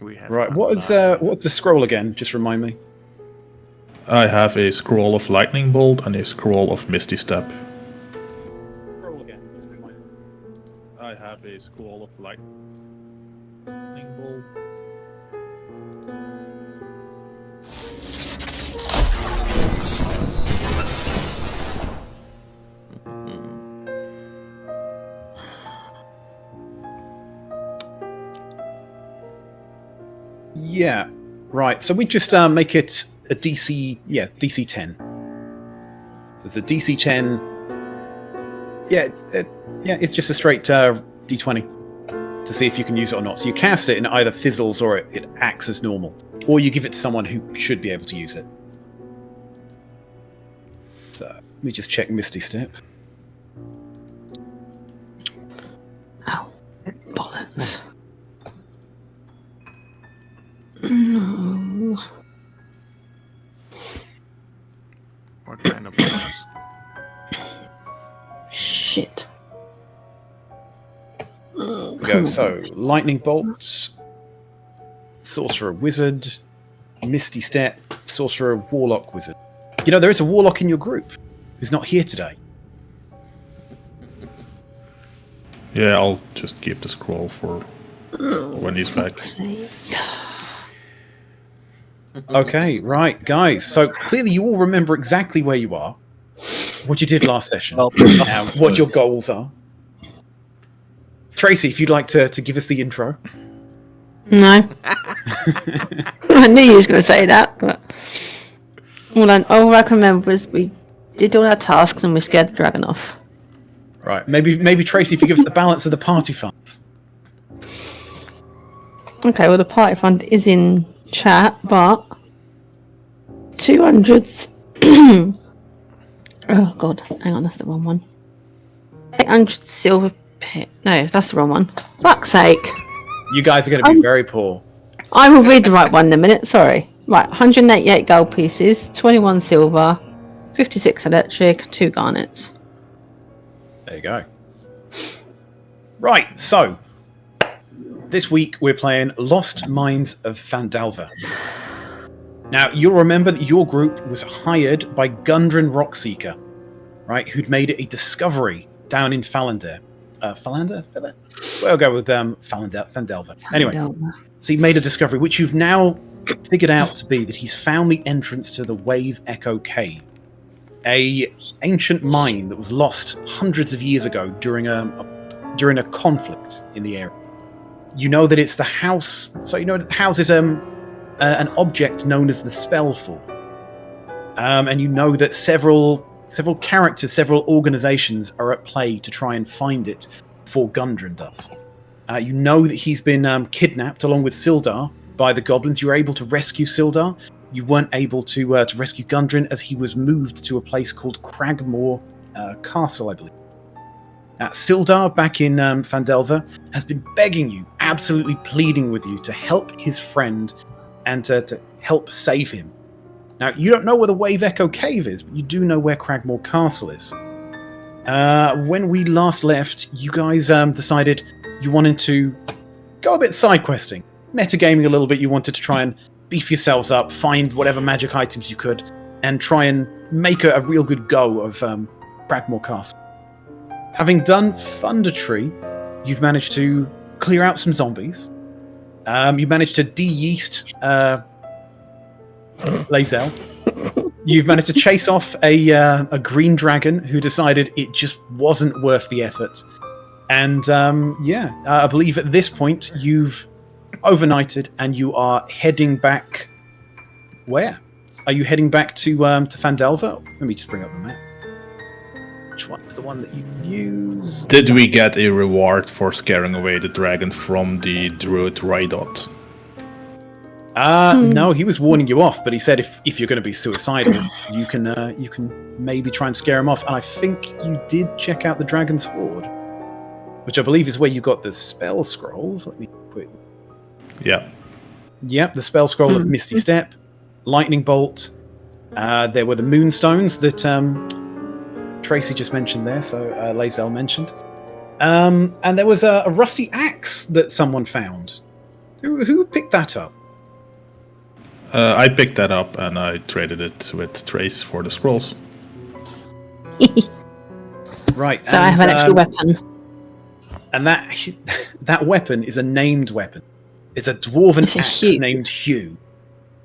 We have Right, what's the scroll again? Just remind me. I have a scroll of lightning bolt and a scroll of misty step. Scroll again. Just remind me. I have a scroll of lightning bolt. Yeah, right. So we just make it a DC, DC 10. So it's a DC 10. Yeah, it's just a straight D20 to see if you can use it or not. So you cast it and it either fizzles or it acts as normal, or you give it to someone who should be able to use it. So let me just check Misty Step. Oh, bollocks. No. What kind of bonus? Shit. Oh, Go. So lightning bolts, sorcerer wizard, misty step, sorcerer warlock wizard. You know, there is a warlock in your group who's not here today. Yeah, I'll just keep the scroll for when he's back. Okay, right, guys. So clearly you all remember exactly where you are, what you did last session, what your goals are. Tracy, if you'd like to give us the intro. No. I knew you was going to say that, but all I can remember is we did all our tasks and we scared the dragon off. Right, maybe Tracy, if you give us the balance of the party funds. Okay, well the party fund is in chat, but 200s. Oh god, hang on, that's the wrong one. 800 silver pit. No, that's the wrong one. Fuck's sake. You guys are going to be very poor. I will read the right one in a minute, sorry. Right, 188 gold pieces, 21 silver, 56 electric, 2 garnets. There you go. Right, so this week we're playing Lost Mines of Phandelver. Now, you'll remember that your group was hired by Gundren Rockseeker, right, who'd made a discovery down in Phandelver. Phandelver? We'll go with Phandelver. Anyway, so he made a discovery, which you've now figured out to be that he's found the entrance to the Wave Echo Cave, a ancient mine that was lost hundreds of years ago during a conflict in the area. You know that it's the house, so you know that the house is an object known as the Spellfall, and you know that several characters, several organizations are at play to try and find it before Gundren does. You know that he's been kidnapped along with Sildar by the goblins. You were able to rescue Sildar. You weren't able to rescue Gundren as he was moved to a place called Cragmore Castle, I believe. Sildar, back in Phandelver, has been begging you, absolutely pleading with you to help his friend and to help save him. Now, you don't know where the Wave Echo Cave is, but you do know where Cragmore Castle is. When we last left, you guys decided you wanted to go a bit side questing, metagaming a little bit. You wanted to try and beef yourselves up, find whatever magic items you could, and try and make a real good go of Cragmore Castle. Having done Thunder Tree, you've managed to clear out some zombies. You managed to de-yeast Lazel. You've managed to chase off a green dragon who decided it just wasn't worth the effort. And I believe at this point you've overnighted and you are heading back. Where? Are you heading back to Phandelver? Let me just bring up the map. Which one's the one that you used? Did we get a reward for scaring away the dragon from the druid Raidot? No, he was warning you off, but he said if you're going to be suicidal, you can maybe try and scare him off. And I think you did check out the Dragon's Hoard, which I believe is where you got the spell scrolls. Let me quick. Yeah. Yep, the spell scroll of Misty Step, Lightning Bolt. There were the Moonstones that Tracy just mentioned there, so Lazel mentioned. And there was a rusty axe that someone found. Who picked that up? I picked that up and I traded it with Trace for the scrolls. Right. So I have an extra weapon. And that weapon is a named weapon. It's a dwarven It's a axe Hugh. named Hugh.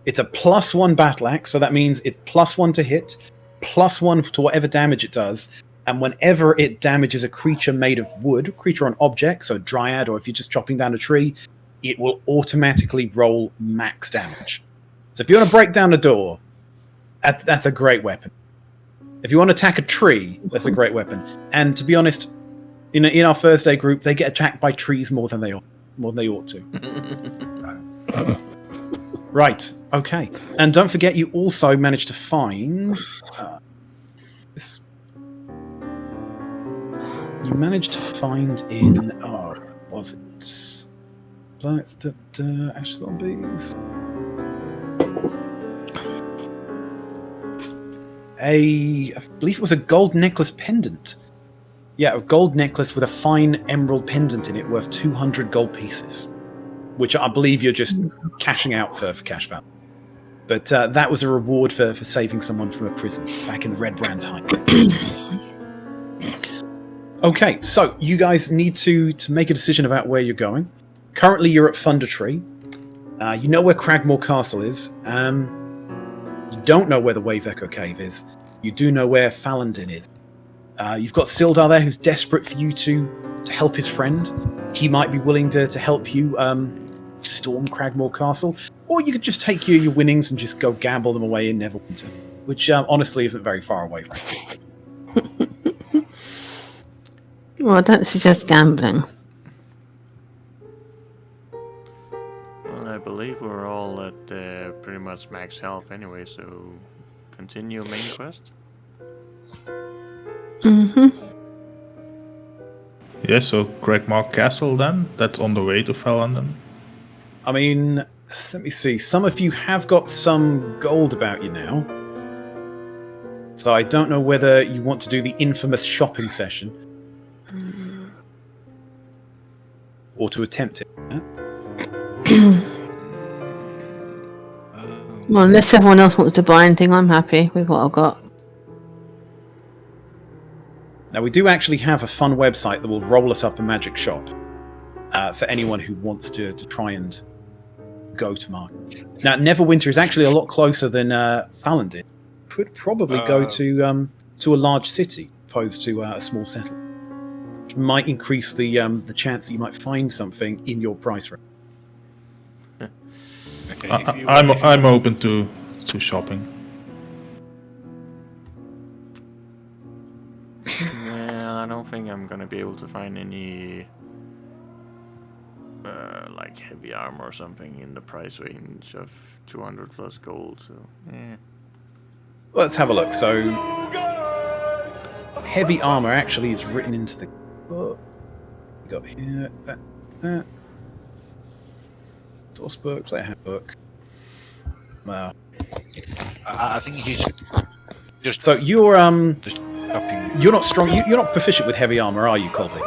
It's a +1 battle axe, so that means it's +1 to hit, +1 to whatever damage it does, and whenever it damages a creature made of wood, creature or an object, so dryad, or if you're just chopping down a tree, it will automatically roll max damage. So if you want to break down a door, that's a great weapon. If you want to attack a tree, that's a great weapon. And to be honest, in our first day group, they get attacked by trees more than they ought to. Right. Okay. And don't forget, you also managed to find this. You managed to find in was it Ash Zombies? I believe it was a gold necklace pendant. Yeah, a gold necklace with a fine emerald pendant in it worth 200 gold pieces, which I believe you're just cashing out for cash value. But that was a reward for saving someone from a prison back in the Red Brand's Hide. Okay, so you guys need to make a decision about where you're going. Currently, you're at Thundertree. You know where Cragmore Castle is. You don't know where the Wave Echo Cave is. You do know where Phandelver is. You've got Sildar there, who's desperate for you to help his friend. He might be willing to help you storm Cragmore Castle, or you could just take your winnings and just go gamble them away in Neverwinter, which honestly isn't very far away from you. Well, I don't suggest gambling. Well, I believe we're all at pretty much max health anyway, so continue main quest. Yeah, so Cragmore Castle then? That's on the way to Phandelver. I mean, let me see. Some of you have got some gold about you now. So I don't know whether you want to do the infamous shopping session. Or to attempt it. Well, unless everyone else wants to buy anything, I'm happy with what I've got. Now, we do actually have a fun website that will roll us up a magic shop for anyone who wants to try and go to market. Now, Neverwinter is actually a lot closer than Phandelver. Could probably go to a large city opposed to a small settlement, which might increase the chance that you might find something in your price range. Okay, I'm open to shopping. Yeah, I don't think I'm gonna be able to find any like heavy armor or something in the price range of 200 plus gold. So yeah. Let's have a look. So, heavy armor actually is written into the book. We got here that. Source book, player handbook. Wow. I think he's just. So you're Just shopping. you're not strong. You're not proficient with heavy armor, are you, Colby?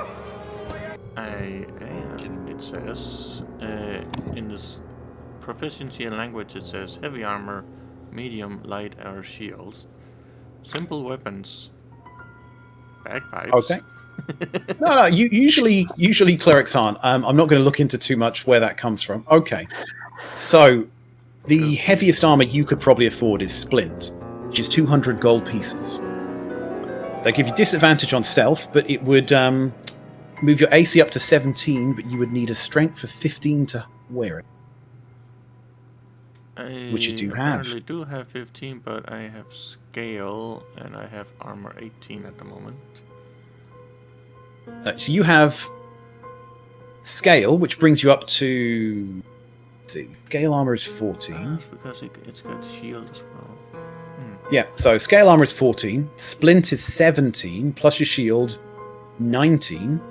I am. It says in this proficiency in language, it says heavy armor, medium, light, or shields, simple weapons, bagpipes. Okay. No. Usually clerics aren't. I'm not going to look into too much where that comes from. Okay. So the heaviest armor you could probably afford is Splint, which is 200 gold pieces. They give you disadvantage on stealth, but it would move your AC up to 17, but you would need a strength of 15 to wear it. Which you do have. I do have 15, but I have scale and I have armor 18 at the moment. So you have scale, which brings you up to. Let's see, scale armor is 14. That's because it's got shield as well. Yeah, so scale armor is 14. Splint is 17, plus your shield, 19.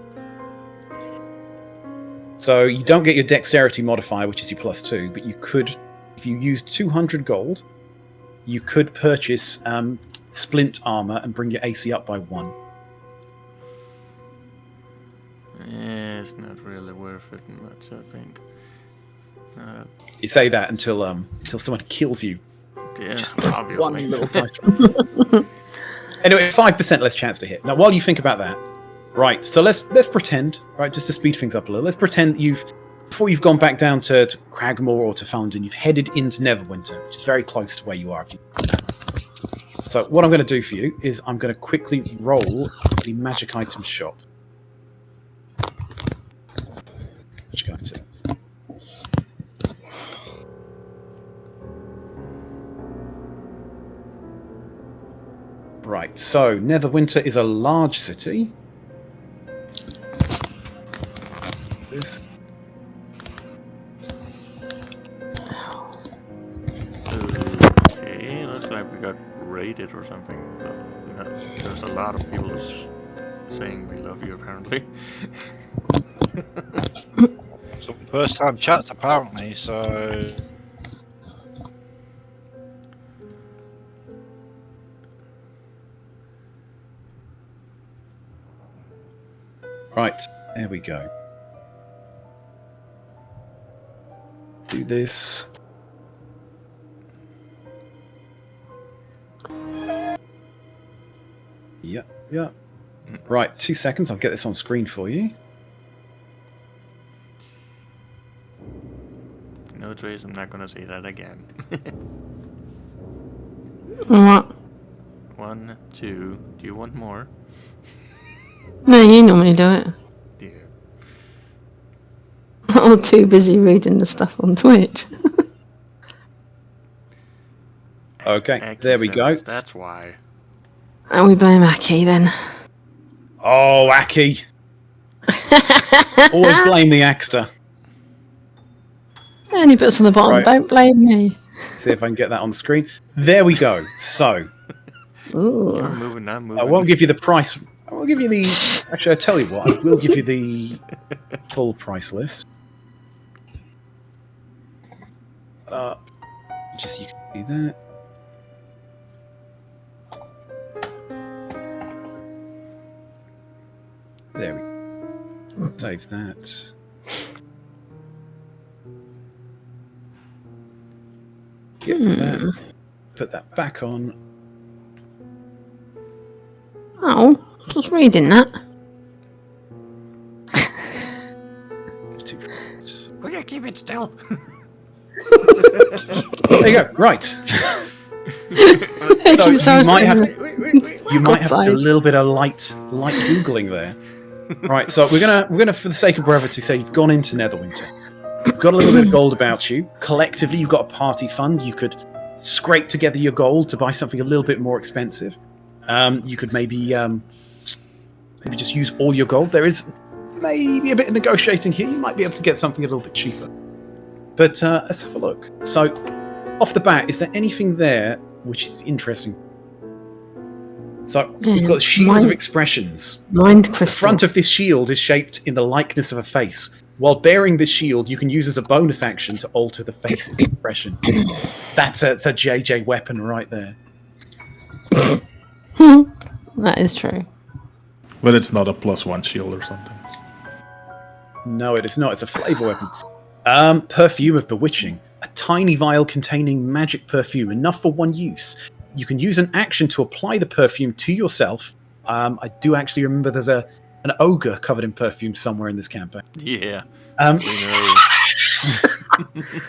So you don't get your dexterity modifier, which is your +2, but you could, if you used 200 gold, you could purchase Splint armor and bring your AC up by 1. Yeah, it's not really worth it much, I think. You say that until someone kills you. Yeah, One obviously. little dice roll. Anyway, 5% less chance to hit. Now, while you think about that, right? So let's pretend, right, just to speed things up a little. Let's pretend that before you've gone back down to Cragmore or to Fountain, you've headed into Neverwinter, which is very close to where you are. So what I'm going to do for you is I'm going to quickly roll the magic item shop. Magic item. Right, so Neverwinter is a large city. This. Okay, looks like we got raided or something. There's a lot of people saying we love you, apparently. So first time chats apparently, so Right, there we go. Do this. Yeah. Right, 2 seconds. I'll get this on screen for you. No, Trace, I'm not gonna say that again. What? 1, 2. Do you want more? No, you normally do it. Yeah. I'm too busy reading the stuff on Twitch. Okay, Aki there we said go. this, that's why. And we blame Aki then. Oh, Aki. Always blame the Axter. Any bits on the bottom, Right. don't blame me. See if I can get that on the screen. There we go. So, Ooh. You're moving, I'm moving. I won't give you the price. I will give you the... Actually, I'll tell you what. I will give you the full price list. Just so you can see that. There we go. Save that. Get that. Put that back on. Oh, just reading that. Will you keep it still? There you go. Right. So you might have to do a little bit of light googling there. Right. So we're gonna for the sake of brevity say you've gone into Neverwinter. You've got a little bit of gold about you. Collectively, you've got a party fund. You could scrape together your gold to buy something a little bit more expensive. You could maybe just use all your gold. There is maybe a bit of negotiating here. You might be able to get something a little bit cheaper. But let's have a look. So, off the bat, is there anything there which is interesting? So, we've got Shield of Expressions. Mind The crystal. front of this shield is shaped in the likeness of a face. While bearing this shield, you can use as a bonus action to alter the face's expression. That's a JJ weapon right there. That is true. But it's not a +1 shield or something. No, it is not. It's a flavor weapon. Perfume of Bewitching. A tiny vial containing magic perfume, enough for one use. You can use an action to apply the perfume to yourself. I do actually remember there's an ogre covered in perfume somewhere in this campaign. Yeah. We know.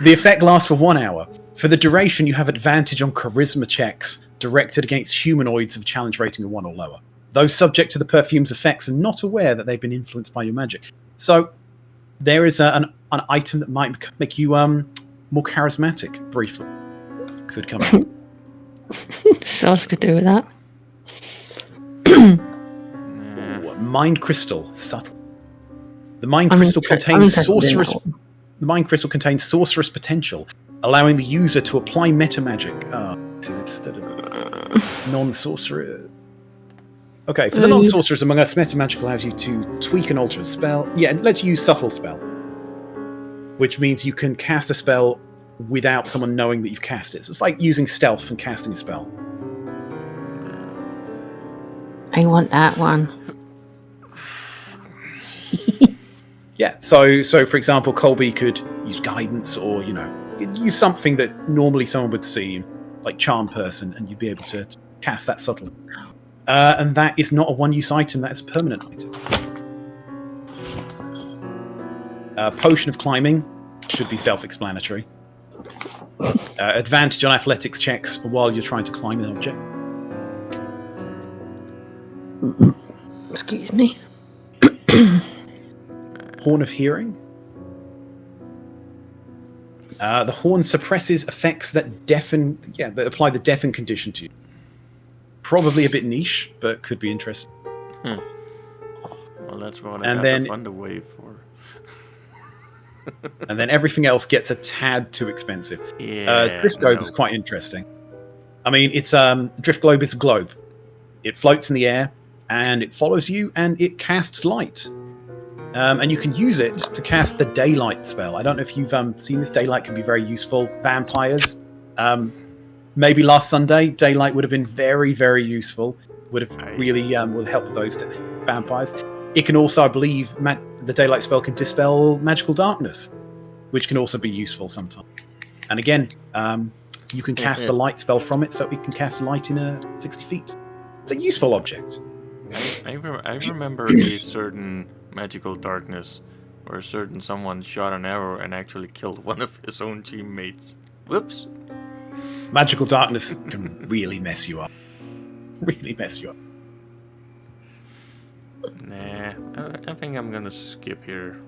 The effect lasts for 1 hour. For the duration, you have advantage on charisma checks directed against humanoids of challenge rating of 1 or lower. Those subject to the perfume's effects are not aware that they've been influenced by your magic. So, there is an item that might make you more charismatic, briefly. Could come in. So much could do with that. Ooh, Mind Crystal. Subtle. The Mind Crystal contains sorcerous... The Mind Crystal contains sorcerous potential, allowing the user to apply meta magic. Instead of non-sorcerer. Okay, for the non-sorcerers among us, meta magic allows you to tweak and alter a spell. Yeah, let's use subtle spell, which means you can cast a spell without someone knowing that you've cast it. So it's like using stealth and casting a spell. I want that one. Yeah, so for example, Colby could use guidance, or use something that normally someone would see, like charm person, and you'd be able to cast that subtly. And that is not a one-use item; that is a permanent item. Potion of climbing should be self-explanatory. Advantage on athletics checks while you're trying to climb an object. Excuse me. Horn of hearing. The horn suppresses effects that deafen. Yeah, that apply the deafen condition to you. Probably a bit niche, but could be interesting. Well, that's what And I got then- the Thunderwave for. And then everything else gets a tad too expensive. Yeah. Drift globe is quite interesting. I mean, it's drift globe is a globe. It floats in the air, and it follows you, and it casts light. And you can use it to cast the daylight spell. I don't know if you've seen this. Daylight can be very useful. Vampires. Maybe last Sunday, daylight would have been very, very useful. Would have really will help those vampires. It can also, I believe, the daylight spell can dispel magical darkness, which can also be useful sometimes. And again, you can cast the light spell from it, so it can cast light in 60 feet. It's a useful object. I remember a certain magical darkness, where someone shot an arrow and actually killed one of his own teammates. Whoops. Magical darkness can really mess you up. Really mess you up. Nah, I think I'm gonna skip here.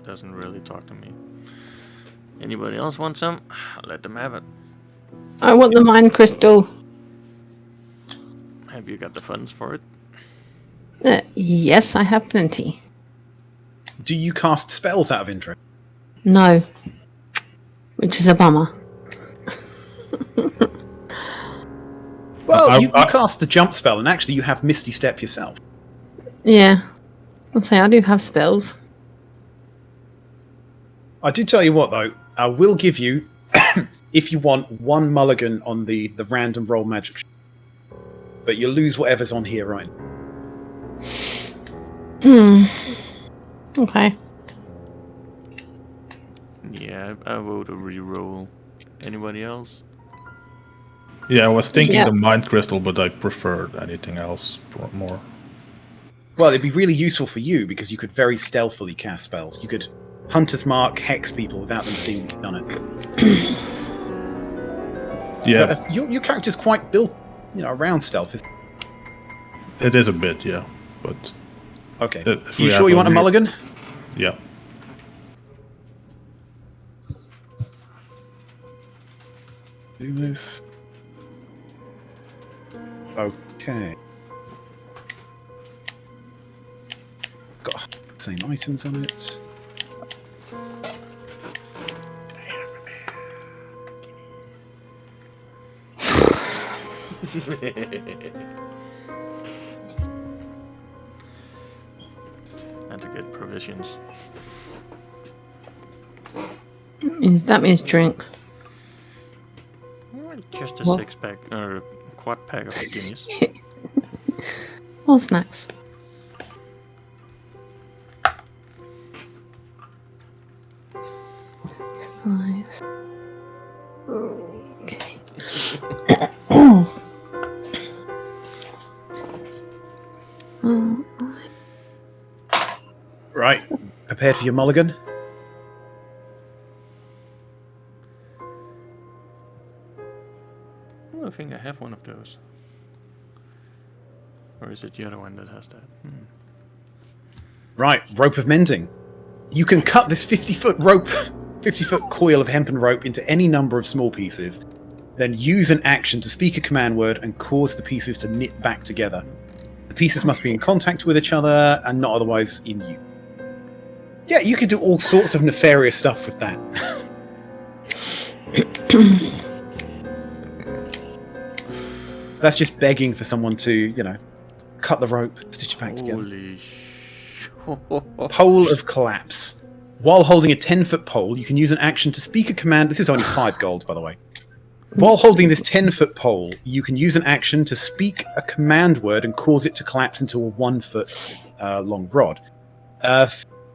Doesn't really talk to me. Anybody else want some? Let them have it. I want the mind crystal. Have you got the funds for it? Yes, I have plenty. Do you cast spells out of interest? No. Which is a bummer. Well, you cast the jump spell, and actually you have Misty Step yourself. Yeah. I'll say I do have spells. I do tell you what, though. I will give you, if you want, one mulligan on the random roll magic. But you lose whatever's on here, right? Okay. Yeah, I vote a reroll. Anybody else? Yeah, I was thinking Yeah. the mind crystal, but I preferred anything else more. Well, it'd be really useful for you because you could very stealthily cast spells. You could Hunter's Mark hex people without them seeing you've done it. Yeah, So, your character's quite built, around stealth. it is a bit, yeah. But Okay. if You we sure have you want a re- mulligan? Yeah. Do this. Okay. Got same items on it. That's a good provisions. That means drink. Just a Well- 6-pack or quad pack of guineas. Or snacks. Five. Okay. Right. Prepared for your mulligan? Oh, I think I have one of those. Or is it the other one that has that? Right. Rope of mending. You can cut this 50-foot rope, 50-foot coil of hempen rope into any number of small pieces, then use an action to speak a command word and cause the pieces to knit back together. The pieces must be in contact with each other and not otherwise in use. Yeah, you could do all sorts of nefarious stuff with that. That's just begging for someone to, cut the rope, stitch it back together. Holy Pole of collapse. While holding a 10-foot pole, you can use an action to speak a command. This is only 5 gold, by the way. While holding this 10-foot pole, you can use an action to speak a command word and cause it to collapse into a 1-foot long rod.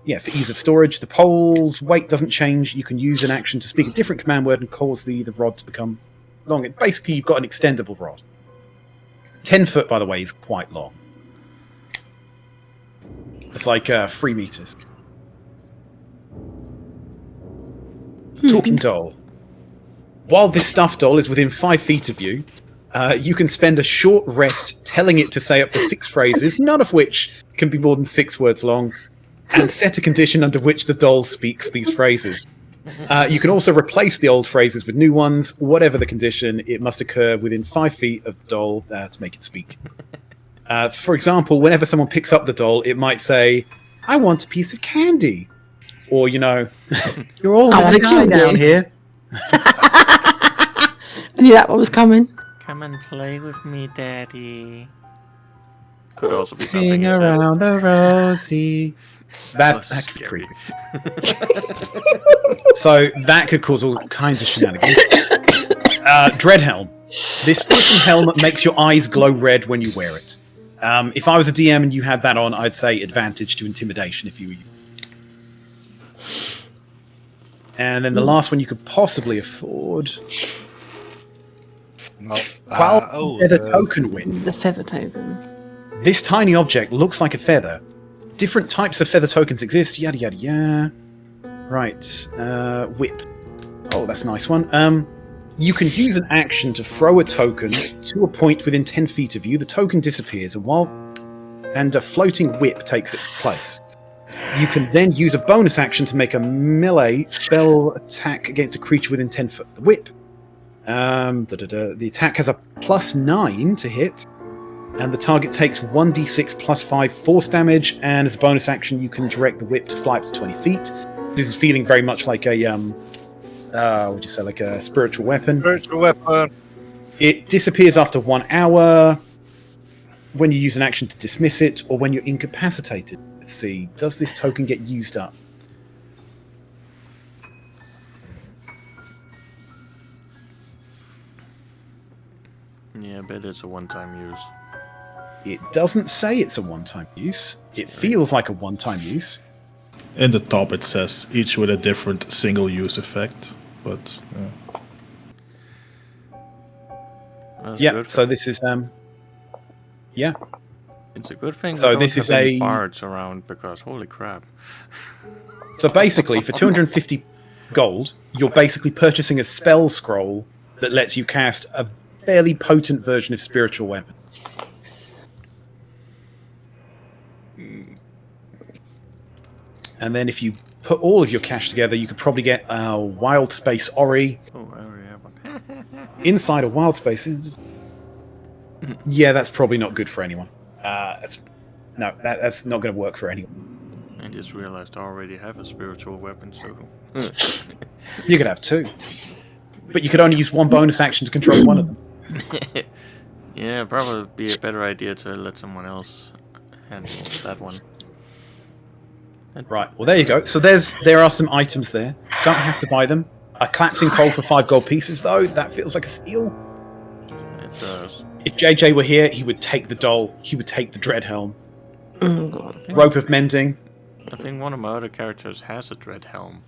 yeah, for ease of storage, the pole's weight doesn't change. You can use an action to speak a different command word and cause the rod to become long. Basically, you've got an extendable rod. 10 foot, by the way, is quite long. It's like 3 meters. Talking doll. While this stuffed doll is within 5 feet of you, you can spend a short rest telling it to say up to 6 phrases, none of which can be more than 6 words long, and set a condition under which the doll speaks these phrases. You can also replace the old phrases with new ones. Whatever the condition, it must occur within 5 feet of the doll to make it speak. For example, whenever someone picks up the doll, it might say, "I want a piece of candy." Or, you're all I want gonna a die candy. down here. I knew that one was coming. Come and play with me, Daddy. Could also be something Sing you said. around the rosy. That That's could be scary. creepy. So that could cause all kinds of shenanigans. Dreadhelm. This awesome helmet makes your eyes glow red when you wear it. If I was a DM and you had that on, I'd say advantage to intimidation if you were you. And then the last one you could possibly afford. No. Feather token win. The feather token. This tiny object looks like a feather. Different types of feather tokens exist. Yada yada yada. Right. Whip. Oh, that's a nice one. You can use an action to throw a token to a point within 10 feet of you. The token disappears, and a floating whip takes its place. You can then use a bonus action to make a melee spell attack against a creature within 10 foot of the whip. The attack has a +9 to hit, and the target takes 1d6 +5 force damage, and as a bonus action, you can direct the whip to fly up to 20 feet. This is feeling very much like a, what would you say, like a spiritual weapon. Spiritual weapon. It disappears after 1 hour when you use an action to dismiss it, or when you're incapacitated. Let's see, does this token get used up? Yeah, I bet it's a one-time use. It doesn't say it's a one-time use. It feels like a one-time use. In the top it says each with a different single-use effect, but That's Yeah, good so for- this is yeah. It's a good thing So we don't this have is any a- bards around, because holy crap. So basically, for 250 gold, you're basically purchasing a spell scroll that lets you cast a fairly potent version of spiritual weapon. And then if you put all of your cash together, you could probably get a Wild Space Ori. Oh, I already have one. Inside a Wild Space is... Yeah, that's probably not good for anyone. That's not going to work for anyone. I just realized I already have a spiritual weapon, so... You could have 2. But you could only use 1 bonus action to control one of them. Yeah, probably be a better idea to let someone else handle that one. Right, well there you go. So there are some items there. Don't have to buy them. A collapsing pole for 5 gold pieces, though. That feels like a steal. It does. If JJ were here, he would take the doll. He would take the Dreadhelm. Oh god. Rope of Mending. I think one of my other characters has a dread helm.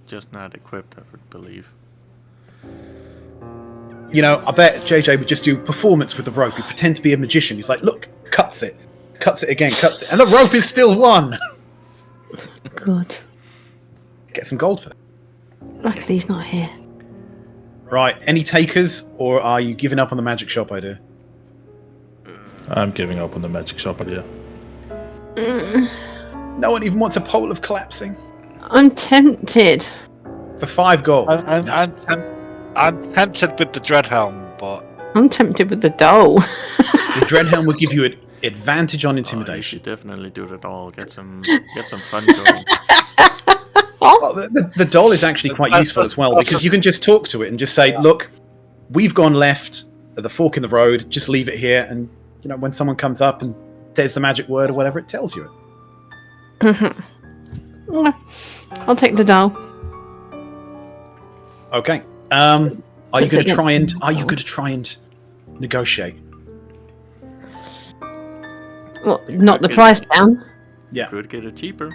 Just not equipped, I would believe. I bet JJ would just do performance with the rope. He'd pretend to be a magician. He's like, look, cuts it again, cuts it. And the rope is still 1! God. Get some gold for that. Luckily he's not here. Right, any takers, or are you giving up on the magic shop idea? I'm giving up on the magic shop idea. No one even wants a pole of collapsing. I'm tempted. For 5 gold. I'm tempted with the Dreadhelm, but I'm tempted with the doll. The Dreadhelm will give you an advantage on Oh, you intimidation. should definitely do that all. Get some fun going. Well, the doll is actually quite useful as well, because you can just talk to it and just say, look, we've gone left at the fork in the road, just leave it here, and when someone comes up and says the magic word or whatever, it tells you it. I'll take the doll. Okay. Are you Puts going it to try in- and negotiate? Well, knock the price down. Yeah. Could get it cheaper.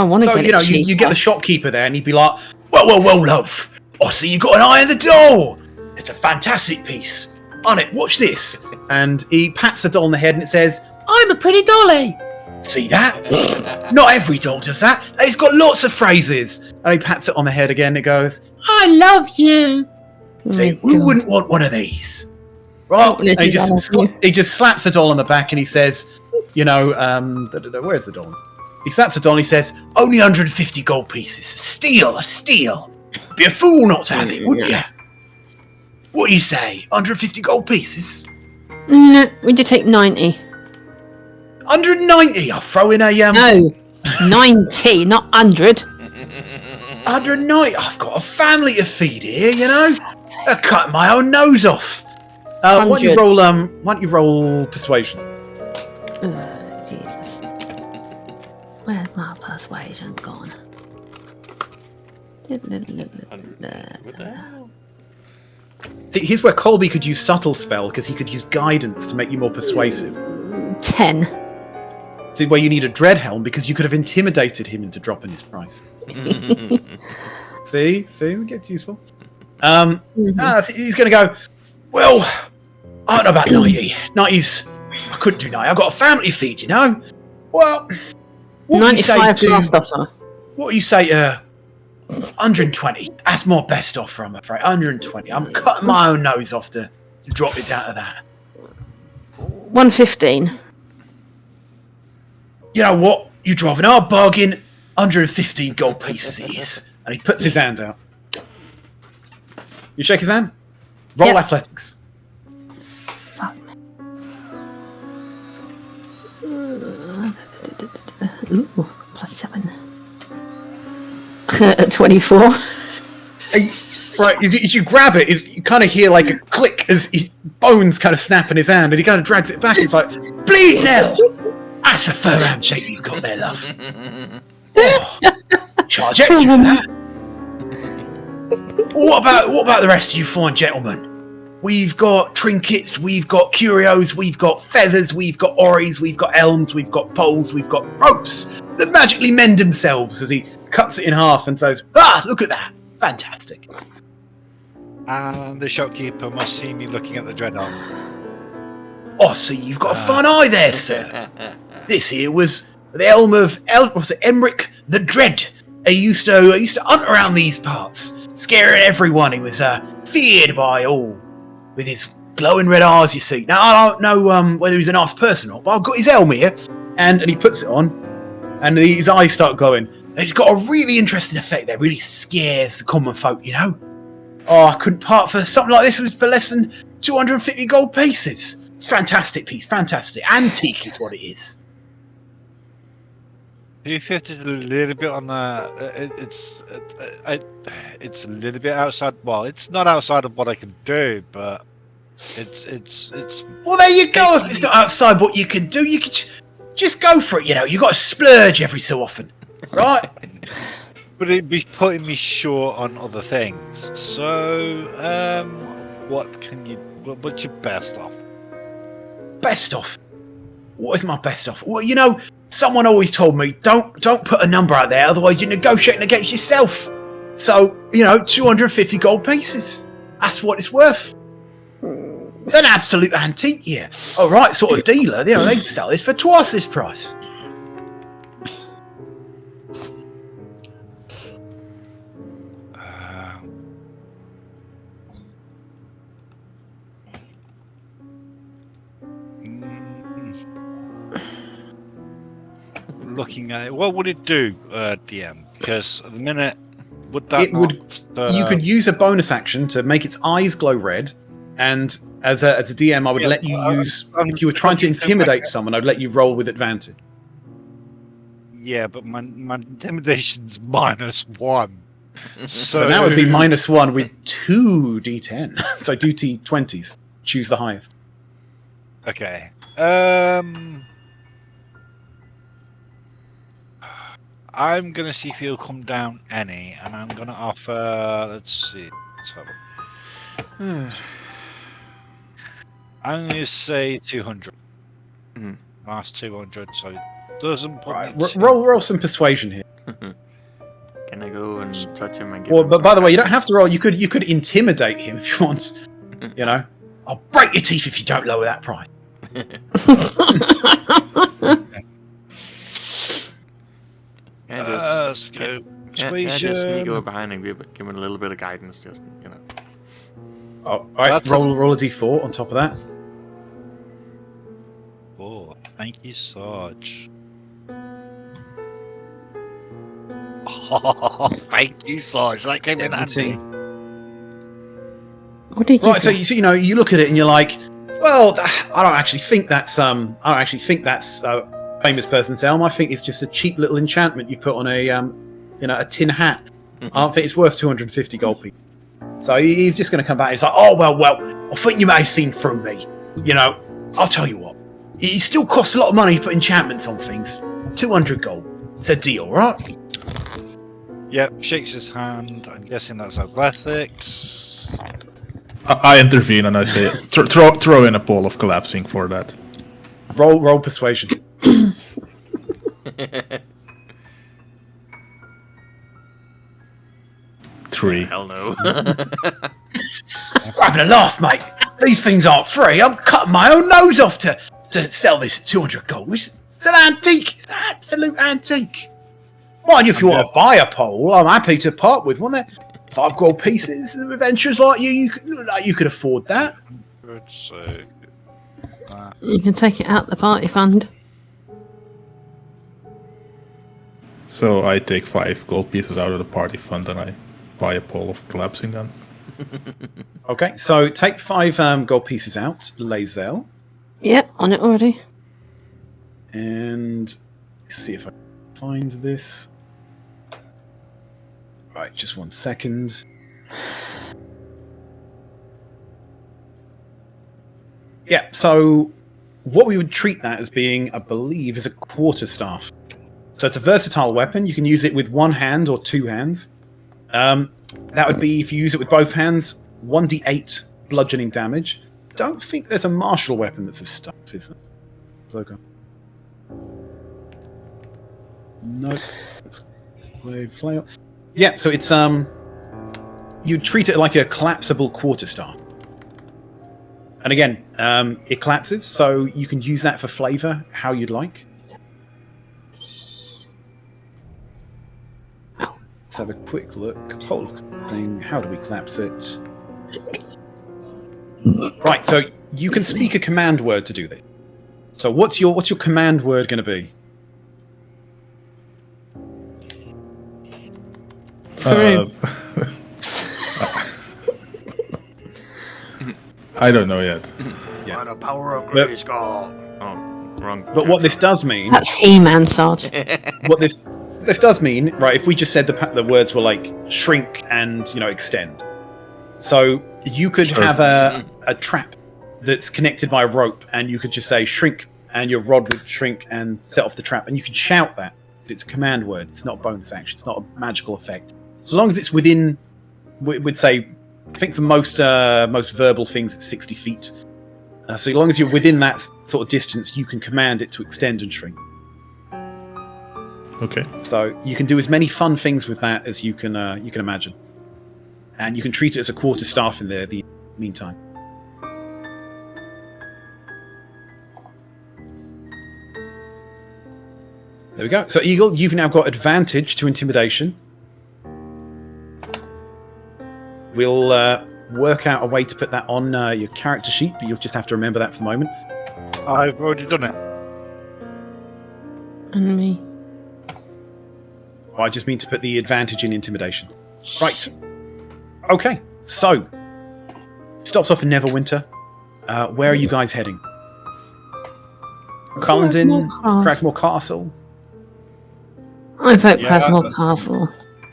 I want to So, get you know, it you get the cheaper. shopkeeper there and he'd be like, well, love. I see you got an eye on the doll. It's a fantastic piece. On it, watch this. And he pats the doll on the head and it says, I'm a pretty dolly. See that? Not every doll does that. And it's got lots of phrases. And he pats it on the head again and it goes, I love you. Oh See, my who God. wouldn't want one of these? Right? This And he is just, honestly- he just slaps the doll on the back and he says, you know, where's the doll? He slaps the doll and he says, only 150 gold pieces. A steal. Be a fool not to have it, wouldn't you? What do you say? 150 gold pieces? No, we did take 90. 190. I'll throw in a No, 90, not 100. 190. I've got a family to feed here, you know. I cut my own nose off. Why don't you 100. roll persuasion? Jesus. Where's my persuasion gone? What the hell? See, here's where Colby could use subtle spell because he could use guidance to make you more persuasive. 10. See, where you need a dread helm because you could have intimidated him into dropping his price. See, it gets useful. He's going to go. Well, I don't know about 90. 90's. I couldn't do 90. I've got a family to feed, you know. Well, what do you say 95 to? last offer. What do you say to 120? That's my best offer, I'm afraid. 120. I'm cutting my own nose off to drop it down to that. 115. You know what? You drive an hard bargain. 115 gold pieces it is. And he puts his hand out. You shake his hand? Roll Yep. athletics. Fuck me. Ooh, +7. 24. Right, as you grab it, you kind of hear like a click as his bones kind of snap in his hand, and he kind of drags it back. It's like, bleed now! That's a firm handshake you've got there, love. Oh, charge extra for that. What about the rest of you fine gentlemen? We've got trinkets, we've got curios, we've got feathers, we've got ories, we've got elms, we've got poles, we've got ropes that magically mend themselves as he cuts it in half and says, look at that. Fantastic. And the shopkeeper must see me looking at the dread helm. Oh, see, you've got a fine eye there, sir. This here was the elm of Emric the Dread. He used to hunt around these parts, scaring everyone. He was feared by all, with his glowing red eyes. You see. Now I don't know whether he's a nice person or not, but I've got his helm here, and he puts it on, and his eyes start glowing. It's got a really interesting effect that really scares the common folk, you know. Oh, I couldn't part for something like this for less than 250 gold pieces. It's a fantastic piece, fantastic. Antique is what it is. 250 is a little bit on the. It's a little bit outside. Well, it's not outside of what I can do, but it's. Well, there you go. If it's not outside what you can do, you can just go for it. You know, you got to splurge every so often, right? But it'd be putting me short on other things. So, what can you? What's your best off? Best off. What is my best off? Well, you know, someone always told me don't put a number out there, otherwise you're negotiating against yourself. So, you know, 250 gold pieces. That's what it's worth. An absolute antique, yeah. All right, sort of dealer. You know, they sell this for twice this price. Looking at it, what would it do, DM? Because at the minute, would that It would. not, You could use a bonus action to make its eyes glow red, and as a DM, I would let you use. If you were trying to intimidate someone, I'd let you roll with advantage. Yeah, but my intimidation's -1. So now it would be -1 with 2 d10. So do t20s. Choose the highest. Okay. I'm gonna see if he'll come down any, and I'm gonna offer. Let's see. Let's have a. I'm gonna say 200. Mhm. Last 200, so it doesn't put Right, me too- roll some persuasion here. Can I go and touch him and give Well, him but some by the way, you don't kindness? have to roll. You could intimidate him if you want. You know, I'll break your teeth if you don't lower that price. Can I just, Let's go. can I just sneak over Persuasion. behind and give him a little bit of guidance, just Oh, all right, That's roll a d4 on top of that. Oh, thank you, Sarge. Oh, thank you, Sarge. That came in handy. What did you Right, so get? you look at it and you're like, well, I don't actually think that's a famous person's elm. I think it's just a cheap little enchantment you put on a tin hat. I don't think it's worth 250 gold pieces. So he's just going to come back. He's like, oh well, I think you may have seen through me. You know, I'll tell you what. It still costs a lot of money to put enchantments on things. 200 gold. It's a deal, right? Yep, shakes his hand. I'm guessing that's athletics. I intervene and I say, throw in a ball of collapsing for that. Roll persuasion. 3. hell no. We're having a laugh, mate. These things aren't free. I'm cutting my own nose off to sell this at 200 gold. It's an antique. It's an absolute antique. Mind you, if you want to buy a pole, I'm happy to part with one. 5 gold pieces. Adventurers like you could afford that. Good, so You can take it out the party fund. So I take 5 gold pieces out of the party fund and I buy a pole of collapsing then. Okay, so take 5 gold pieces out, Lazel, Yep, on it already. and see if I can find this. Right, just 1 second. Yeah, so what we would treat that as being, I believe, is a quarterstaff. So it's a versatile weapon. You can use it with 1 hand or 2 hands. That would be, if you use it with both hands, 1d8 bludgeoning damage. Don't think there's a martial weapon that's a staff, is there? Logo. No. It's flail. Yeah, so it's you treat it like a collapsible quarterstaff. And again, it collapses, so you can use that for flavor how you'd like. Let's have a quick look. Pole of collapsing. How do we collapse it? Right, so you can speak a command word to do this. So what's your command word going to be? Through. I don't know yet. Yeah. By the power of But- Grayskull. Oh, wrong. But what this does mean, That's He-Man, Sarge. what this does mean, right? If we just said the words were like shrink and extend, so you could Sure. have a trap that's connected by a rope, and you could just say shrink, and your rod would shrink and set off the trap, and you can shout that. It's a command word. It's not a bonus action. It's not a magical effect. So long as it's within, we'd say, I think for most verbal things, it's 60 feet. So long as you're within that sort of distance, you can command it to extend and shrink. Okay. So you can do as many fun things with that as you can imagine, and you can treat it as a quarterstaff in the meantime. There we go. So Eagle, you've now got advantage to intimidation. We'll work out a way to put that on your character sheet, but you'll just have to remember that for the moment. I've already done it. And me. I just mean to put the advantage in intimidation. Right. Okay. So, stops off in Neverwinter. Where are you guys heading? Culloden, Cragmore Castle. I vote Yeah. Cragmore Castle.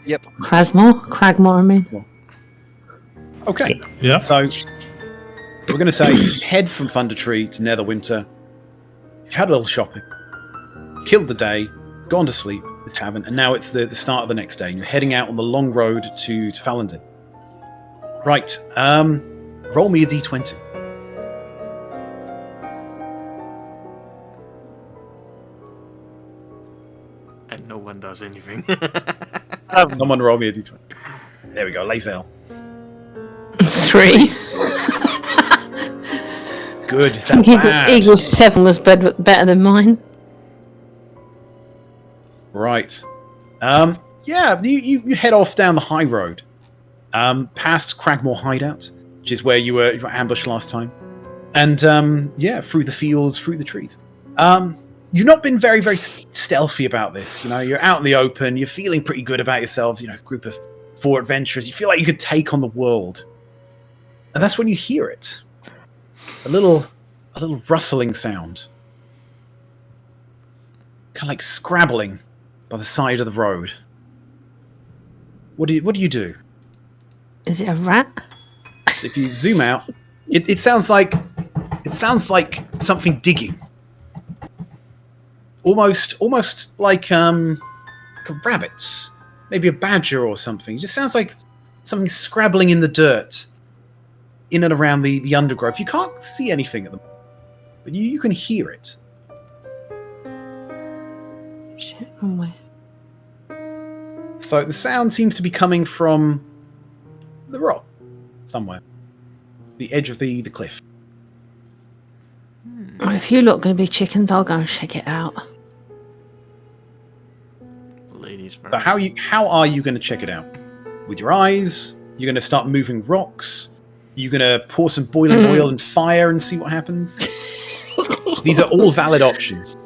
Yep. Cragmore, I mean. Okay. Yeah. So, we're going to say head from Thundertree to Netherwinter. You had a little shopping. Killed the day. Gone to sleep at the tavern. And now it's the start of the next day. And you're heading out on the long road to Phandelver. Right. Roll me a d20. I And no one does anything. Someone roll me a d20. There we go, Lazel. 3. Good, is that bad? Eagle's 7 was better than mine. Right. Yeah, you head off down the high road. Past Cragmore Hideout, which is where you were ambushed last time. And, yeah, through the fields, through the trees. You've not been very, very stealthy about this. You know, you're out in the open, you're feeling pretty good about yourselves, you know, group of 4 adventurers. You feel like you could take on the world. And that's when you hear it. A little rustling sound. Kind of like scrabbling by the side of the road. What do you do? Is it a rat? So if you zoom out, it sounds like something digging. Almost like a rabbit, maybe a badger or something. It just sounds like something scrabbling in the dirt, in and around the undergrowth. You can't see anything at the moment, but you can hear it. Shit, wrong way. So the sound seems to be coming from the rock somewhere, the edge of the cliff. Right, if you look going to be chickens, I'll go and check it out. Ladies first. So how are you going to check it out? With your eyes? You're going to start moving rocks? You're going to pour some boiling oil and fire and see what happens? These are all valid options.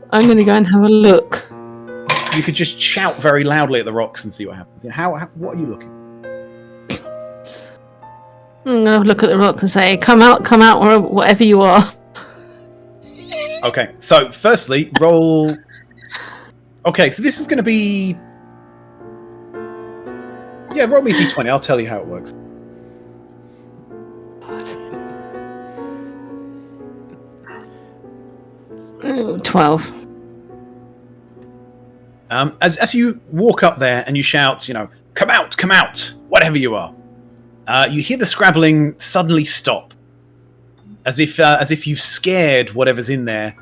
I'm going to go and have a look. You could just shout very loudly at the rocks and see what happens. What are you looking? I'm going to look at the rock and say, come out, or whatever you are. Okay, so firstly, roll... Okay, so this is going to be... Yeah, roll me a d20. I'll tell you how it works. Ooh, 12. As you walk up there and you shout, you know, come out, whatever you are, you hear the scrabbling suddenly stop, as if you've scared whatever's in there.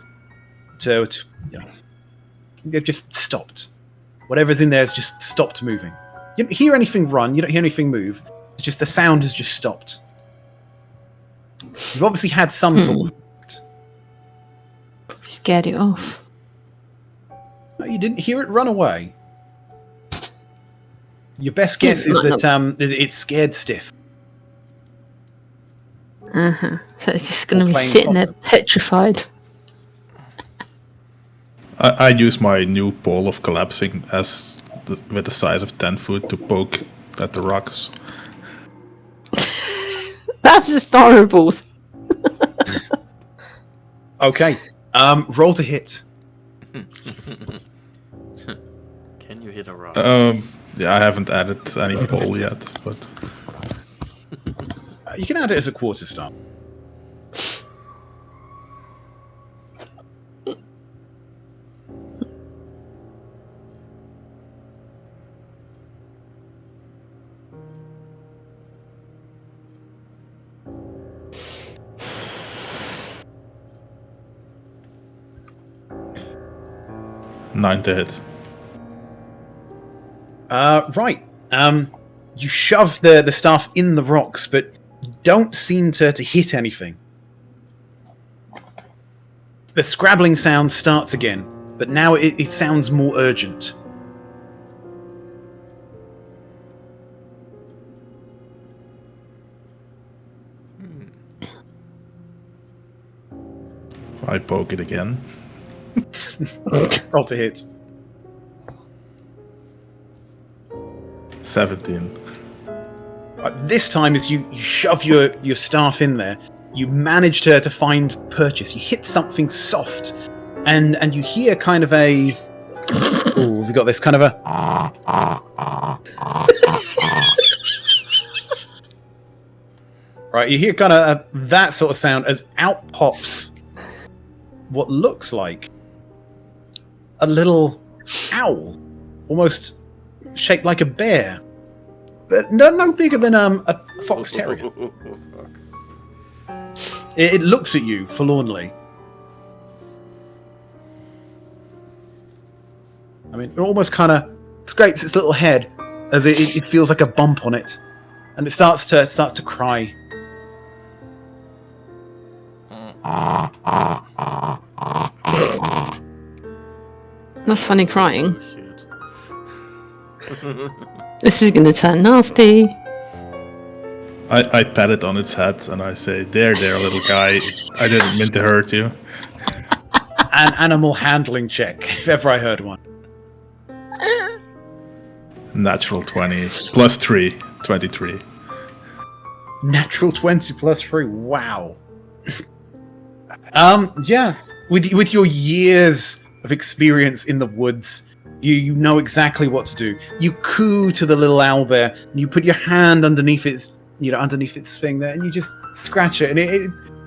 To you know, they've just stopped. Whatever's in there has just stopped moving. You don't hear anything run. You don't hear anything move. It's just the sound has just stopped. You've obviously had some sort of... Probably scared it off. No, you didn't hear it run away. Your best guess is that it's scared stiff. Uh-huh. So it's just going to be playing sitting there possum. petrified. I use my new ball of collapsing with the size of 10 foot to poke at the rocks. That's just horrible. Okay. Roll to hit. Can you hit a rock? Yeah, I haven't added any ball yet, but You can add it as a quarter star. nine to hit. Right. You shove the staff in the rocks, but don't seem to hit anything. The scrabbling sound starts again, but now it sounds more urgent. I poke it again. Roll to hit. 17. This time, as you shove your staff in there, you manage to find purchase. You hit something soft, and you hear kind of a... Ooh, we got this kind of a... Right, you hear kind of that sort of sound as out pops what looks like a little owl, almost shaped like a bear, but no bigger than a fox terrier. It looks at you forlornly. I mean, it almost kind of scrapes its little head as it feels like a bump on it, and it starts to cry. That's funny crying. Oh, shit. This is going to turn nasty. I pat it on its head and I say, there, little guy. I didn't mean to hurt you. An animal handling check, if ever I heard one. Natural 20 plus 3, 23. Natural 20 plus 3. Wow. Yeah. With your years of experience in the woods, you know exactly what to do. You coo to the little owlbear, and you put your hand underneath its thing there, and you just scratch it, and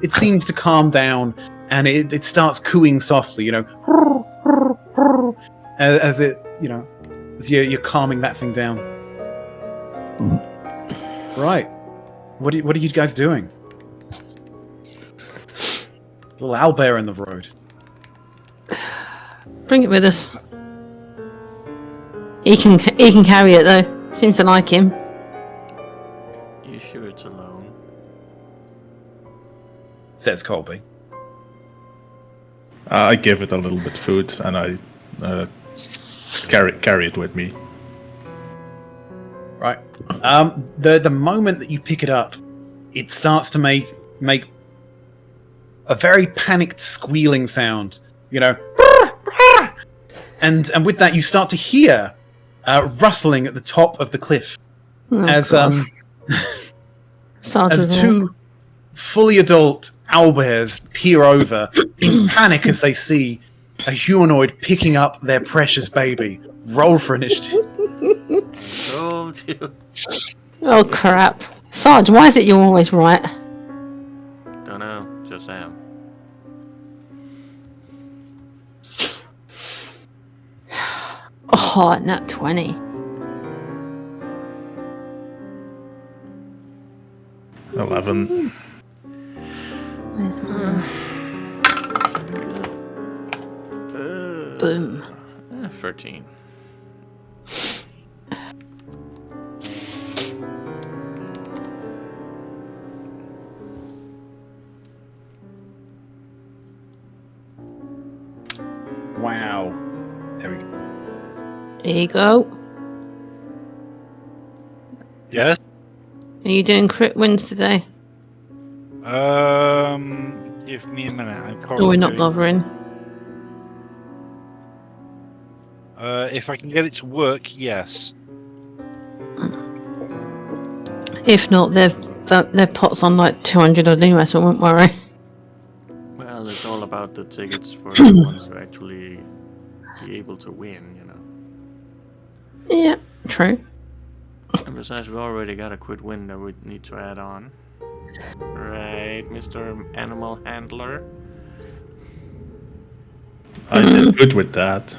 it seems to calm down, and it starts cooing softly, as it, as you're calming that thing down. Right. What are you guys doing? Little owlbear in the road. Bring it with us. He can carry it though. Seems to like him. You sure it's alone? Says Colby. I give it a little bit of food and I carry it with me. Right. The moment that you pick it up, it starts to make a very panicked squealing sound. And with that you start to hear rustling at the top of the cliff as two fully adult owlbears peer over in panic as they see a humanoid picking up their precious baby. Roll for initiative. Told you. Oh crap. Sarge, why is it you're always right? Don't know, just am. Oh, nat 20. $11. Where's mine? Boom. 13. Wow. There we go. Here you go. Yeah. Are you doing crit wins today? Give me a minute. I'm Or we're not bothering? If I can get it to work, yes. If not, their pot's on like 200 odd anyway, so I won't worry. Well, it's all about the tickets for the ones who actually be able to win, Yeah, true. And besides, we already got a quit win that we need to add on. Right, Mr. Animal Handler? I did good with that.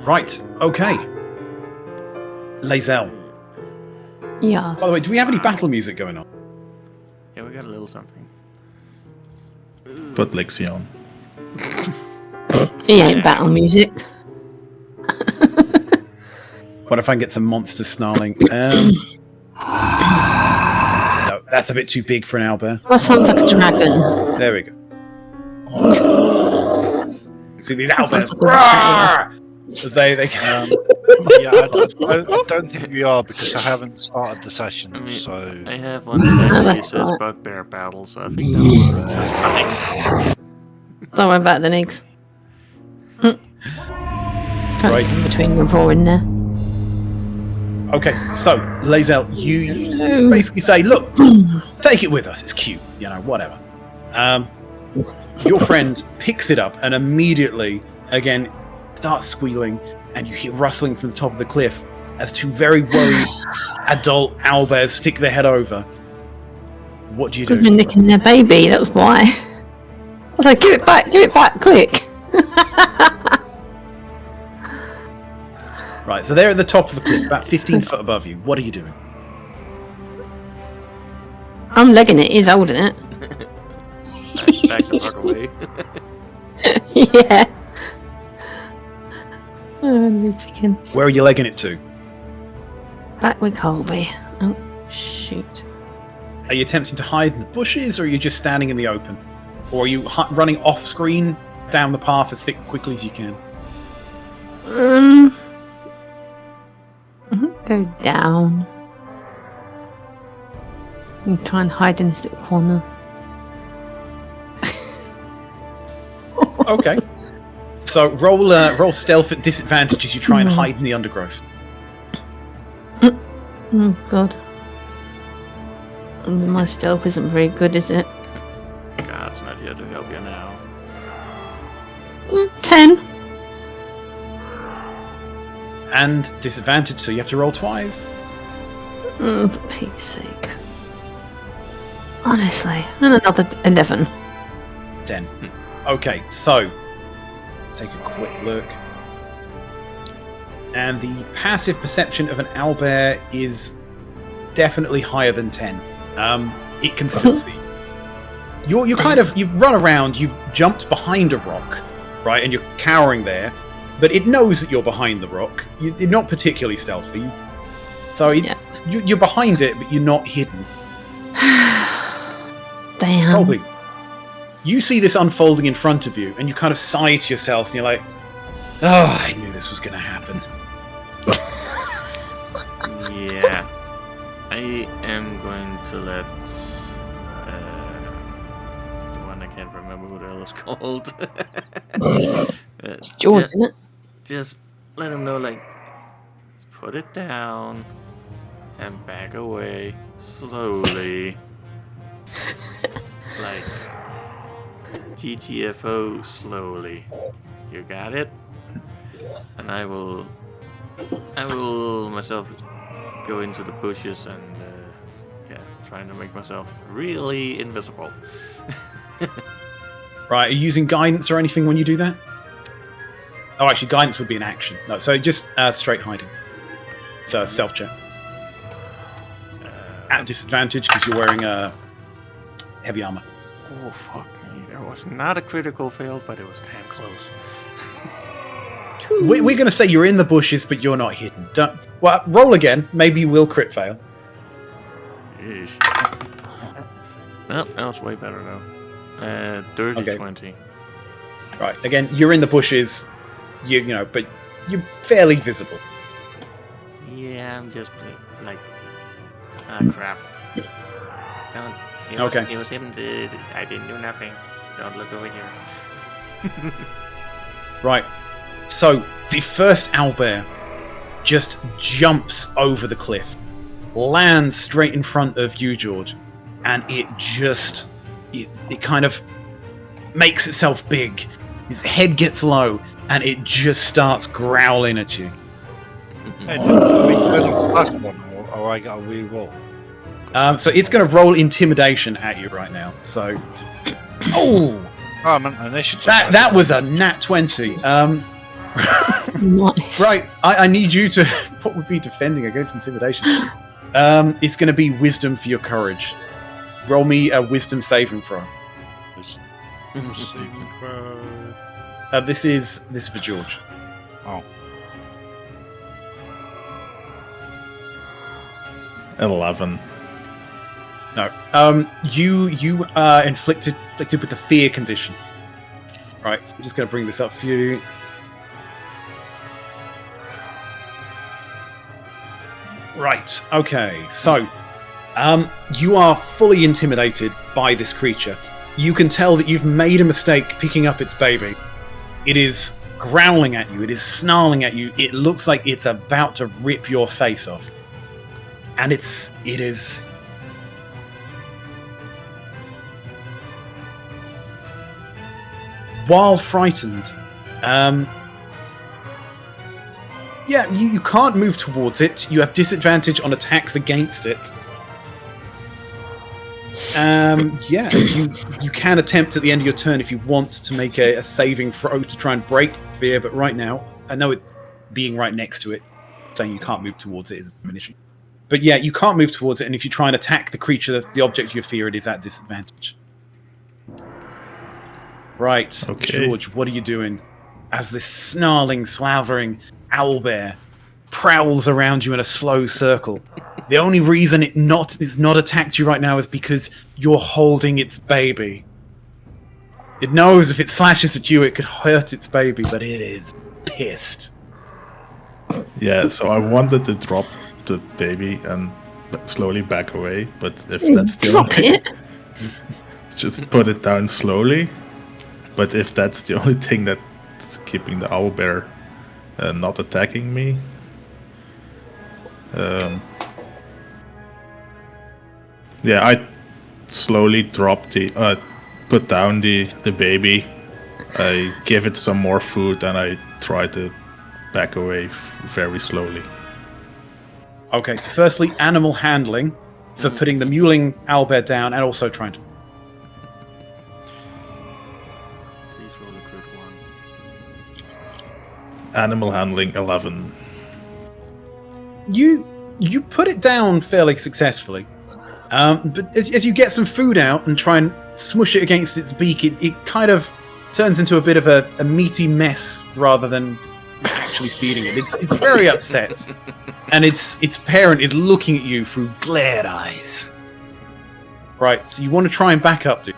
Right, okay. Lae'zel. Yeah. By the way, do we have any battle music going on? Yeah, we got a little something. Put Lexion. He ain't battle music. What if I can get some monster snarling? No, that's a bit too big for an owlbear. That sounds like a dragon. There we go. See these That sounds owlbears? like a dragon. As they Yeah, I don't think we are because I haven't started the session. I mean, So I have one that actually says bugbear battle, so I think that's Don't worry about the negs. Right. Between the four in there. Okay, so Lae'zel, you basically say, "Look, take it with us. It's cute, whatever." Your friend picks it up and immediately, again, starts squealing, and you hear rustling from the top of the cliff as two very worried adult owlbears stick their head over. What do you Because do? we're nicking their baby, that's why. I was like, give it back, quick. Right, so they're at the top of the cliff, about 15 foot above you. What are you doing? I'm legging it, he's holding it. Back the fuck away. Yeah. Oh, chicken. Where are you legging it to? Back with Colby. Oh, shoot. Are you attempting to hide in the bushes, or are you just standing in the open? Or are you running off screen down the path as quickly as you can? Go down. And try and hide in this little corner. Okay. So roll stealth at disadvantage as you try and hide in the undergrowth. Oh god. My stealth isn't very good, is it? God's not here to help you now. 10. And disadvantage, so you have to roll twice. For Pete's sake. Honestly. And another 11. 10. Okay, so take a quick look. And the passive perception of an owlbear is definitely higher than 10. It can still see. You've run around, you've jumped behind a rock, right, and you're cowering there, but it knows that you're behind the rock. You're not particularly stealthy. So you're behind it, but you're not hidden. Damn. Probably. You see this unfolding in front of you, and you kind of sigh to yourself, and you're like, oh, I knew this was going to happen. Yeah. I am going to let the one I can't remember who the hell is called. It's George, isn't it? Just let him know, like, put it down and back away slowly. Like, TTFO slowly. You got it? And I will myself go into the bushes and trying to make myself really invisible. Right, are you using guidance or anything when you do that? Oh, actually, guidance would be an action. No, so just straight hiding. So stealth check. At disadvantage because you're wearing heavy armor. Oh, fuck me. That was not a critical fail, but it was damn close. We're going to say you're in the bushes, but you're not hidden. Well, roll again. Maybe you will crit fail. Yeesh. No, that was way better though. Dirty Okay. 20. Right, again, you're in the bushes, you know, but you're fairly visible. Yeah, I'm just like, crap. Don't. It was him. I didn't do nothing. Don't look over here. Right, so the first owlbear just jumps over the cliff, lands straight in front of you, George, and it kind of makes itself big. His head gets low, and it just starts growling at you. Hey, did we go the last one, or I got a wee roll? So it's going to roll intimidation at you right now. So, oh, I'm an initiative. that was a nat 20. Nice. Right, I need you to. What would be defending against intimidation? It's going to be wisdom for your courage. Roll me a wisdom saving throw. Saving throw. This is for George. Oh. 11. No. You are inflicted with the fear condition. Right. So I'm just going to bring this up for you. Right. Okay. So, you are fully intimidated by this creature. You can tell that you've made a mistake picking up its baby. It is growling at you. It is snarling at you. It looks like it's about to rip your face off. And it is. While frightened, you can't move towards it. You have disadvantage on attacks against it. Yeah, you can attempt at the end of your turn if you want to make a saving throw to try and break fear, but right now, I know it being right next to it, saying you can't move towards it is an issue. But yeah, you can't move towards it, and if you try and attack the creature, the object you fear, it is at disadvantage. Right, Okay. George, what are you doing? As this snarling, slavering owlbear prowls around you in a slow circle. The only reason it's not attacked you right now is because you're holding its baby. It knows if it slashes at you, it could hurt its baby, but it is pissed. Yeah, so I wanted to drop the baby and slowly back away, but if that's the Drop only it. just put it down slowly. But if that's the only thing that's keeping the owlbear not attacking me, yeah, I slowly put down the baby. I give it some more food, and I try to back away very slowly. Okay, so firstly, animal handling for putting the mewling owlbear down and also trying to... Please roll a good one. Animal handling 11. You put it down fairly successfully. But as you get some food out and try and smush it against its beak, it kind of turns into a bit of a meaty mess rather than actually feeding it. It's very upset. And its parent is looking at you through glared eyes. Right, so you want to try and back up, dude.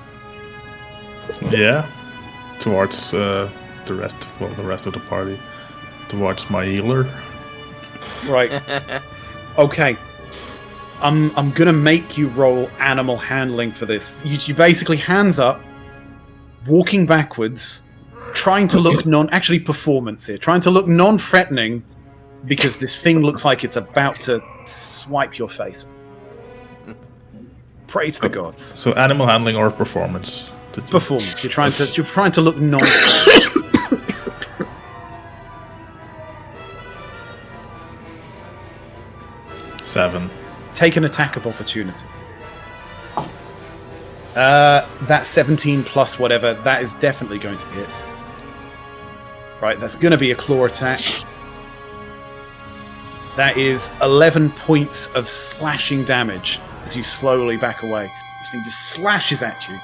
Yeah, towards the rest of the party, towards my healer. Right. Okay. I'm gonna make you roll animal handling for this. You basically hands up, walking backwards, trying to look actually performance here, trying to look non-threatening, because this thing looks like it's about to swipe your face. Pray to the gods. So animal handling or performance? Performance. You're trying to look non. 7. Take an attack of opportunity. That's 17 plus whatever. That is definitely going to hit. Right, that's going to be a claw attack. That is 11 points of slashing damage as you slowly back away. This thing just slashes at you.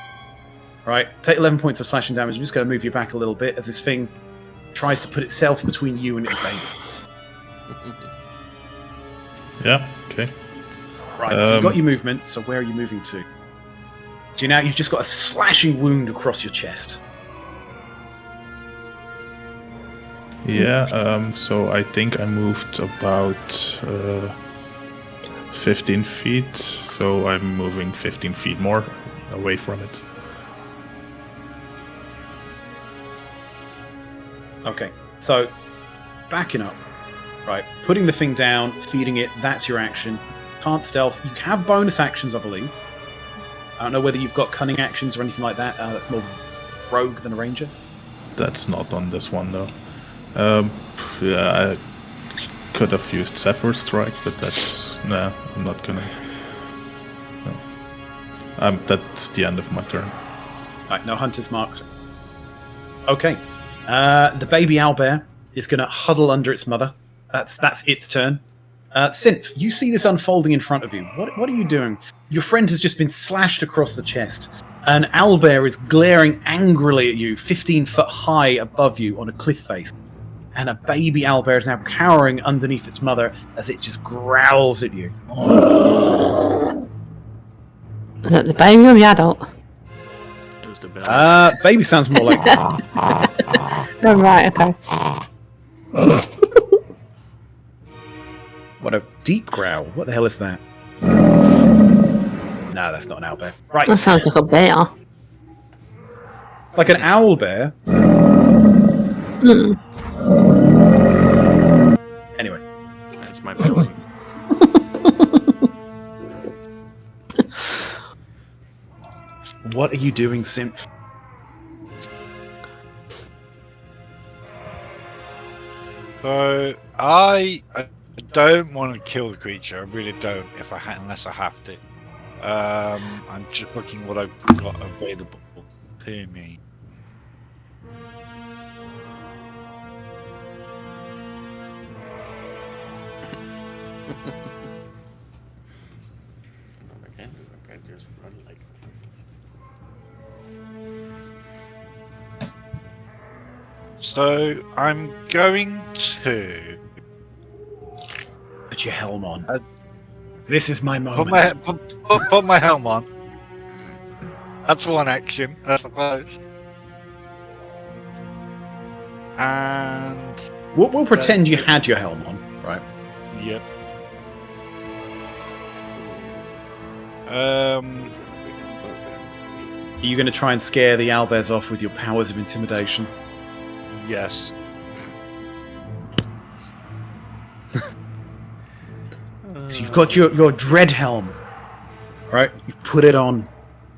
Right, take 11 points of slashing damage. I'm just going to move you back a little bit as this thing tries to put itself between you and its baby. Yeah, okay. Right, so you've got your movement, so where are you moving to? So now you've just got a slashing wound across your chest. Yeah, so I think I moved about 15 feet, so I'm moving 15 feet more away from it. Okay, so backing up. Right, putting the thing down, feeding it, that's your action. Can't stealth. You have bonus actions, I believe. I don't know whether you've got cunning actions or anything like that. That's more rogue than a ranger. That's not on this one, though. Yeah, I could have used Zephyr Strike, but that's... Nah, I'm not gonna... No. That's the end of my turn. Right, no hunter's marks. Okay. The baby owlbear is going to huddle under its mother. That's its turn. Synth, you see this unfolding in front of you. What are you doing? Your friend has just been slashed across the chest. An owlbear is glaring angrily at you, 15 foot high above you on a cliff face. And a baby owlbear is now cowering underneath its mother as it just growls at you. Is that the baby or the adult? It was the bell. Baby sounds more like... Oh, right, okay. What a deep growl. What the hell is that? No, that's not an owlbear. Right. That sounds like a bear. Like an owlbear? Anyway. That's my belly. What are you doing, Synth? So I don't want to kill the creature. I really don't. Unless I have to. I'm just looking what I've got available to me. Again, I just run like. So I'm going to Put your helm on. This is my moment. put my helm on. That's one action, I suppose. And We'll pretend you had your helm on, right? yep. Are you going to try and scare the owlbears off with your powers of intimidation? Yes. So you've got your dread helm, right? You've put it on.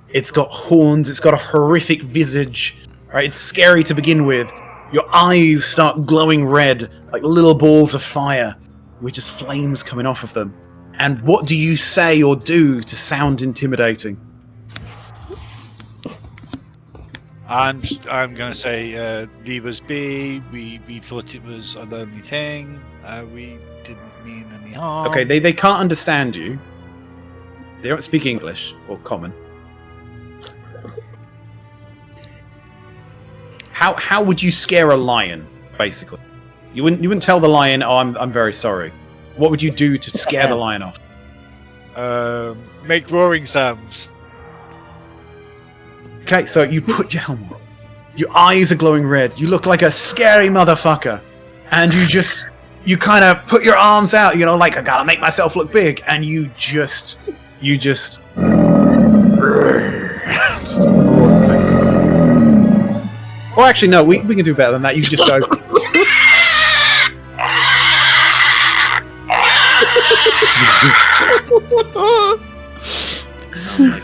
It's got horns. It's got a horrific visage, right? It's scary to begin with. Your eyes start glowing red like little balls of fire with just flames coming off of them. And what do you say or do to sound intimidating? I'm going to say, leave us be. We thought it was a lonely thing. We didn't mean any harm. Okay, they can't understand you. They don't speak English or common. How would you scare a lion? Basically, you wouldn't tell the lion, "Oh, I'm very sorry." What would you do to scare the lion off? Make roaring sounds. Okay, so you put your helmet on. Your eyes are glowing red. You look like a scary motherfucker. And you kind of put your arms out, like, I gotta make myself look big. And you just... Well, actually, no, we can do better than that. You can just go...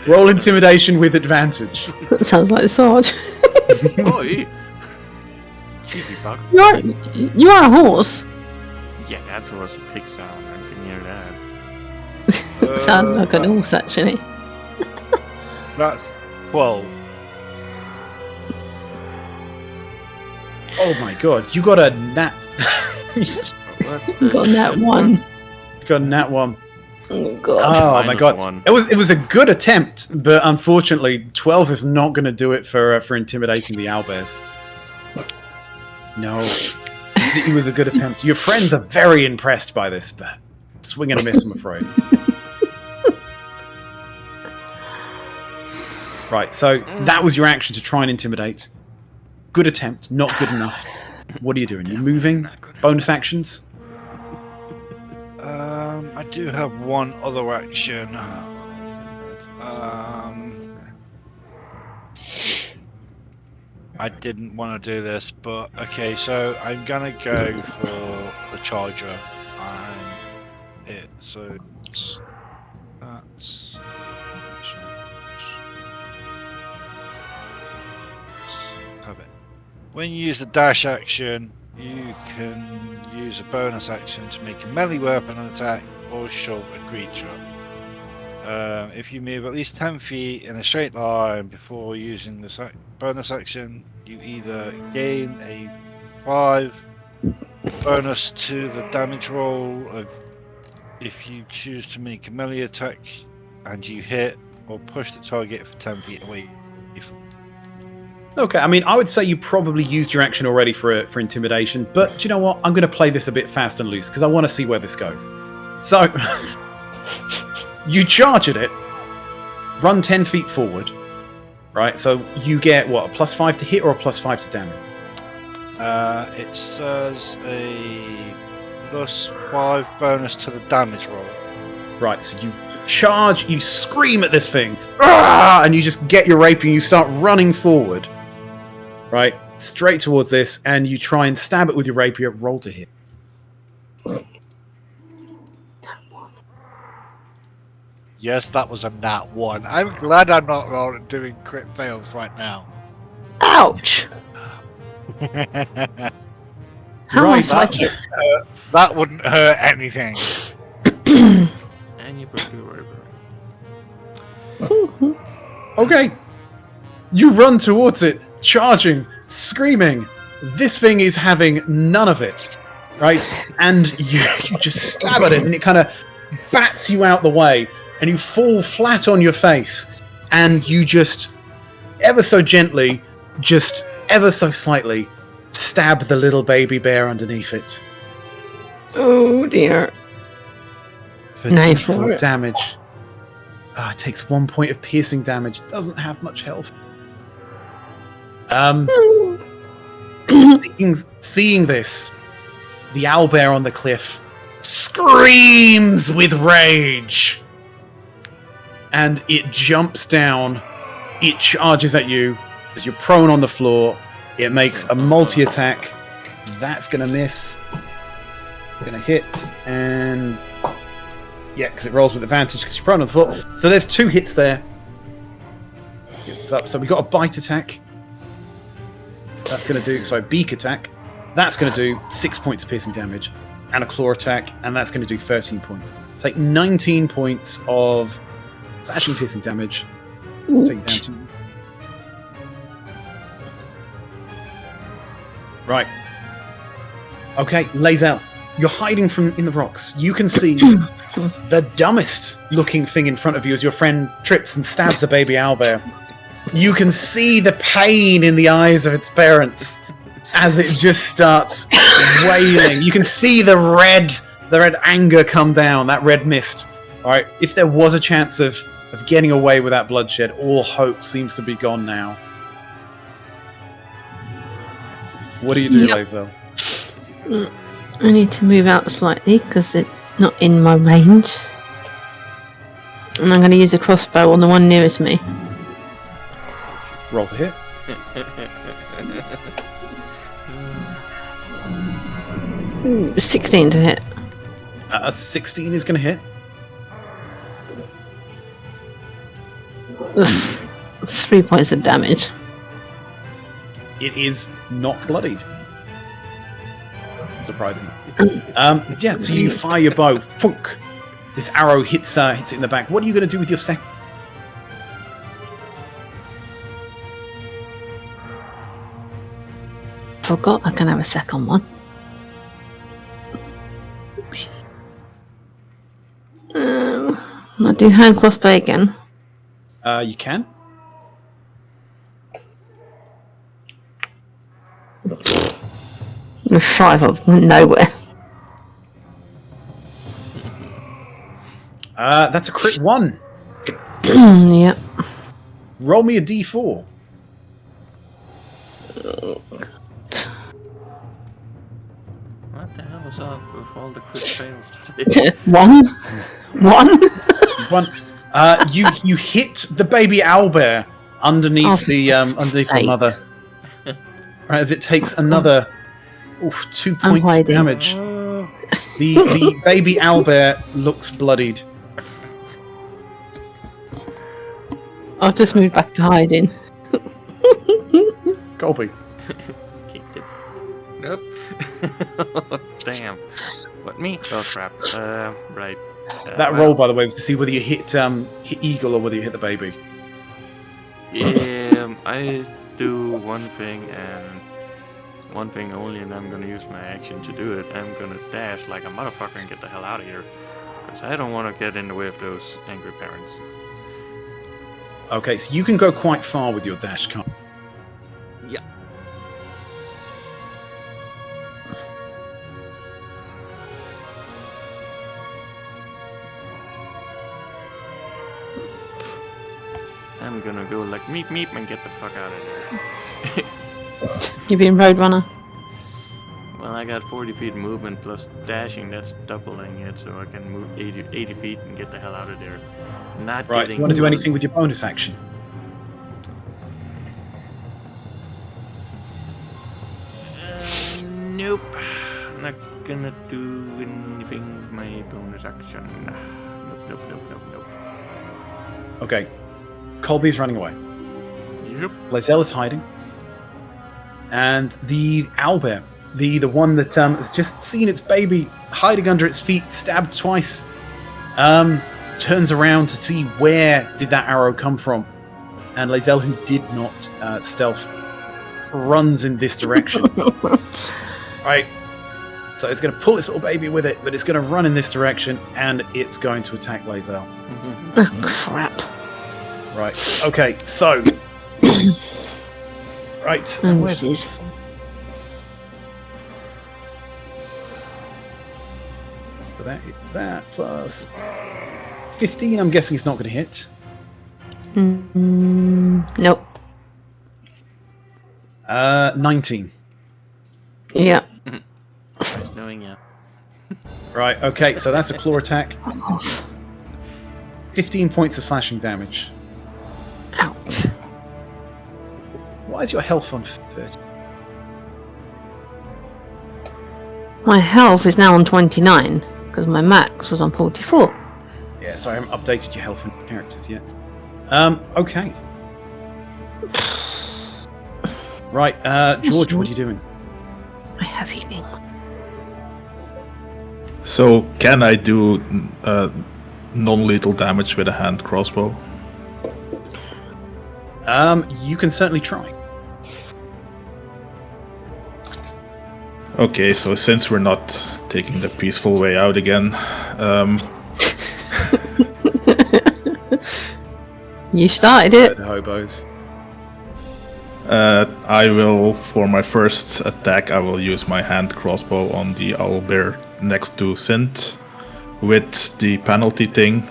Roll intimidation with advantage. That sounds like Sarge. Oi! Cheeky bug. You're on a horse. Yeah, that's what a pig sound. I can hear that. Sound like an horse, actually. That's 12. Oh my god, you got a nat... Got that one. You got a nat 1. Oh god. Oh my god. One. It was a good attempt, but unfortunately 12 is not going to do it for intimidating the owlbears. No. It was a good attempt. Your friends are very impressed by this, but swing and a miss, I'm afraid. Right, so that was your action to try and intimidate. Good attempt, not good enough. What are you doing? You moving? Bonus actions? I do have one other action. I didn't want to do this, but okay, so I'm gonna go for the charger. So that's have it. When you use the dash action, you can use a bonus action to make a melee weapon attack or shove a creature. If you move at least 10 feet in a straight line before using the bonus action, you either gain a 5 bonus to the damage roll if you choose to make a melee attack and you hit, or push the target for 10 feet away. Okay, I mean, I would say you probably used your action already for intimidation, but do you know what? I'm going to play this a bit fast and loose because I want to see where this goes. So, you charge at it, run 10 feet forward, right? So you get, what, a +5 to hit or a +5 to damage? It says a +5 bonus to the damage roll. Right, so you charge, you scream at this thing, and you just get your rapier and you start running forward. Right, straight towards this, and you try and stab it with your rapier. Roll to hit. Yes, that was a nat 1. I'm glad I'm not doing crit fails right now. Ouch! How am I psychic? That wouldn't hurt anything. And you broke your rapier. Okay. You run towards it, charging, screaming. This thing is having none of it, right? And you just stab at it, and it kind of bats you out the way, and you fall flat on your face, and you just, ever so gently, just ever so slightly, stab the little baby bear underneath it. Oh dear. For No, D4 for it. damage. It takes 1 point of piercing damage. Doesn't have much health. Seeing this, the owlbear on the cliff screams with rage. And it jumps down. It charges at you as you're prone on the floor. It makes a multi-attack. That's going to miss. Going to hit. And... yeah, because it rolls with advantage because you're prone on the floor. So there's 2 hits there. So we got a bite attack. That's going to do... sorry, beak attack. That's going to do 6 points of piercing damage. And a claw attack. And that's going to do 13 points. Take 19 points of slashing piercing damage. Take it down to... right. Okay, Lae'zel. You're hiding from in the rocks. You can see the dumbest looking thing in front of you as your friend trips and stabs a baby owlbear. You can see the pain in the eyes of its parents as it just starts wailing. You can see the red anger come down, that red mist. All right, if there was a chance of getting away without bloodshed, all hope seems to be gone now. What do you do, Lae'zel? I need to move out slightly because it's not in my range. And I'm going to use a crossbow on the one nearest me. Roll to hit. 16 to hit. 16 is going to hit. Ugh, 3 points of damage. It is not bloodied. Surprising. Yeah, so you fire your bow. Funk. This arrow hits it in the back. What are you going to do with your second? Forgot I can have a second one. I'll do hand crossbow again. You can. With 5 of nowhere. That's a crit 1. Yep. Roll me a d4. What the hell is up with all the crit fails today? 1. 1. You hit the baby owlbear underneath the mother. Right, as it takes another 2 points of damage. The baby owlbear looks bloodied. I'll just move back to hiding. Colby. Kicked it. Nope. Damn. What, me? Oh crap. Right. That roll, by the way, was to see whether you hit Eagle or whether you hit the baby. Yeah, I do one thing and one thing only, and I'm gonna use my action to do it. I'm gonna dash like a motherfucker and get the hell out of here, because I don't want to get in the way of those angry parents. Okay, so you can go quite far with your dash, can't you? Yeah. I'm gonna go like meep meep and get the fuck out of there. You being Roadrunner? Well, I got 40 feet movement plus dashing, that's doubling it, so I can move 80 feet and get the hell out of there. Not right, do you want to do anything with your bonus action? Nope. Not gonna do anything with my bonus action. Nope. Okay. Colby's running away. Yep. Lae'zel is hiding. And the owlbear, the one that has just seen its baby hiding under its feet, stabbed twice, turns around to see where did that arrow come from. And Lae'zel, who did not stealth, runs in this direction. Right. So it's going to pull its little baby with it, but it's going to run in this direction, and it's going to attack Lae'zel. Oh, crap. Right. Okay, so... right. And this is... So that is that plus 15. I'm guessing it's not going to hit. Nope. 19. Yeah. Knowing you. Right. Okay. So that's a claw attack. Fuck off. 15 points of slashing damage. Ouch. Why is your health on 30? My health is now on 29, because my max was on 44. Yeah. Sorry, I haven't updated your health and characters yet. Okay. Right. George, what are you doing? I have healing. So, can I do non-lethal damage with a hand crossbow? You can certainly try. Okay, so since we're not taking the peaceful way out again, You started it. The hobos. I will, for my first attack, I will use my hand crossbow on the owlbear next to Sint with the penalty thing.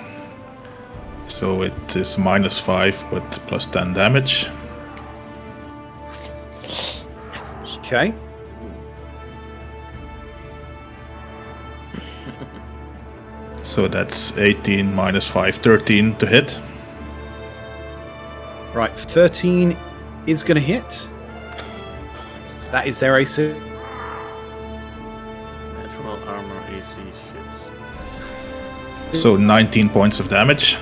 So it is -5 but plus 10 damage. Okay. So that's 18 -5, 13 to hit. Right. 13 is going to hit. That is their AC. Natural armor AC shit. So 19 points of damage.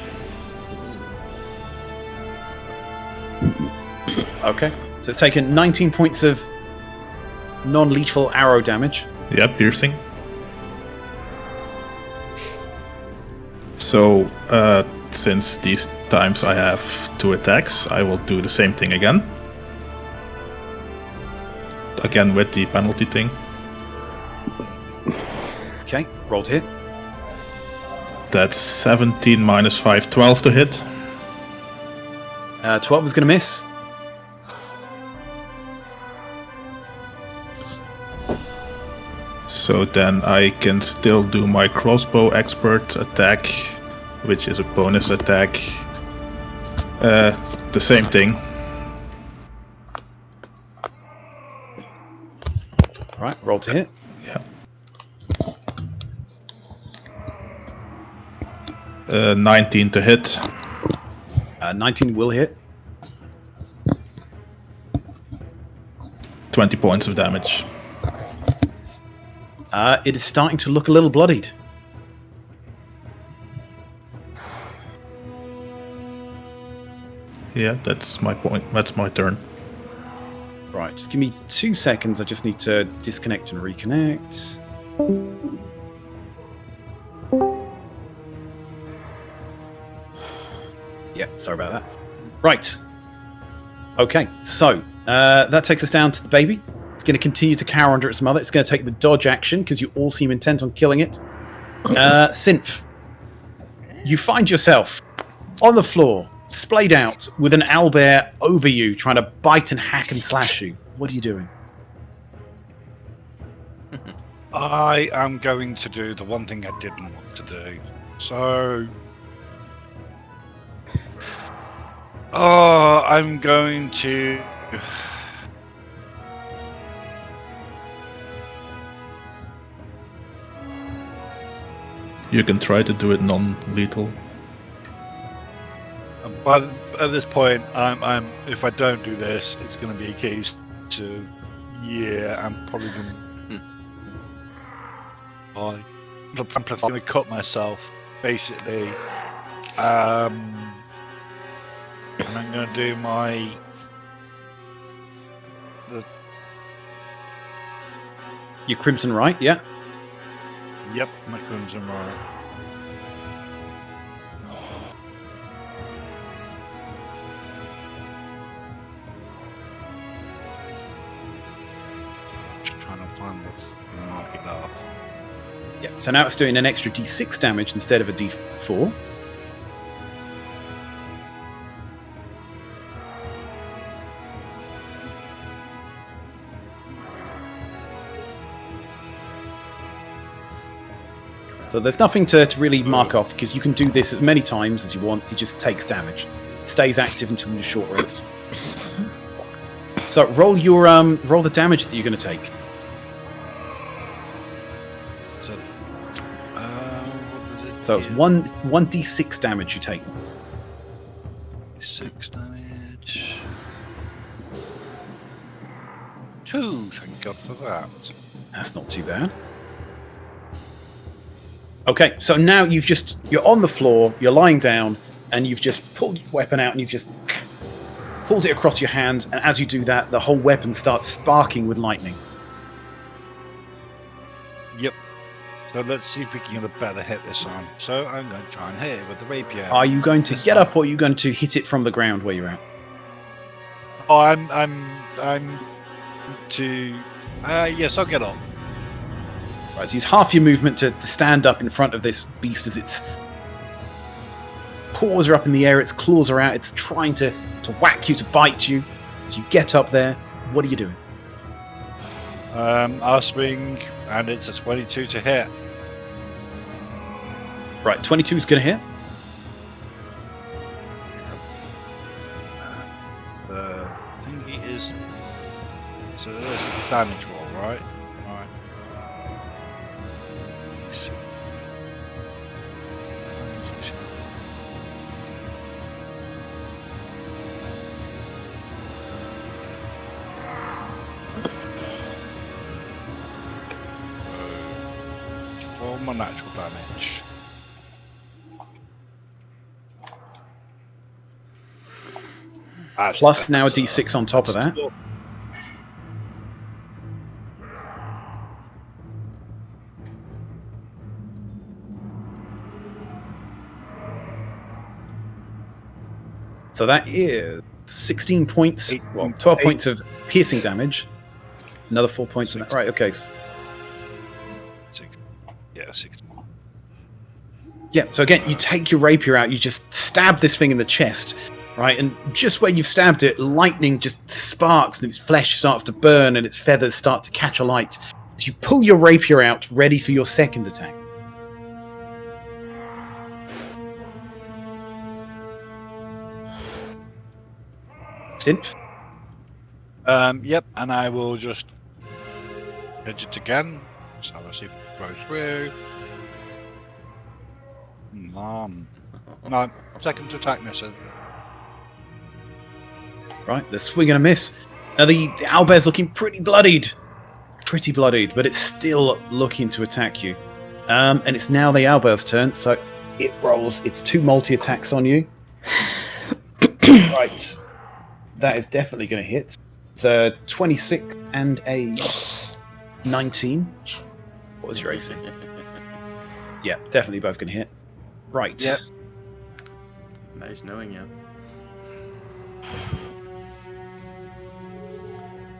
Okay. So it's taken 19 points of non-lethal arrow damage. Yeah, piercing. So, since these times I have 2 attacks, I will do the same thing again. Again with the penalty thing. Okay. Roll to hit. That's 17 -5, 12 to hit. 12 is going to miss. So then I can still do my crossbow expert attack, which is a bonus attack. The same thing. Right. Roll to hit. Yeah. 19 to hit. 19 will hit. 20 points of damage. It is starting to look a little bloodied. Yeah, that's my point. That's my turn. Right, just give me 2 seconds. I just need to disconnect and reconnect. Yeah, sorry about that. Right. Okay, so that takes us down to the baby. It's going to continue to cower under its mother. It's going to take the dodge action because you all seem intent on killing it. Synth, you find yourself on the floor, splayed out, with an owlbear over you, trying to bite and hack and slash you. What are you doing? I am going to do the one thing I didn't want to do. So... I'm going to... You can try to do it non-lethal. But at this point, I'm. If I don't do this, it's going to be a case of, yeah, I'm probably going to. I'm going to cut myself, basically. And I'm going to do my. Your Crimson Right, yeah. Yep, my Crimson Right. one. Mark it off. Yeah. So now it's doing an extra d6 damage instead of a d4. So there's nothing to really mark off, because you can do this as many times as you want. It just takes damage. It stays active until your short rest. So roll the damage that you're going to take. So, what did it So it's give? 1d6 damage you take. 6 damage. 2, thank God for that. That's not too bad. Okay, so now you're on the floor, you're lying down, and you've just pulled your weapon out and you've just pulled it across your hand, and as you do that, the whole weapon starts sparking with lightning. Yep. So let's see if we can get a better hit this time. So I'm going to try and hit it with the rapier. Are you going to This get time. up, or are you going to hit it from the ground where you're at? Oh, I'm to. Yes, I'll get up. Right, so use half your movement to stand up in front of this beast as its paws are up in the air, its claws are out, it's trying to whack you, to bite you. As you get up there, what are you doing? I'll swing, and it's a 22 to hit. Right, 22 is going to hit. The thingy is. So there's damage roll, right? Right. For my natural damage. Plus now a d6 on top of that. So that is 16 points, 12 points of piercing damage. Another 4 points of that. Right, okay. Yeah, 6. Yeah, so again, you take your rapier out, you just stab this thing in the chest, right? And just where you've stabbed it, lightning just sparks and its flesh starts to burn and its feathers start to catch alight. So you pull your rapier out, ready for your second attack. Synth? Yep, and I will just hit it again. So let's see if it goes through. No, second attack missing. Right, the swing and a miss. Now the owlbear's looking pretty bloodied. But it's still looking to attack you. And it's now the owlbear's turn, so it rolls its 2 multi-attacks on you. Right. That is definitely going to hit. It's a 26 and a 19. What was your AC? Yeah, definitely both going to hit. Right. Yep. Nice knowing you.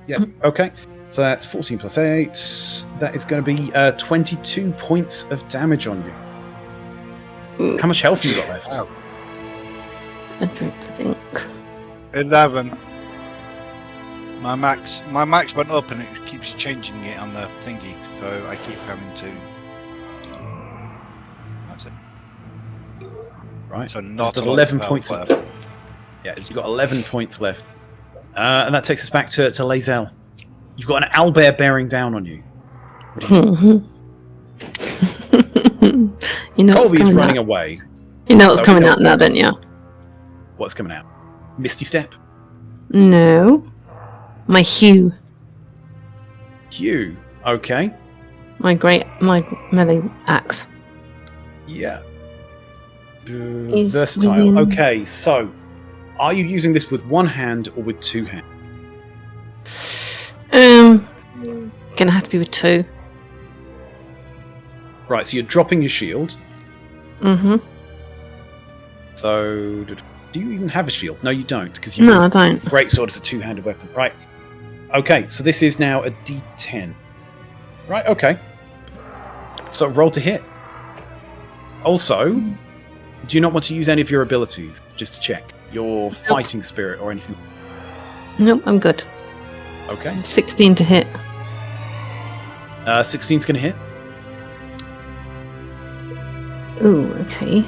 Yeah, okay. So that's 14 plus 8. That is going to be 22 points of damage on you. How much health have you got left? Wow. 100, I think. 11. My max went up and it keeps changing it on the thingy, so I keep having to. That's it. Right. So not There's a lot 11 of points. health left. Yeah, you've got 11 points left. And that takes us back to Lae'zel. You've got an owlbear bearing down on you. You know what's Colby's coming running out. away. You know what's Oh, coming no. out now, don't you? What's coming out? Misty Step. No. My hue. Hugh. Okay. My melee axe. Yeah. Is Versatile. within- Okay, so are you using this with one hand or with two hands? Gonna have to be with 2. Right, so you're dropping your shield. Mm-hmm. So do you even have a shield? No, you don't, because No, I don't. greatsword is a two-handed weapon. Right. Okay, so this is now a D10. Right, okay. So roll to hit. Also, do you not want to use any of your abilities? Just to check. Your fighting spirit or anything? Nope, I'm good. Okay. 16 to hit. 16's going to hit. Ooh, okay.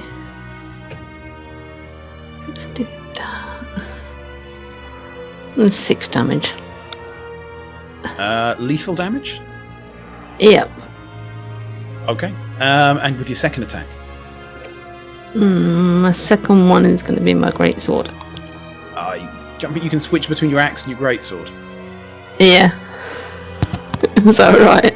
Let's do that. 6 damage. Lethal damage? Yep. Okay. And with your second attack? My second one is going to be my greatsword. You can switch between your axe and your greatsword. Yeah. Is that right?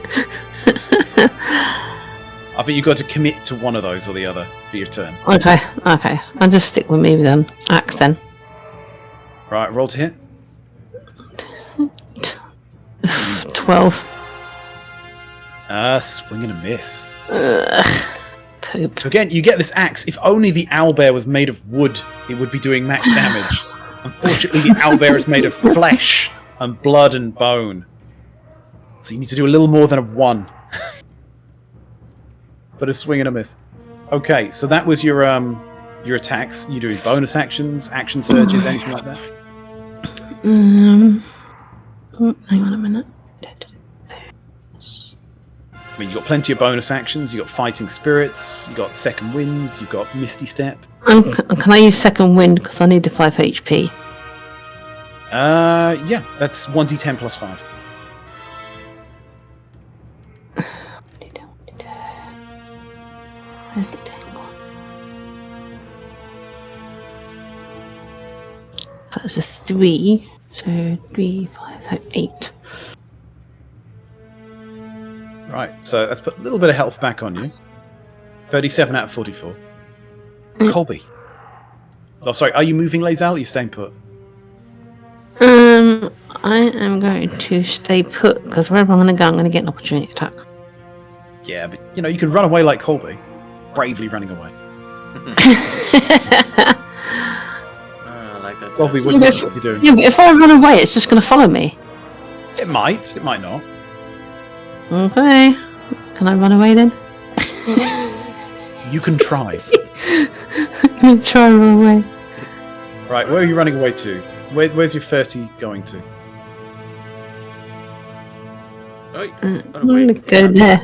I think you've got to commit to one of those or the other for your turn. Okay. I'll just stick with me then. Axe then. Right, roll to hit. 12. Swing and a miss. Poop. So again, you get this axe. If only the owlbear was made of wood, it would be doing max damage. Unfortunately, the owlbear is made of flesh and blood and bone. So you need to do a little more than a 1. But a swing and a miss. Okay, so that was your attacks. You doing bonus actions, action surges, anything like that? Hang on a minute. I mean, you got plenty of bonus actions. You got fighting spirits. You got second winds. You got misty step. Can I use second wind because I need the 5 HP? Yeah, that's 1d10 plus 5. Where's the 10 gone? So that's a 3. So 3, 5, so 8. Right, so let's put a little bit of health back on you. 37 out of 44. Colby. Oh, sorry, are you moving, Lae'zel, or are you staying put? I am going to stay put, because wherever I'm going to go, I'm going to get an opportunity attack. Yeah, but, you can run away like Colby. Bravely running away. I like that. Colby, what are you doing? Yeah, but if I run away, it's just going to follow me. It might not. Okay. Can I run away then? You can try. I'm going to try and run away. Right, where are you running away to? Where's your 30 going to? I'm going to go there.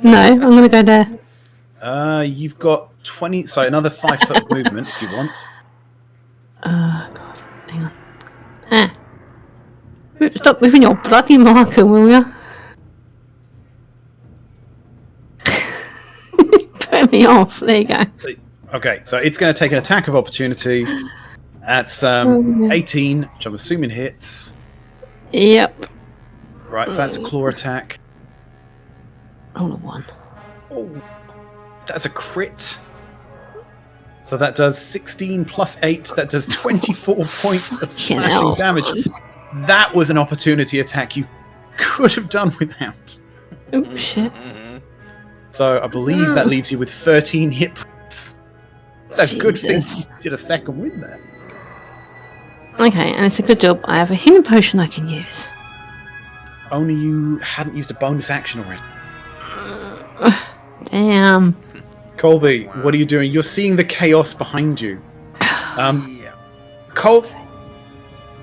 No, I'm going to go there. You've got 20... Sorry, another 5 foot of movement if you want. God. Hang on. Stop moving your bloody marker, will ya? Put me off. There you go. Okay, so it's going to take an attack of opportunity. That's 18, which I'm assuming hits. Yep. Right, so that's a claw attack. Oh, 1. Oh, that's a crit. So that does 16 plus 8. That does 24 points of slashing damage. That was an opportunity attack you could have done without. Oh, shit. So I believe that leaves you with 13 hit points. It's a good thing you did a second win there. Okay, and it's a good job I have a healing potion I can use. Only you hadn't used a bonus action already. Damn. Colby, what are you doing? You're seeing the chaos behind you. Yeah. Colt,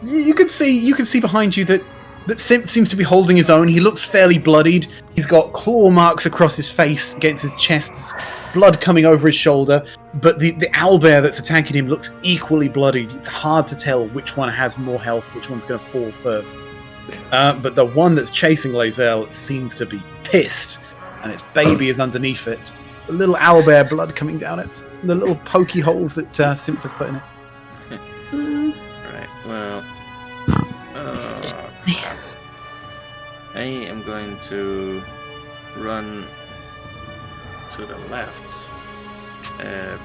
you can see behind you that Simp seems to be holding his own. He looks fairly bloodied. He's got claw marks across his face, against his chest, blood coming over his shoulder. But the owlbear that's attacking him looks equally bloodied. It's hard to tell which one has more health, which one's going to fall first. But the one that's chasing Lae'zel seems to be pissed, and its baby is underneath it. The little owlbear blood coming down it. The little pokey holes that Simp has put in it. Right, well... crap. I am going to run to the left,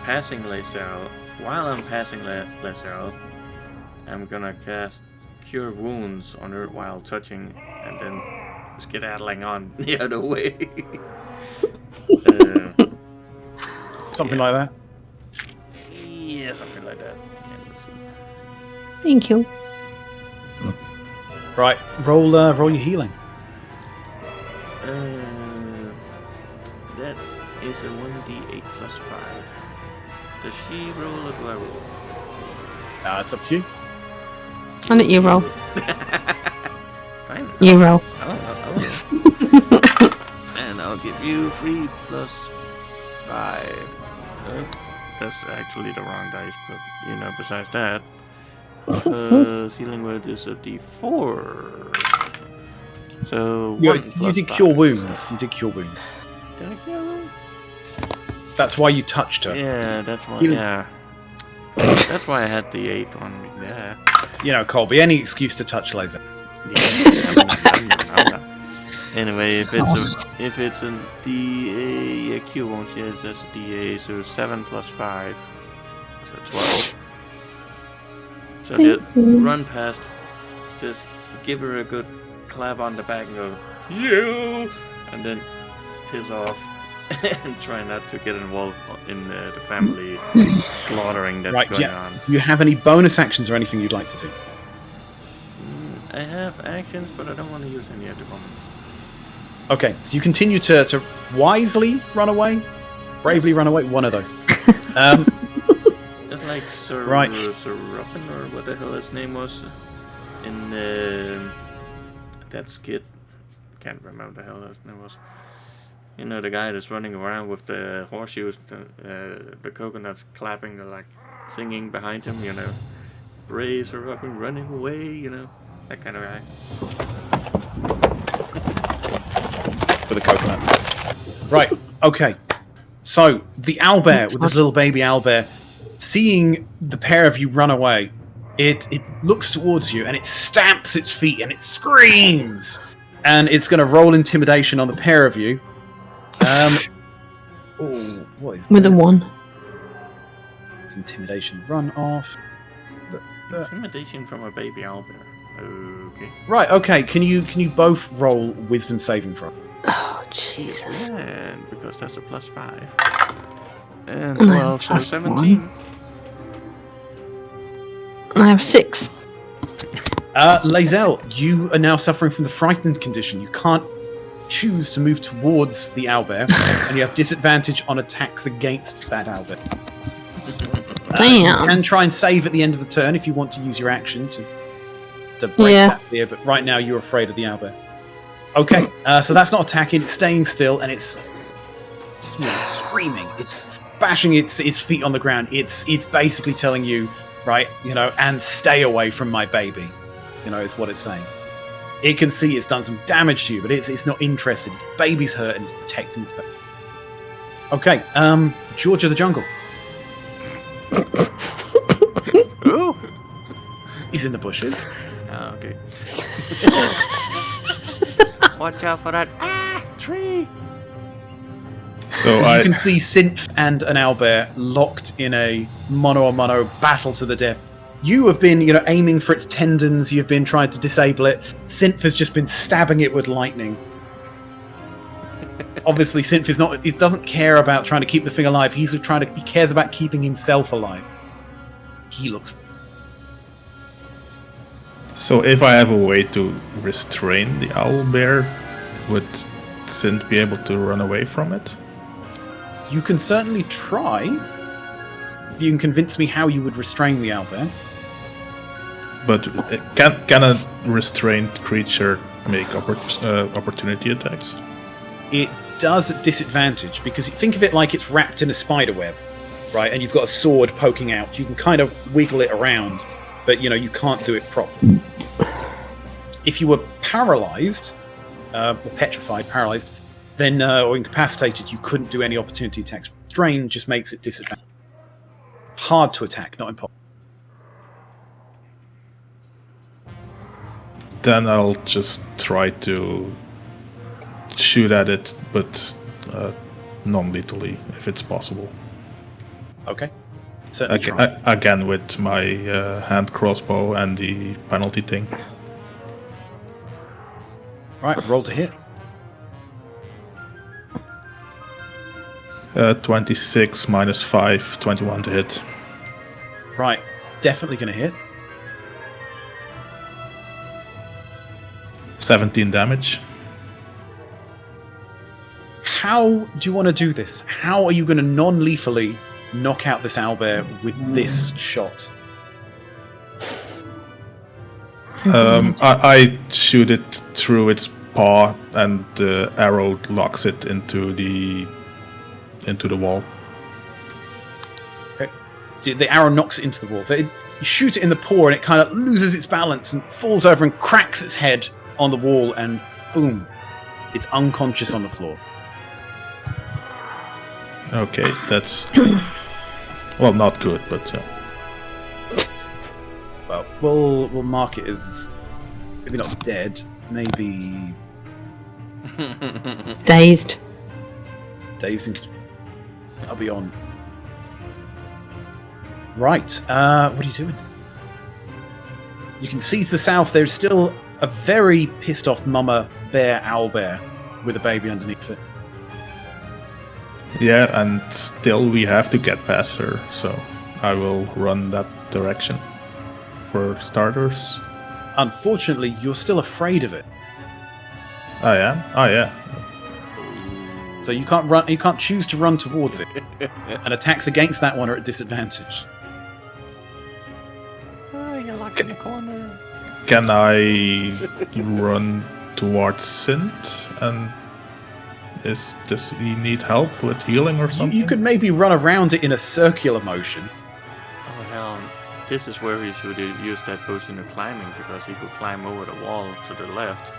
passing Lae'zel. While I'm passing Lae'zel, I'm gonna cast Cure Wounds on her while touching, and then skedaddling on the other way. Something like that. Yeah, something like that. Thank you. Right, roll your healing. That is a 1d8 plus 5. Does she roll or do I roll? It's up to you. I'll let you roll. Fine. You roll. I'll and I'll give you 3 plus 5. That's actually the wrong dice, but besides that, healing word is a d4. So you did cure wounds. You did cure wounds. Did I cure wounds? That's why you touched her. Yeah, that's why. Yeah, that's why I had the 8 on me. Yeah. Colby, any excuse to touch laser. Anyway, if it's a DA, cure wounds, yes, that's a DA. So 7 plus 5, so 12. So just run past, just give her a good clap on the back and go, you, and then piss off and try not to get involved in the family slaughtering that's going on. Do you have any bonus actions or anything you'd like to do? I have actions, but I don't want to use any at the moment. Okay, so you continue to wisely run away, bravely run away. One of those. It's like Sir Ruffin, or what the hell his name was in that skit. Can't remember the hell his name was. The guy that's running around with the horseshoes, the coconuts clapping, like singing behind him. Brave Sir Ruffin running away. That kind of guy. For the coconut. Right, okay. So, the owlbear, with this little baby owlbear, seeing the pair of you run away, it looks towards you and it stamps its feet and it screams! And it's going to roll intimidation on the pair of you. What is with that? a 1. It's intimidation run off. Intimidation from a baby owlbear. Okay. Right, okay. Can you both roll wisdom saving throw? Oh, Jesus. Yeah, because that's a plus 5. And 12, so 17. I have 6. Lae'zel, you are now suffering from the frightened condition. You can't choose to move towards the owlbear, and you have disadvantage on attacks against that owlbear. Damn. You can try and save at the end of the turn if you want to use your action to break that fear, but right now you're afraid of the owlbear. Okay, so that's not attacking, it's staying still, and it's screaming. It's bashing its feet on the ground. It's basically telling you, right, and stay away from my baby, is what it's saying. It can see it's done some damage to you, but it's not interested. Its baby's hurt and it's protecting its baby. Okay, George of the Jungle. Ooh. He's in the bushes. Oh, okay. Watch out for that tree. So you can see Synth and an owlbear locked in a mono-on-mono battle to the death. You have been, aiming for its tendons. You've been trying to disable it. Synth has just been stabbing it with lightning. Obviously, Synth he doesn't care about trying to keep the thing alive. He cares about keeping himself alive. He looks. So if I have a way to restrain the owlbear, would Synth be able to run away from it? You can certainly try. If you can convince me how you would restrain the owlbear. But can a restrained creature make opportunity attacks? It does at disadvantage, because think of it like it's wrapped in a spider web, right? And you've got a sword poking out. You can kind of wiggle it around, but you can't do it properly. If you were paralyzed, or petrified, paralyzed, then or incapacitated, you couldn't do any opportunity attacks. Strain just makes it disadvantage. Hard to attack, not impossible. Then I'll just try to shoot at it, but non-lethally, if it's possible. Okay. Certainly try. Again, with my hand crossbow and the penalty thing. Right, roll to hit. 26 minus 5, 21 to hit. Right, definitely going to hit. 17 damage. how do you want to do this? How are you going to non-lethally knock out this owlbear with this shot? I shoot it through its paw, and the arrow locks it into the wall. Okay. The arrow knocks it into the wall. So you shoot it in the paw, and it kind of loses its balance and falls over and cracks its head on the wall, and boom, it's unconscious on the floor. Okay, that's well, not good, but Well, we'll mark it as maybe not dead, maybe Dazed. and I'll be on. Right, what are you doing? You can see to the south there's still a very pissed off mama bear, owlbear, with a baby underneath it. yeah, and still we have to get past her, so I will run that direction for starters. Unfortunately, you're still afraid of it, I am. Oh yeah. so you can't run. You can't choose to run towards it, and attacks against that one are at disadvantage. Oh, you're locked in the corner. Can I run towards Sint? And does he need help with healing or something? You could maybe run around it in a circular motion. Oh hell, this is where he should use that potion of climbing, because he could climb over the wall to the left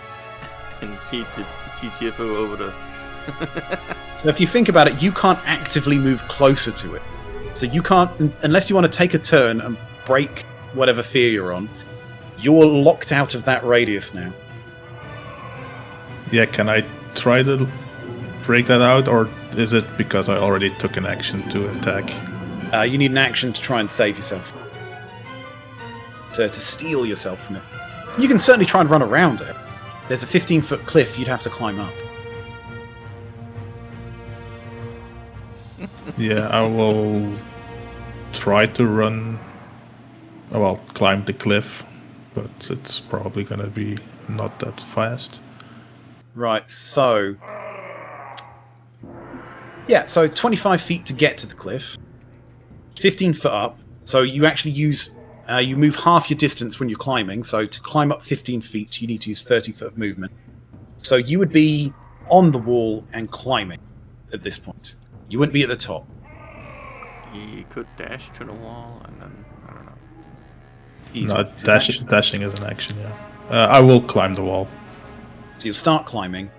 and TTFO over the... So if you think about it, you can't actively move closer to it. So you can't, unless you want to take a turn and break whatever fear you're on, you're locked out of that radius now. Yeah, can I try to break that out, or is it because I already took an action to attack? You need an action to try and save yourself. To steal yourself from it. You can certainly try and run around it. There's a 15-foot cliff you'd have to climb up. Yeah, I will try to run. Well, climb the cliff, but it's probably gonna be not that fast. Right, so... Yeah, so 25 feet to get to the cliff. 15 foot up. So you actually use... you move half your distance when you're climbing, so to climb up 15 feet, you need to use 30 foot of movement. So you would be on the wall and climbing at this point. You wouldn't be at the top. He could dash to the wall and then, I don't know. No, dashing is an action, yeah. I will climb the wall. So you'll start climbing,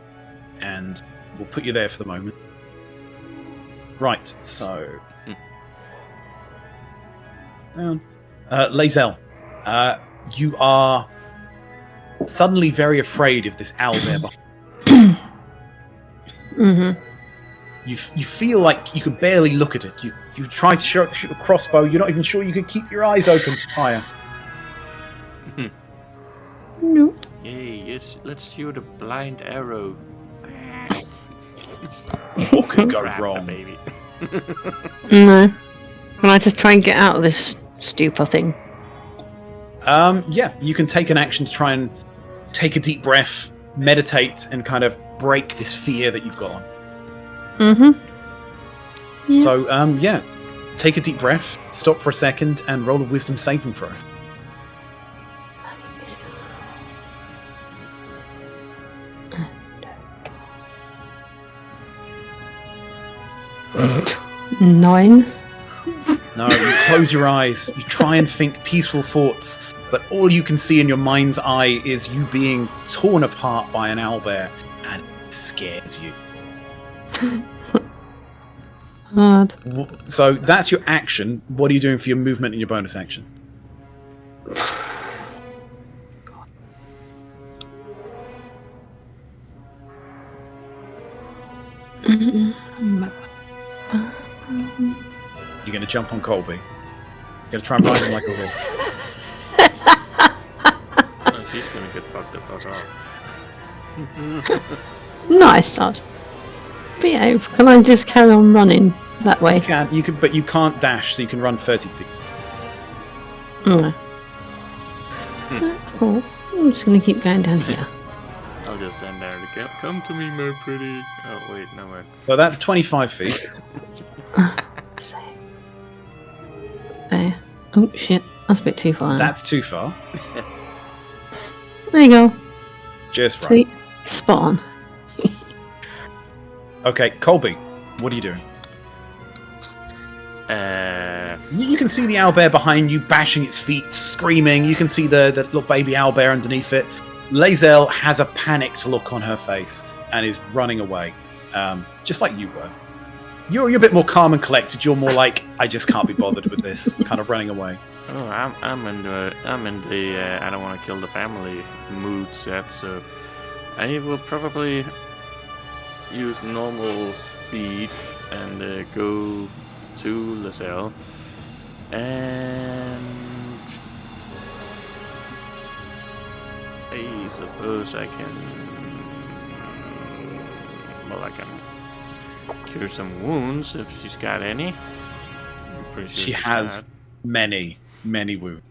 and we'll put you there for the moment. Right, so... Down. Lae'zel, you are suddenly very afraid of this owlbear behind. Mm-hmm. You feel like you can barely look at it. You try to shoot a crossbow. You're not even sure you can keep your eyes open to fire. No. Hey, yes, let's shoot a blind arrow. What could go Crap, wrong? baby. No. Can I just try and get out of this stupor thing? Yeah, you can take an action to try and take a deep breath, meditate, and kind of break this fear that you've got on. Mm-hmm. Yeah. So, yeah, take a deep breath, stop for a second, and roll a wisdom saving throw. 9. No, you close your eyes, you try and think peaceful thoughts, but all you can see in your mind's eye is you being torn apart by an owlbear, and it scares you. Hard. So that's your action. What are you doing for your movement and your bonus action? You're going to jump on Colby. You're going to try and ride him like a horse. Oh, he's gonna get fucked the fuck off. Nice, Sarge. Behave. Can I just carry on running that way? You can, but you can't dash, so you can run 30 feet. No. That's cool. I'm just going to keep going down here. I'll just stand there. Come to me, my pretty. Oh wait, no wait. So that's 25 feet. So. Okay. Oh shit, that's a bit too far. That's too far. There you go. Just right. Sweet. Spot on. Okay, Colby, what are you doing? Uh, You can see the owlbear behind you, bashing its feet, screaming. You can see the little baby owlbear underneath it. Lae'zel has a panicked look on her face and is running away, just like you were. You're a bit more calm and collected. You're more like, I just can't be bothered with this, kind of running away. oh, I'm in the I don't want to kill the family mood set, so I will probably use normal speed and go to Lae'zel, and I suppose I can. Well, I can cure some wounds if she's got any. I'm pretty sure She she's has many, many wounds.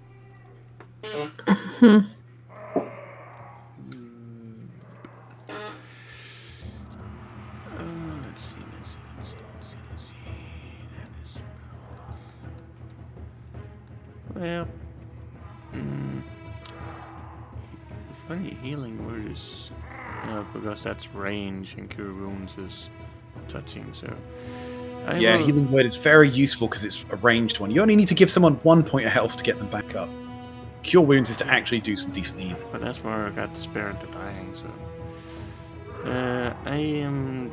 Let's see. Well, funny healing word is because that's range and cure wounds is touching. So Yeah, healing word is very useful because it's a ranged one. You only need to give someone 1 point of health to get them back up. Cure wounds is to actually do some decent healing. But that's where I got the spirit to dying. So I am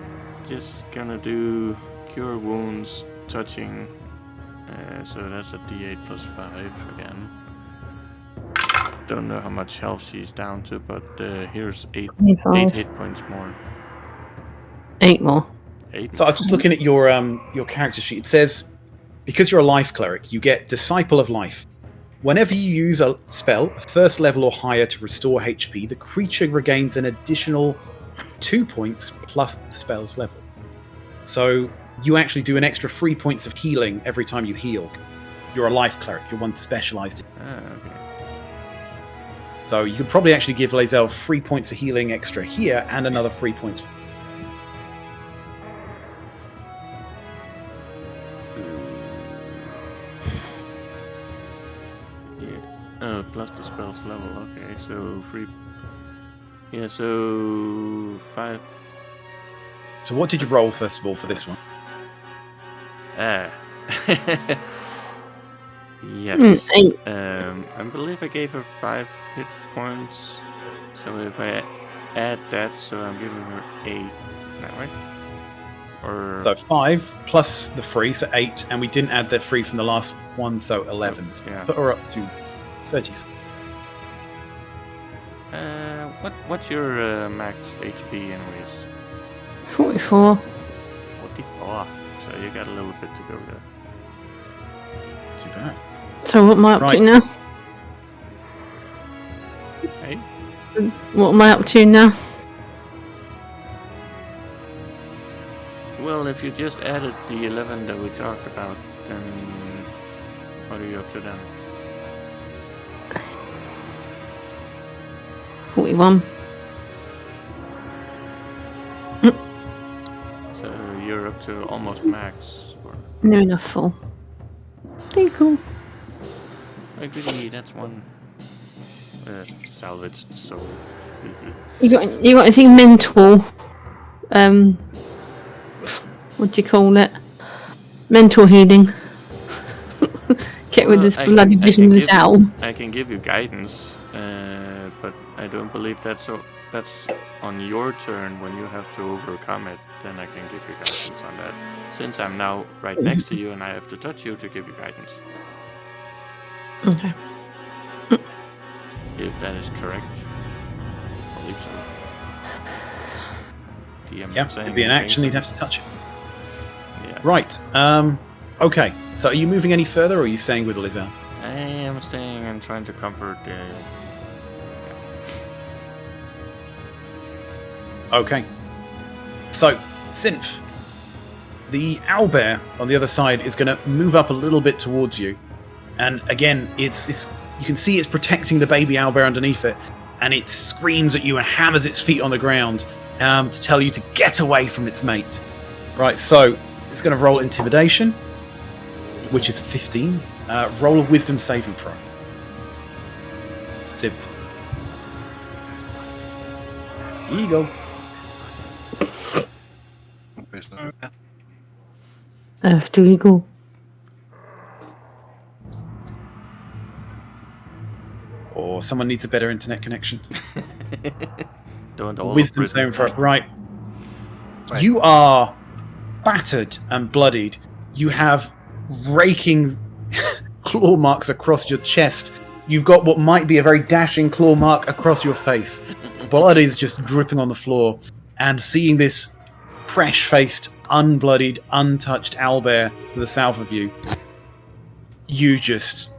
just gonna do cure wounds touching. So that's a D8 plus 5 again. Don't know how much health she's down to, but here's 8 hit points more. 8 more. 8 So I was just looking at your character sheet. It says, because you're a life cleric, you get Disciple of Life. Whenever you use a spell, first level or higher, to restore HP, the creature regains an additional 2 points plus the spell's level. So you actually do an extra 3 points of healing every time you heal. You're a life cleric. You're one specialized. okay. So you could probably actually give Lae'zel 3 points of healing extra here and another 3 points. Yeah. Plus the spell's level. Okay, so 3. Yeah, so 5. So what did you roll first of all for this one? Yes. 8. I believe I gave her 5 hit points. So if I add that, so I'm giving her 8. Is that right? Or So 5 plus the 3, so 8, and we didn't add the 3 from the last one, so 11. So yeah. put her up to 30. What's your max HP anyways? 44. 44. So you got a little bit to go there. Too bad. So what am I up Right. to now? Hey? What am I up to now? Well, if you just added the 11 that we talked about, then what are you up to then? 41. So you're up to almost max. Or... Near enough full. Pretty cool. Agree, that's one salvaged soul. You got anything mental? What do you call it? Mental healing. Get rid of this bloody vision of this owl. I can give you guidance, but I don't believe that's on your turn when you have to overcome it. Then I can give you guidance on that. Since I'm now right next to you and I have to touch you to give you guidance. Okay. If that is correct. I believe so. DM Yeah, saying it'd be an anything, action, so- you'd have to touch it. Yeah. Right. Okay. So are you moving any further or are you staying with Lae'zel? I am staying and trying to comfort the. Okay. So, Synth. The owlbear on the other side is going to move up a little bit towards you. And again, it's you can see it's protecting the baby owlbear underneath it. and it screams at you and hammers its feet on the ground to tell you to get away from its mate. Right, so it's going to roll intimidation, which is 15. Roll a wisdom saving throw. Zip. Eagle. After eagle. Or someone needs a better internet connection. Don't all Wisdom saving throw. Right. You are battered and bloodied. You have raking claw marks across your chest. You've got what might be a very dashing claw mark across your face. Blood is just dripping on the floor. And seeing this fresh-faced, unbloodied, untouched owlbear to the south of you, you just,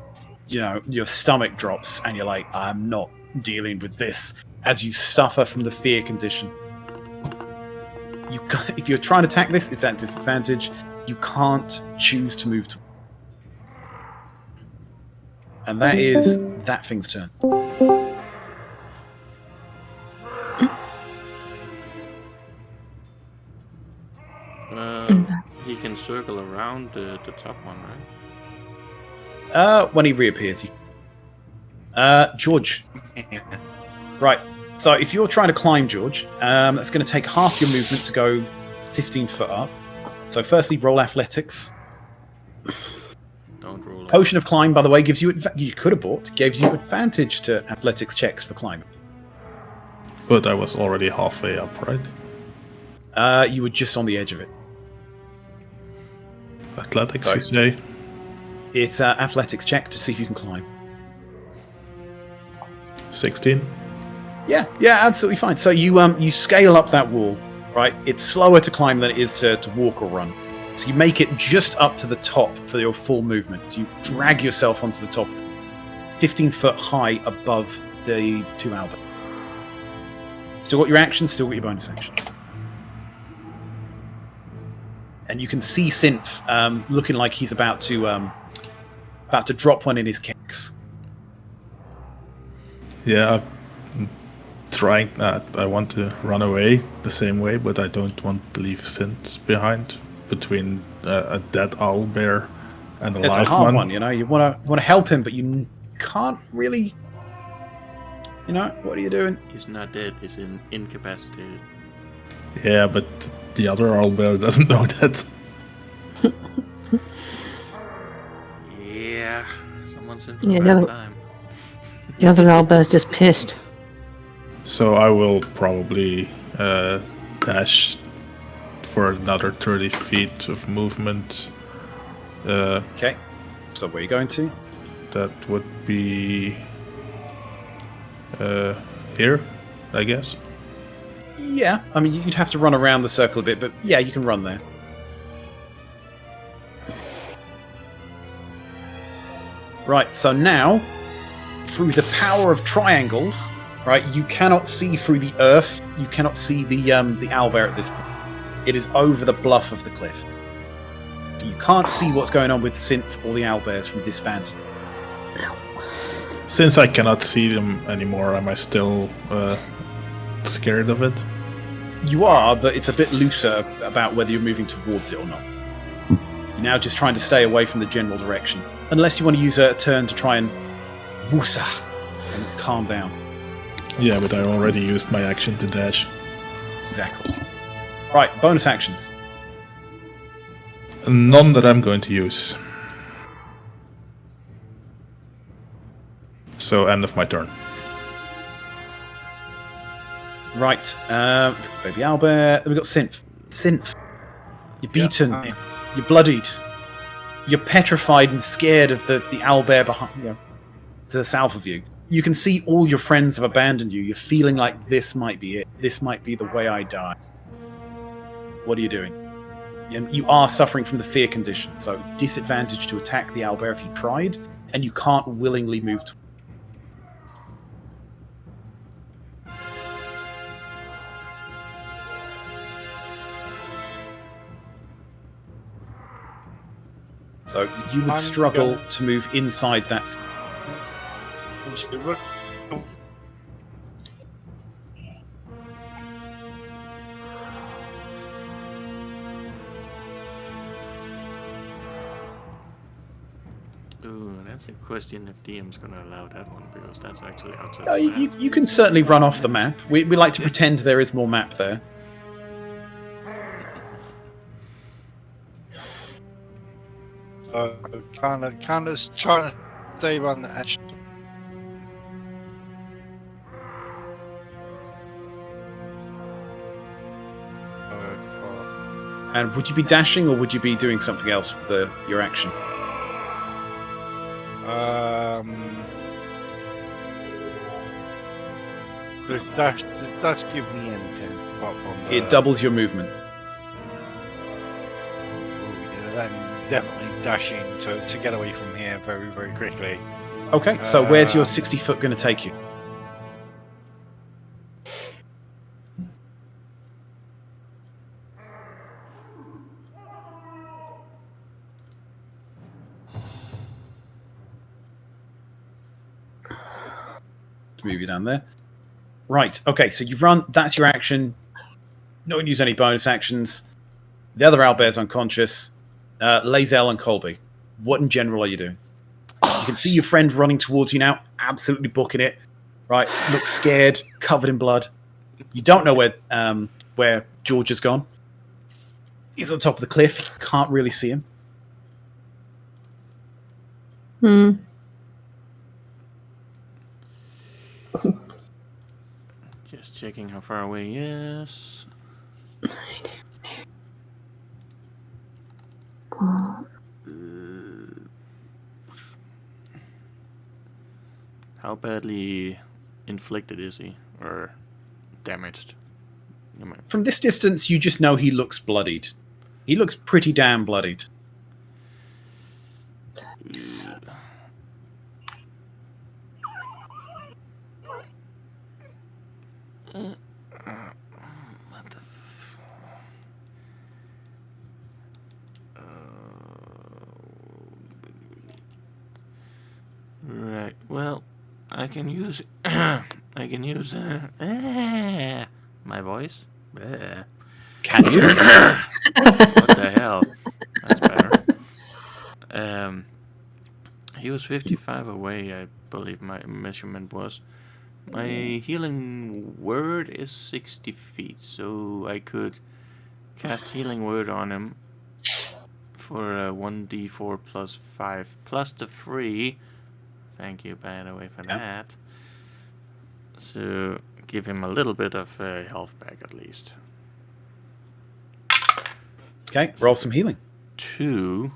your stomach drops and you're like, I'm not dealing with this, as you suffer from the fear condition. If you're trying to attack this, it's at disadvantage. You can't choose to move to. And that is that thing's turn. He can circle around the top one, right? When he reappears. George. Right. So if you're trying to climb, George, that's going to take half your movement to go 15 foot up. So firstly, roll athletics. Don't roll. Potion of climb, by the way, gives you you could have bought, gives you advantage to athletics checks for climbing. But I was already halfway up, right? You were just on the edge of it. Athletics, you say? It's athletics check to see if you can climb. 16. Yeah, absolutely fine. So you scale up that wall, right? It's slower to climb than it is to walk or run. So you make it just up to the top for your full movement. So you drag yourself onto the top, 15 foot high above the two Albert. Still got your action, still got your bonus action. And you can see Synth looking like he's about to drop one in his kicks. Yeah, I'm trying. I want to run away the same way, but I don't want to leave Synth behind between a dead owl bear and a live one. It's a hard one, You want to help him, but you can't really. What are you doing? He's not dead. He's incapacitated. Yeah, but the other owl bear doesn't know that. Yeah, someone's in Yeah, the time. The other owlbear's just pissed. So I will probably dash for another 30 feet of movement. Okay. So where are you going to? That would be here, I guess. Yeah, I mean, you'd have to run around the circle a bit, but yeah, you can run there. Right, so now, through the power of triangles, right, you cannot see through the earth, you cannot see the owlbear at this point. It is over the bluff of the cliff. So you can't see what's going on with Synth or the owlbears from this vantage. Since I cannot see them anymore, am I still scared of it? You are, but it's a bit looser about whether you're moving towards it or not. You're now just trying to stay away from the general direction. Unless you want to use a turn to try and woosa and calm down. Yeah, but I already used my action to dash. Exactly. Right, bonus actions. None that I'm going to use. So, end of my turn. Right, baby owlbear. We've got Synth. Synth. You're beaten. Yeah. You're bloodied. You're petrified and scared of the owlbear behind to the south of you. You can see all your friends have abandoned you. You're feeling like this might be it. This might be the way I die. What are you doing? You are suffering from the fear condition, so disadvantage to attack the owlbear if you tried, and you can't willingly move to. So you would struggle to move inside that. Ooh, that's a question if DM's gonna allow that one, because that's actually outside the map. You can certainly run off the map. We like to pretend there is more map there. So kind of trying to stay on the edge. And would you be dashing, or would you be doing something else with your action? Does dash give me anything apart from It doubles your movement. Then definitely dashing to get away from here very, very quickly. Okay, so where's your 60 foot going to take you? Move you down there. Right, okay, so you've run, that's your action. No one use any bonus actions. The other owlbear's unconscious. Lae'zel and Colby, what in general are you doing? You can see your friend running towards you now, absolutely booking it. Right, looks scared, covered in blood. You don't know where George has gone. He's on top of the cliff, you can't really see him. Just checking how far away he is. How badly inflicted is he? Or damaged? From this distance, you just know he looks bloodied. He looks pretty damn bloodied. Right. Well, I can use my voice. Can you? What the hell? That's better. He was 55 away, I believe my measurement was. My healing word is 60 feet, so I could cast healing word on him for 1d4 plus 5 plus the 3. Thank you, by the way, for that. So give him a little bit of health back at least. Okay, roll some healing. 2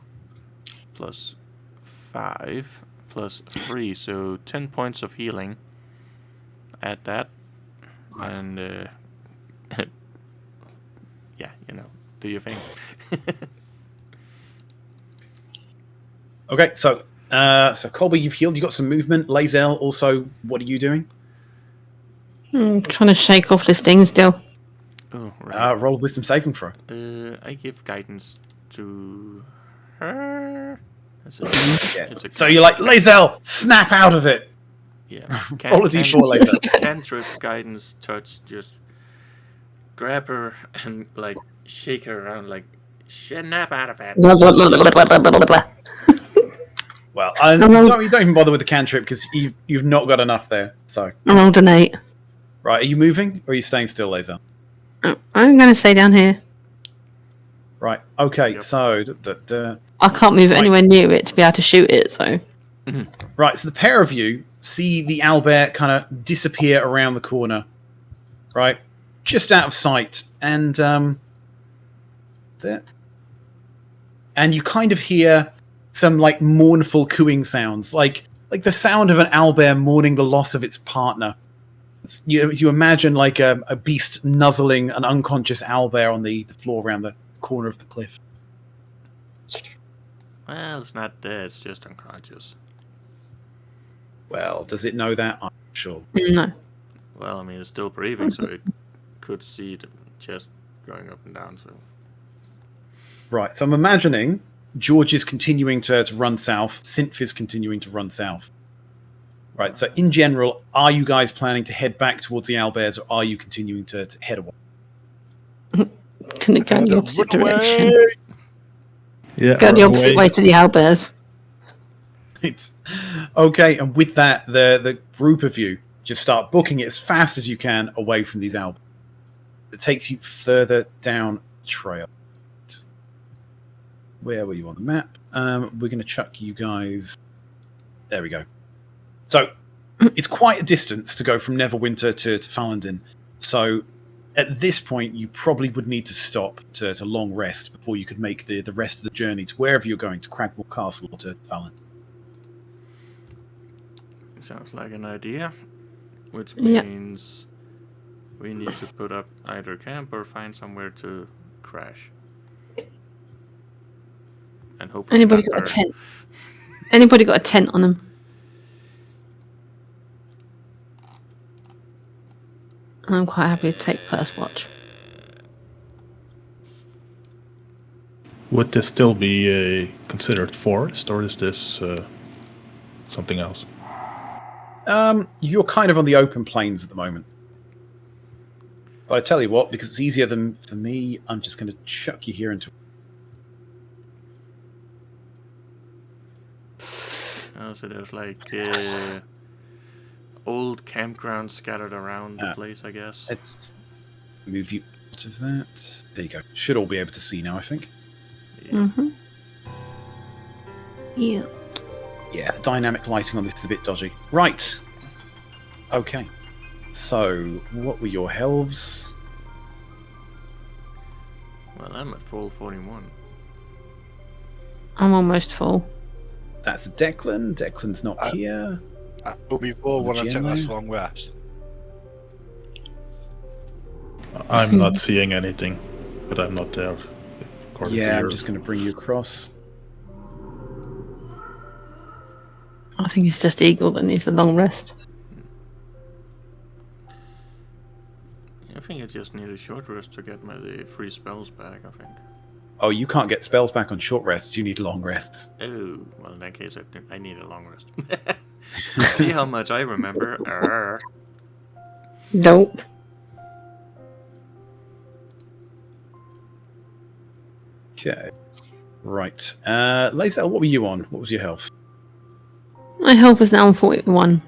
plus 5 plus 3, so 10 points of healing. Add that, and yeah, do your thing. Okay, so Colby, you've healed. You got some movement. Lae'zel, also, what are you doing? I'm trying to shake off this thing still. Oh, right. Roll a wisdom saving throw. I give guidance to her. So you're like, Lae'zel, snap out of it. Yeah. Roll a d4 later. Cantrip, guidance, touch, just grab her and like shake her around, like snap out of it. Well, don't even bother with the cantrip because you've not got enough there. So I rolled an 8. Right, are you moving or are you staying still, Lae'zel? I'm going to stay down here. Right, okay, Yep. so... I can't move anywhere near it to be able to shoot it, so... Right, so the pair of you see the owlbear kind of disappear around the corner, right? Just out of sight, and there. And you kind of hear some like mournful cooing sounds, like the sound of an owlbear mourning the loss of its partner. You imagine like a beast nuzzling an unconscious owlbear on the floor around the corner of the cliff. Well, it's not dead, it's just unconscious. Well, does it know that? I'm not sure. No. Well, I mean, it's still breathing, so it could see the chest going up and down, so... Right, so I'm imagining George is continuing to run south, Synth is continuing to run south. Right, so in general, are you guys planning to head back towards the owlbears, or are you continuing to head away? Can it go in the opposite direction? Yeah. Go the opposite way to the owlbears. Right. Okay, and with that, the group of you just start booking it as fast as you can away from these albums. It takes you further down the trail. Where were you on the map? We're going to chuck you guys. There we go. So it's quite a distance to go from Neverwinter to Fallandin. So at this point, you probably would need to stop to long rest before you could make the rest of the journey to wherever you're going, to Cragmore Castle or to Fallandin. Sounds like an idea. Which means we need to put up either camp or find somewhere to crash. And hopefully Anybody got a tent? Anybody got a tent on them? I'm quite happy to take first watch. Would this still be considered forest, or is this something else? You're kind of on the open plains at the moment. But I tell you what, because it's easier than for me, I'm just going to chuck you here into... Oh, so there's like old campgrounds scattered around the place, I guess. Let's move you out of that. There you go. Should all be able to see now, I think. Yeah. Mm-hmm. Yeah. Yeah, the dynamic lighting on this is a bit dodgy. Right. Okay. So, what were your helves? Well, I'm at full 41. I'm almost full. That's Declan. Declan's not here. But before when I took this long rest. I'm not seeing anything, but I'm not there. Yeah, I'm just going to bring you across. I think it's just Eagle that needs the long rest. I think I just need a short rest to get my free spells back, I think. Oh, you can't get spells back on short rests. You need long rests. Oh, well, in that case, I need a long rest. See how much I remember. Nope. Okay. Right. Lazel, what were you on? What was your health? My health is now on 41.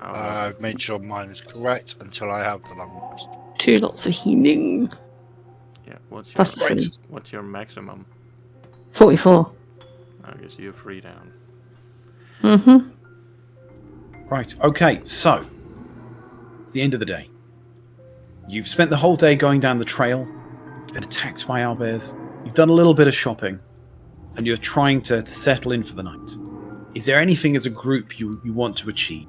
I've made sure mine is correct until I have the long rest. 2 lots of healing. Yeah, what's your maximum? 44. I guess you're free down. Mm-hmm. Right. Okay. So, it's the end of the day. You've spent the whole day going down the trail. You've been attacked by owlbears. You've done a little bit of shopping. And you're trying to settle in for the night. Is there anything as a group you want to achieve?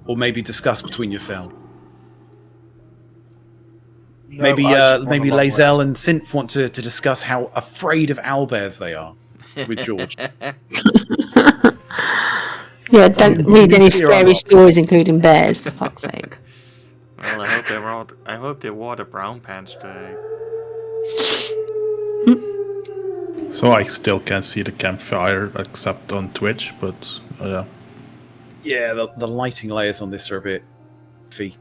Or maybe discuss between yourselves? No, maybe Lazel and Synth want to discuss how afraid of owlbears they are with George. Yeah, don't read any scary stories, including bears, for fuck's sake. Well, I hope they wore the brown pants today. So I still can't see the campfire except on Twitch, but yeah. Yeah, the lighting layers on this are a bit iffy.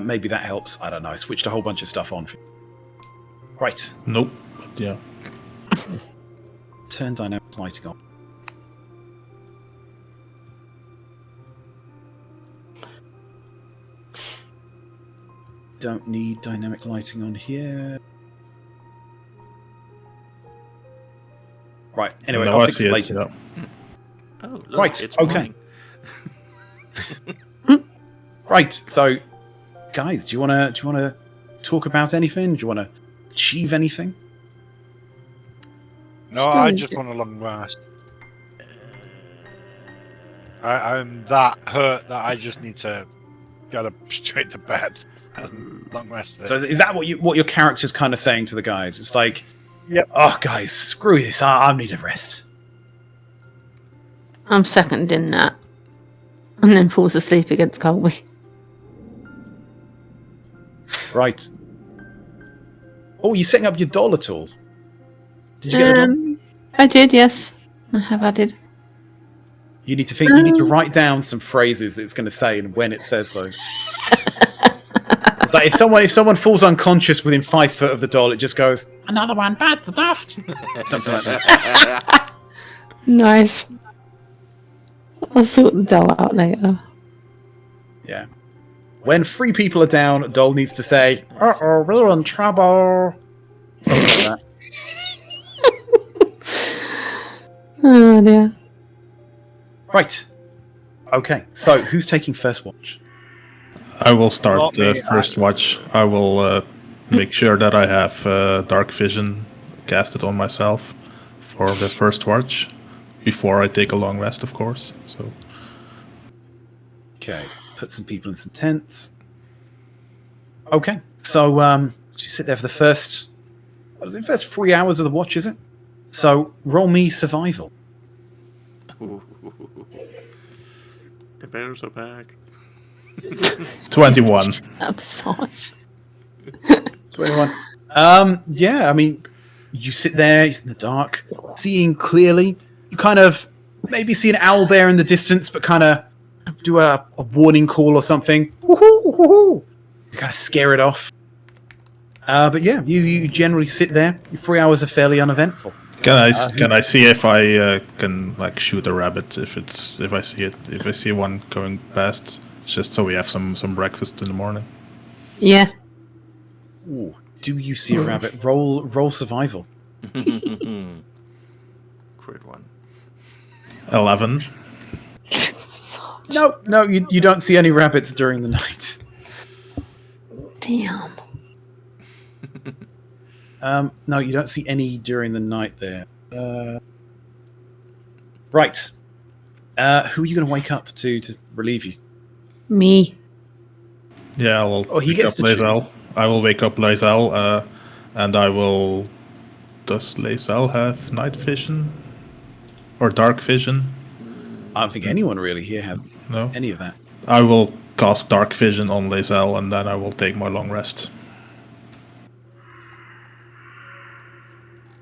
Maybe that helps. I don't know. I switched a whole bunch of stuff on. Right. Nope. But yeah. Turn dynamic lighting on. Don't need dynamic lighting on here. Right. Anyway, I'll fix it later. Oh, look, right. It's okay. Right. So, guys, do you want to talk about anything? Do you want to achieve anything? No, I just want a long rest. I'm that hurt that I just need to get straight to bed and long rest. So is that what your character's kind of saying to the guys? It's like, yep. Oh, guys, screw this. I need a rest. I'm seconding that. And then falls asleep against Colby. Right. Oh, you setting up your doll at all? Did you get a doll? I did, yes. I have added. You need to think. You need to write down some phrases it's going to say and when it says those. It's like if someone falls unconscious within 5 foot of the doll, it just goes, another one bites the dust. Something like that. Nice. I'll sort the doll out later. Yeah. When 3 people are down, Doll needs to say, uh-oh, we're in trouble. Something like that. Oh dear. Right. Okay, so who's taking first watch? I will start Well, first watch. I will make sure that I have dark vision casted on myself for the first watch before I take a long rest, of course. So. Okay, put some people in some tents. Okay, so you sit there for the first 3 hours of the watch, is it? So roll me survival. Ooh. The bears are back. 21. Massage. 21. Yeah, I mean, you sit there, you're in the dark, seeing clearly. You kind of maybe see an owlbear in the distance, but kind of do a warning call or something. Woohoo, woohoo! To kind of scare it off. But yeah, you generally sit there. Your 3 hours are fairly uneventful. Can I see if I can like shoot a rabbit if I see one going past, just so we have some breakfast in the morning? Yeah. Ooh, do you see a rabbit? Roll survival. Crit one. 11. No, you don't see any rabbits during the night. Damn. No, you don't see any during the night there. Right. Who are you going to wake up to relieve you? Me. Yeah, I will he wake gets up to Lae'zel. choose. I will wake up Lae'zel, and I will... Does Lae'zel have night vision? Or dark vision? I don't think anyone really here has No? any of that. I will cast dark vision on Lae'zel, and then I will take my long rest.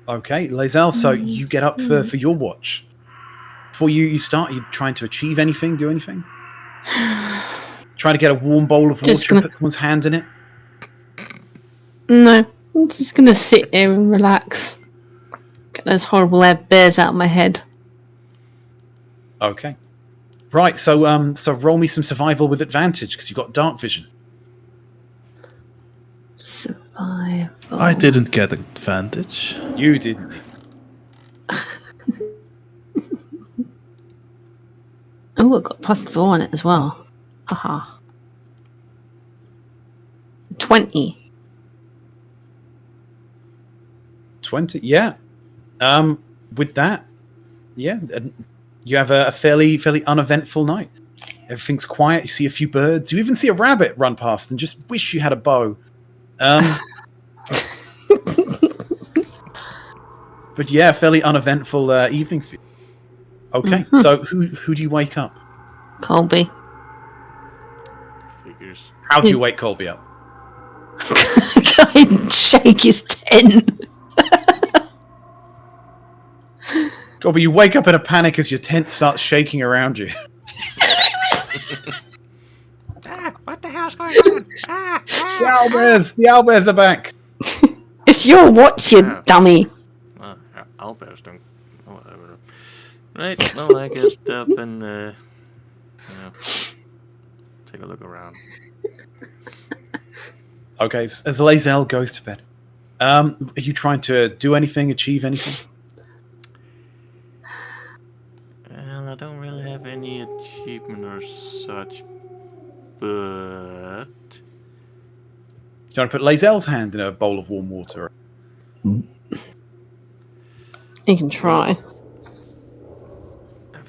Okay, Lae'zel, so you get up for your watch. Before you start, you trying to achieve anything, do anything? Trying to get a warm bowl of water and put someone's hand in it? No, I'm just gonna sit here and relax. Get those horrible bears out of my head. Okay. Right, so roll me some survival with advantage, because you've got dark vision. Survival. I didn't get advantage. You didn't. Oh, I've got +4 on it as well. Haha. 20. 20, yeah. With that, yeah, you have a fairly uneventful night. Everything's quiet. You see a few birds. You even see a rabbit run past and just wish you had a bow. But yeah, fairly uneventful evening for you. Okay, so who do you wake up? Colby. Figures. How do you wake Colby up? I shake his tent. Colby, you wake up in a panic as your tent starts shaking around you. What the hell's going on? The owlbears are back. It's your watch, you dummy. Well, owlbears don't. Whatever. Right. Well, I get up and take a look around. Okay, as Lae'zel goes to bed, are you trying to do anything, achieve anything? Well, I don't really have any achievement or such, but Do you want to put Lae'zel's hand in a bowl of warm water? You can try. I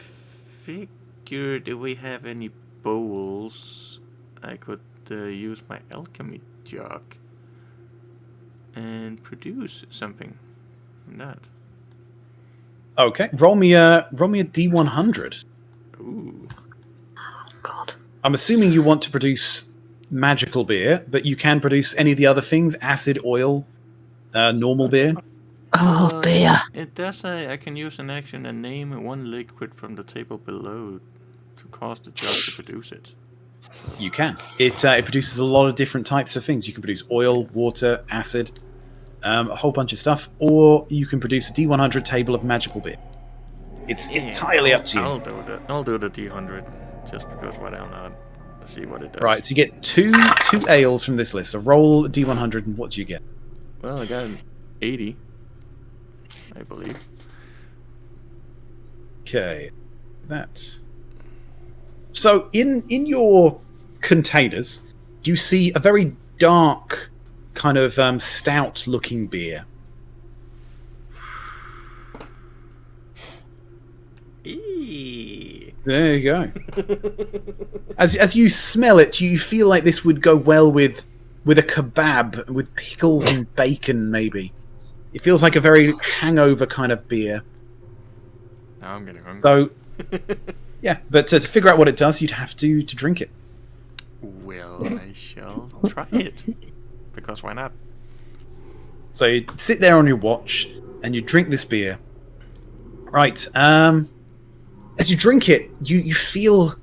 figured if we have any bowls, I could use my alchemy jug and produce something from that. Okay, roll me a D100. Ooh. God. I'm assuming you want to produce magical beer, but you can produce any of the other things: acid, oil, normal beer. Oh, beer. It does say I can use an action and name one liquid from the table below to cause the jug to produce it. You can. It produces a lot of different types of things. You can produce oil, water, acid, a whole bunch of stuff, or you can produce a D100 table of magical beer. It's entirely up to you. I'll do the D100 just because why not? Let's see what it does. Right, so you get two ales from this list. So roll D100, and what do you get? Well, I got an 80, I believe. Okay, that's so. In your containers, you see a very dark, kind of stout-looking beer. There you go. As you smell it, you feel like this would go well with a kebab, with pickles and bacon, maybe. It feels like a very hangover kind of beer. Now I'm getting hungry. So, yeah, but to figure out what it does, you'd have to drink it. Well, I shall try it. Because why not? So you sit there on your watch, and you drink this beer. Right, as you drink it, you feel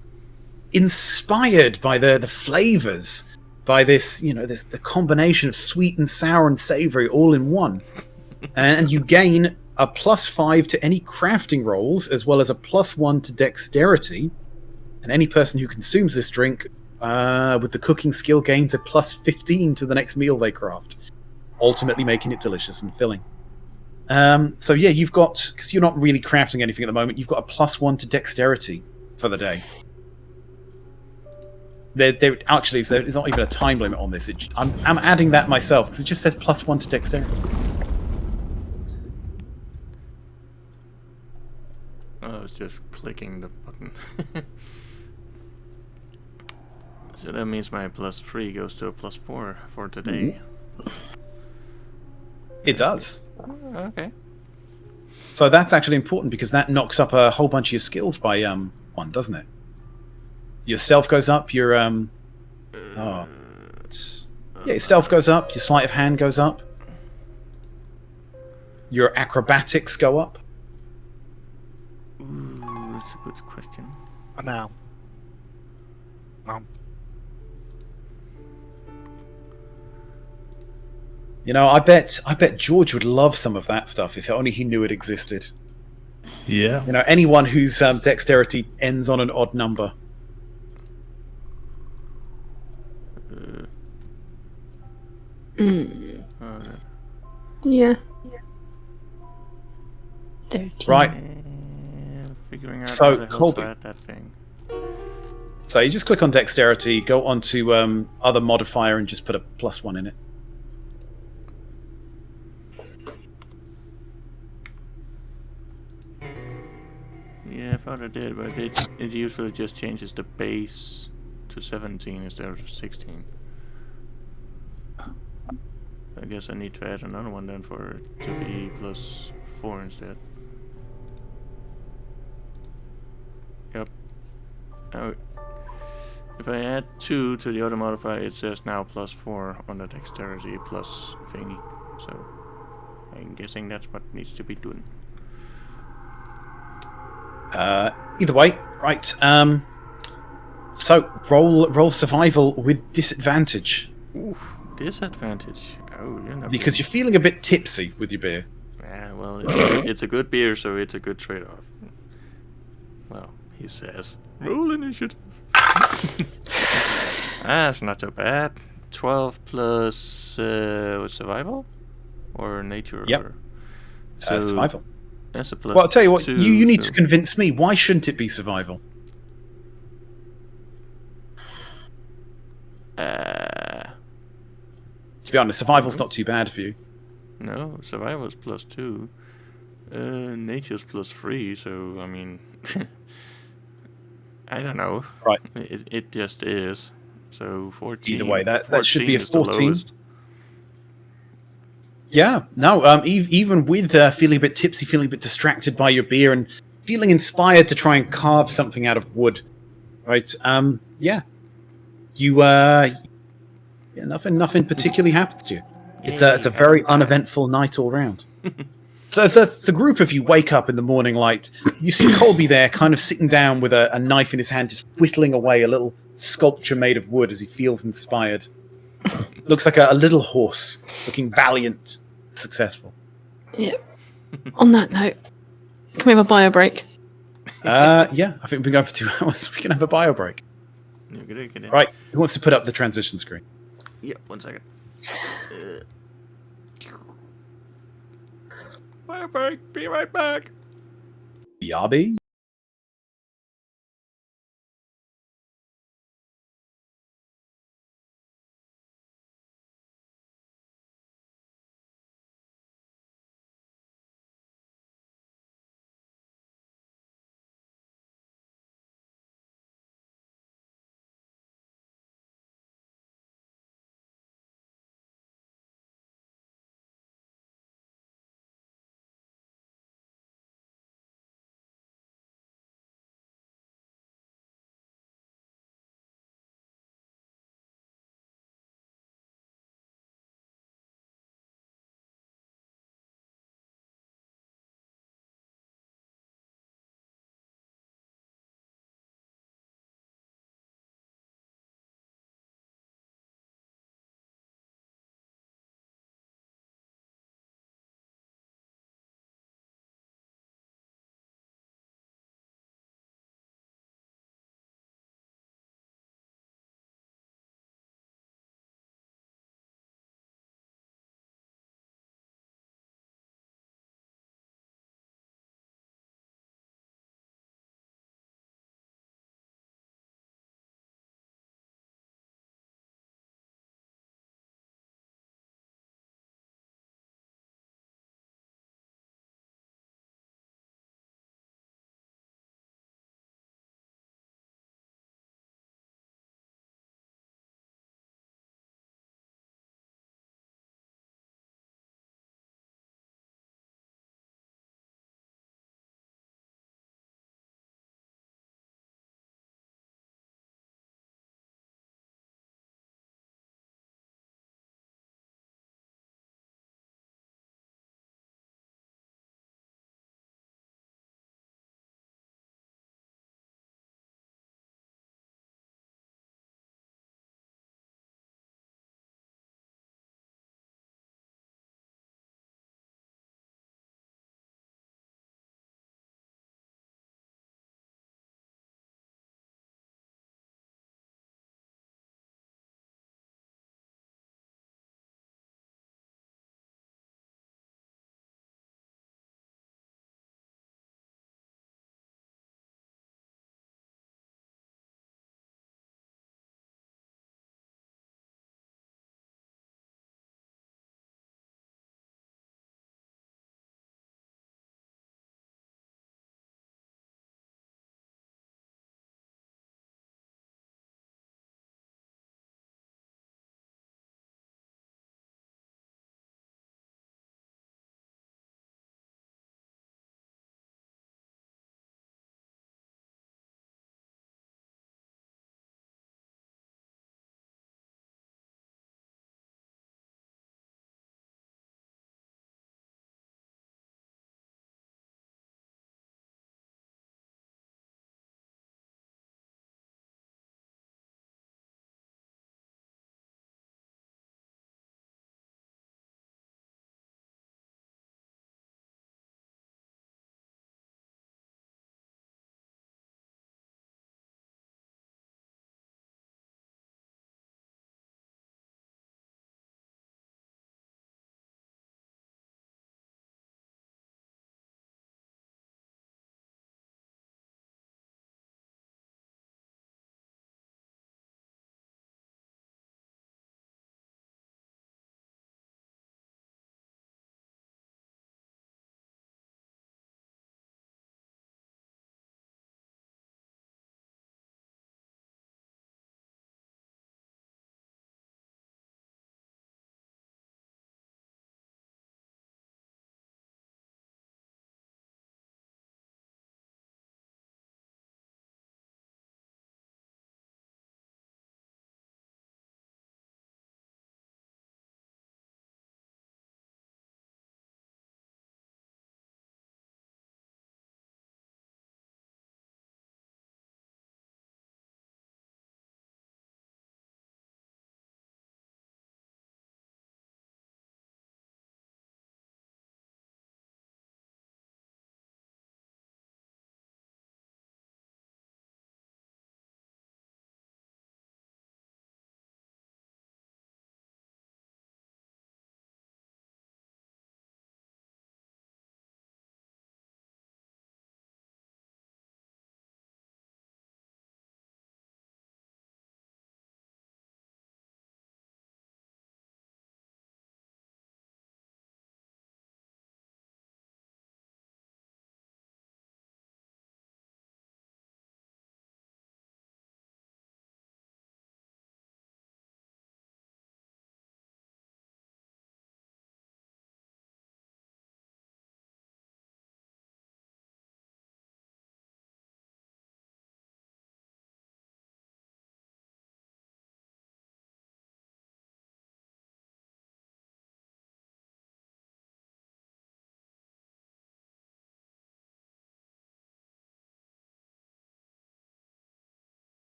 inspired by the flavors, by this, the combination of sweet and sour and savory all in one. And you gain a +5 to any crafting rolls, as well as a +1 to dexterity. And any person who consumes this drink with the cooking skill gains a +15 to the next meal they craft, ultimately making it delicious and filling. So yeah, you've got, because you're not really crafting anything at the moment, you've got a +1 to dexterity for the day. There actually, there's not even a time limit on this. I'm adding that myself because it just says +1 to dexterity. I was just clicking the button. So that means my +3 goes to a +4 for today. It does. Okay. So that's actually important because that knocks up a whole bunch of your skills by 1, doesn't it? Your stealth goes up. Your your stealth goes up. Your sleight of hand goes up. Your acrobatics go up. Ooh, that's a good question. Now. I bet George would love some of that stuff if only he knew it existed. Yeah. Anyone whose dexterity ends on an odd number. Yeah. 13. Right. Figuring out So, how the hell Colby. to add that thing. So you just click on dexterity, go onto other modifier, and just put a +1 in it. Yeah, I thought I did, but it usually just changes the base to 17 instead of 16. I guess I need to add another one then for it to be +4 instead. Yep. Now, if I add 2 to the other modifier, it says now +4 on the dexterity plus thingy. So I'm guessing that's what needs to be done. Either way, right. So roll survival with disadvantage. Oof, disadvantage. Oh, you're not Because you're feeling a bit tipsy with your beer. Yeah, well, it's a good beer, so it's a good trade-off. Well, he says. Roll initiative. That's not so bad. 12 plus survival? Or nature? Yep. Or... Survival. That's a plus. Well, I'll tell you what, 2, you need so... to convince me. Why shouldn't it be survival? To be honest, survival's not too bad for you. No, survival's +2. Nature's +3, so, I mean... I don't know. Right. It just is. So 14. Either way, that should be a is the 14. lowest. Yeah, no, even with feeling a bit tipsy, feeling a bit distracted by your beer, and feeling inspired to try and carve something out of wood, right? Yeah, nothing particularly happened to you. It's a very uneventful night all round. So as the group of you wake up in the morning light, you see Colby there, kind of sitting down with a knife in his hand, just whittling away a little sculpture made of wood as he feels inspired. Looks like a little horse, looking valiant, successful. Yeah. On that note, can we have a bio break? Yeah, I think we've been going for 2 hours. We can have a bio break. You're gonna get in. Right, who wants to put up the transition screen? Yeah, 1 second. Bio break. Be right back. Yabi?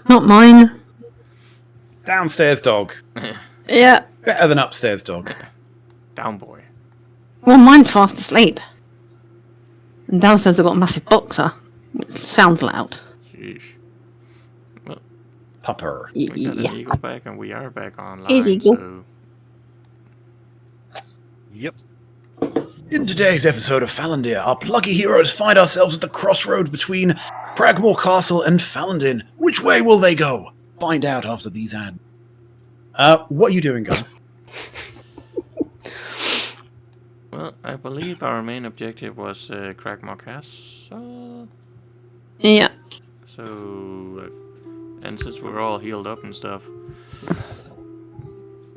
Not mine. Downstairs dog. Yeah. Better than upstairs dog. Down boy. Well, mine's fast asleep. And downstairs I've got a massive boxer, which sounds loud. Sheesh. Well, Pupper. we got Yeah. an eagle back, and we are back online. Eagle. So Yep. In today's episode of Phandelver, our plucky heroes find ourselves at the crossroad between Cragmore Castle and Phandelver. Which way will they go? Find out after these ads. What are you doing, guys? well, I believe our main objective was Cragmore Castle. Yeah. So, and since we're all healed up and stuff,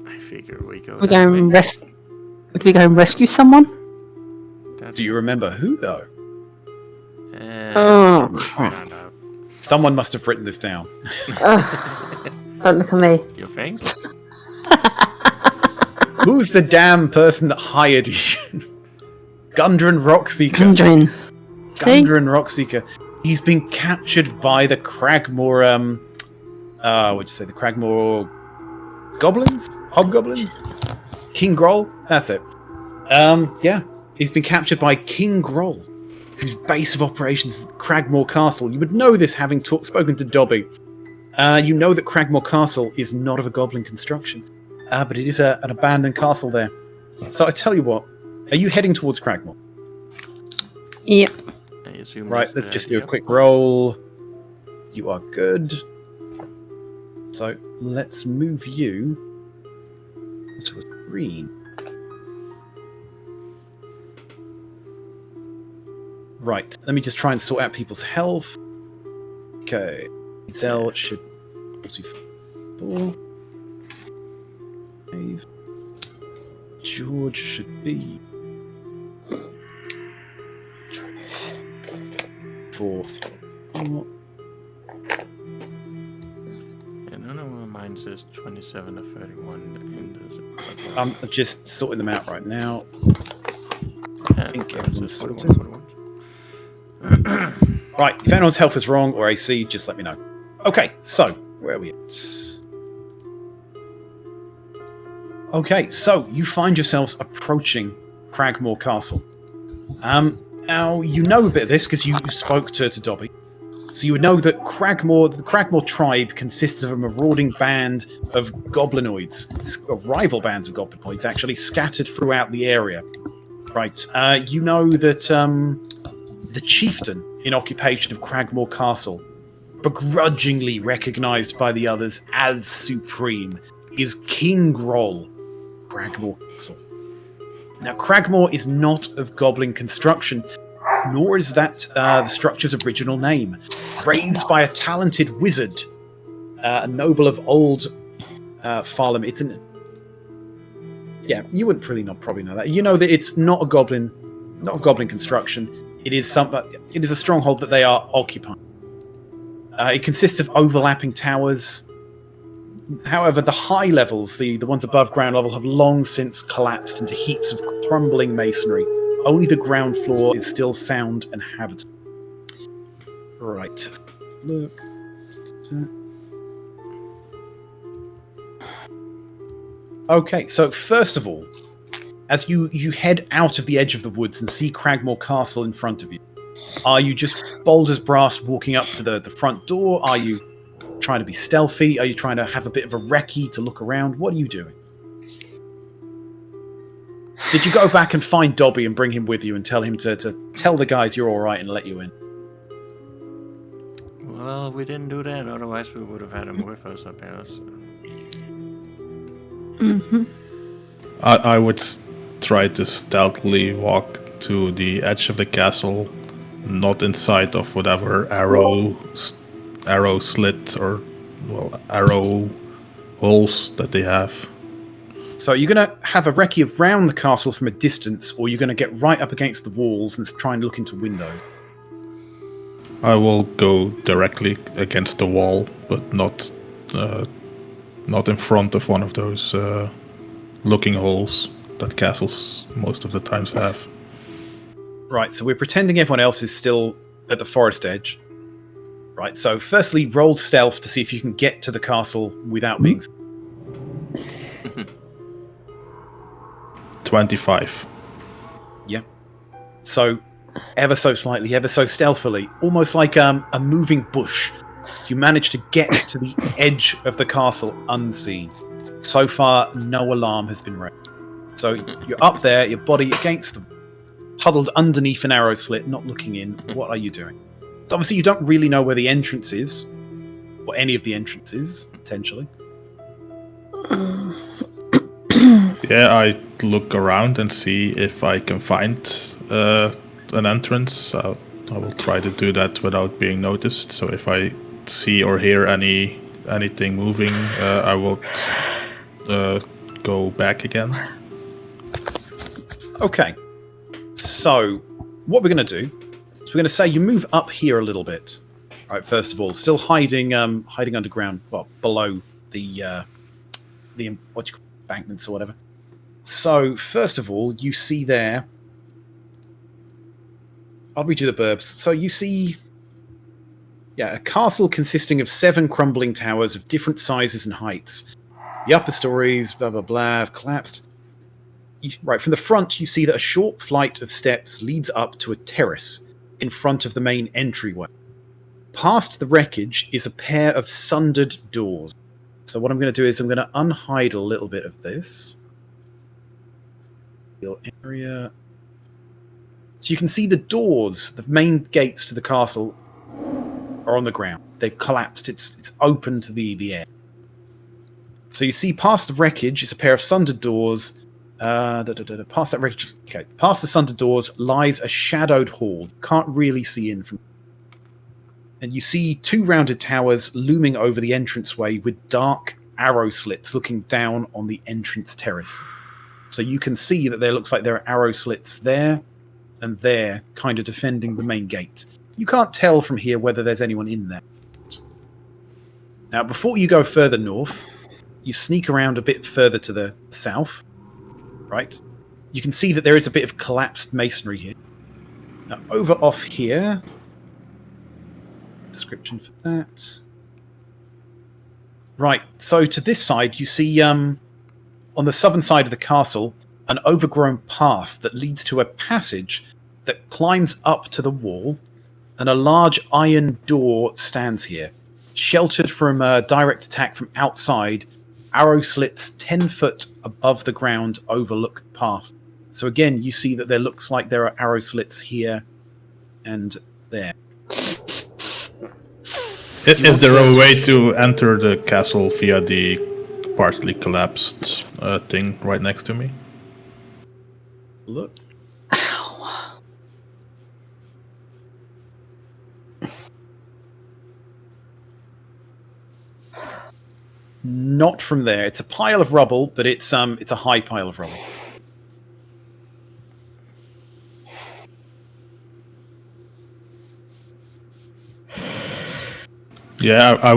I figure we go. We're going Would we go and rescue someone? Do you remember who, though? Oh, crap. Someone must have written this down. Don't look at me. You think? Who's the damn person that hired you? Gundren Rockseeker. Gundren. See? Gundren Rockseeker. He's been captured by the Cragmore, what'd you say? The Cragmore goblins? Hobgoblins? King Groll? That's it. Yeah. He's been captured by King Groll, whose base of operations is Cragmore Castle. You would know this having spoken to Dobby. You know that Cragmore Castle is not of a goblin construction, but it is an abandoned castle there. So I tell you what, are you heading towards Cragmore? Yep. I assume Right, let's just do a quick roll. You are good. So let's move you to a green. Right, let me just try and sort out people's health. Okay, Zell should 44. Dave. George should be 4. Yeah, no, mine says 27 to 31. I'm just sorting them out right now. I think it everyone's says sorted. 41. Right, if anyone's health is wrong or AC, just let me know. Okay, so, where are we at? Okay, so you find yourselves approaching Cragmore Castle. Now, you know a bit of this because you spoke to Dobby. So you would know that the Cragmore tribe consists of a marauding band of goblinoids, rival bands of goblinoids, actually, scattered throughout the area. Right, you know that the chieftain in occupation of Cragmore Castle, begrudgingly recognised by the others as supreme, is King Groll, Cragmore Castle. Now, Cragmore is not of goblin construction, nor is that the structure's original name. Raised by a talented wizard, a noble of old Farlam. Yeah, you wouldn't probably know that. You know that it's not of goblin construction. It is a stronghold that they are occupying. It consists of overlapping towers. However, the high levels, the ones above ground level, have long since collapsed into heaps of crumbling masonry. Only the ground floor is still sound and habitable. Right. Look. Okay, so first of all, as you head out of the edge of the woods and see Cragmore Castle in front of you, are you just bold as brass walking up to the front door? Are you trying to be stealthy? Are you trying to have a bit of a recce to look around? What are you doing? Did you go back and find Dobby and bring him with you and tell him to tell the guys you're all right and let you in? Well, we didn't do that. Otherwise, we would have had him with us up here. So. Mm-hmm. I would try to stealthily walk to the edge of the castle, not in sight of whatever arrow slits or arrow holes that they have. So you're going to have a recce around the castle from a distance, or you're going to get right up against the walls and try and look into windows? I will go directly against the wall, but not in front of one of those looking holes that castles most of the times have. Right, so we're pretending everyone else is still at the forest edge. Right, so firstly, roll stealth to see if you can get to the castle without being... 25. Yeah. So, ever so slightly, ever so stealthily, almost like a moving bush, you manage to get to the edge of the castle unseen. So far, no alarm has been raised. So, you're up there, your body against them, huddled underneath an arrow slit, not looking in. What are you doing? So obviously you don't really know where the entrance is, or any of the entrances, potentially. Yeah, I look around and see if I can find an entrance. I will try to do that without being noticed. So if I see or hear anything moving, I will go back again. Okay. So what we're going to do is we're going to say you move up here a little bit. Right, first of all, still hiding underground, well, below the what you call embankments or whatever. So first of all, you see there. I'll read you the burbs. So you see, a castle consisting of 7 crumbling towers of different sizes and heights. The upper stories, blah blah blah, have collapsed. Right, from the front, you see that a short flight of steps leads up to a terrace in front of the main entryway. Past the wreckage is a pair of sundered doors. So what I'm going to do is I'm going to unhide a little bit of this area. So you can see the doors, the main gates to the castle, are on the ground. They've collapsed. It's open to the air. So you see past the wreckage is a pair of sundered doors. Past that wreckage, past the sundered doors lies a shadowed hall. You can't really see in from. And you see 2 rounded towers looming over the entranceway with dark arrow slits looking down on the entrance terrace. So you can see that there looks like there are arrow slits there and there, kind of defending the main gate. You can't tell from here whether there's anyone in there. Now, before you go further north, you sneak around a bit further to the south, right? You can see that there is a bit of collapsed masonry here. Now, over off here, description for that. Right, so to this side, you see on the southern side of the castle, an overgrown path that leads to a passage that climbs up to the wall, and a large iron door stands here. Sheltered from direct attack from outside, arrow slits 10 foot above the ground overlook the path. So again, you see that there looks like there are arrow slits here and there. Is there a way to enter the castle via the partly collapsed thing right next to me? Look. Not from there. It's a pile of rubble, but it's a high pile of rubble. Yeah, I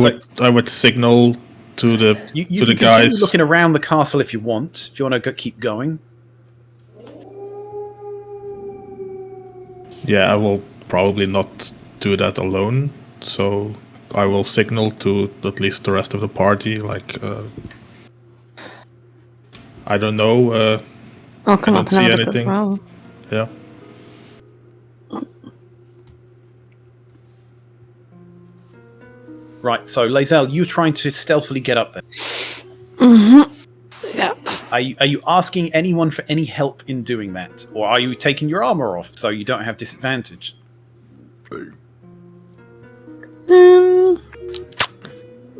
would signal to the you to the can continue guys looking around the castle if you want. If you want to keep going. Yeah, I will probably not do that alone. So I will signal to at least the rest of the party. Like, I don't know. I'll come I up don't and see have a look as anything. well. Yeah. Right, so Lae'zel, you're trying to stealthily get up there. Mm-hmm. Yep. Are you asking anyone for any help in doing that? Or are you taking your armor off so you don't have disadvantage?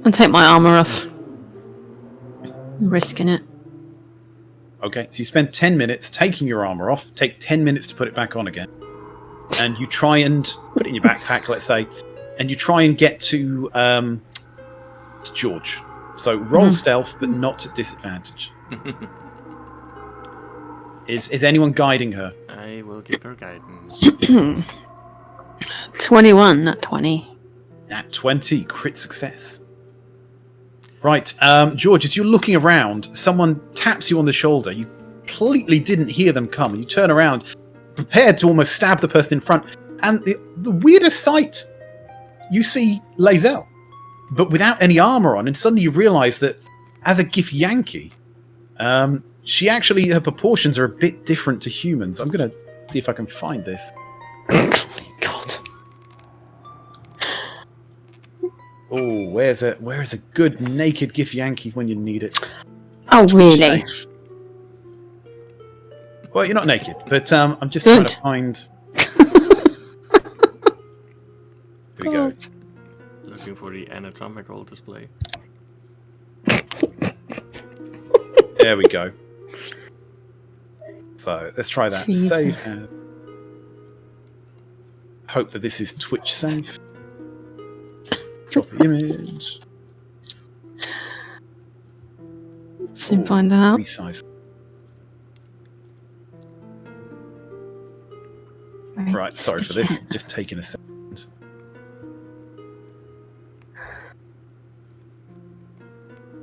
I'll take my armor off. I'm risking it. Okay, so you spend 10 minutes taking your armor off, take 10 minutes to put it back on again. And you try and put it in your backpack, let's say, and you try and get to George. So roll stealth, but not at disadvantage. Is anyone guiding her? I will give her guidance. 21, not 20. At 20, crit success. Right, George, as you're looking around, someone taps you on the shoulder. You completely didn't hear them come, and you turn around, prepared to almost stab the person in front. And the weirdest sight you see Lae'zel, but without any armor on, and suddenly you realise that as a Githyanki, she actually, her proportions are a bit different to humans. I'm going to see if I can find this. God. Oh, where's a good naked Githyanki when you need it? Oh, really? Safe. Well, you're not naked, but I'm just trying to find. Here we go. Looking for the anatomical display. There we go. So let's try that. Jesus. Save. Hope that this is Twitch safe. Drop the image. Soon find out. Resize. Right, sorry for this. Just taking a second.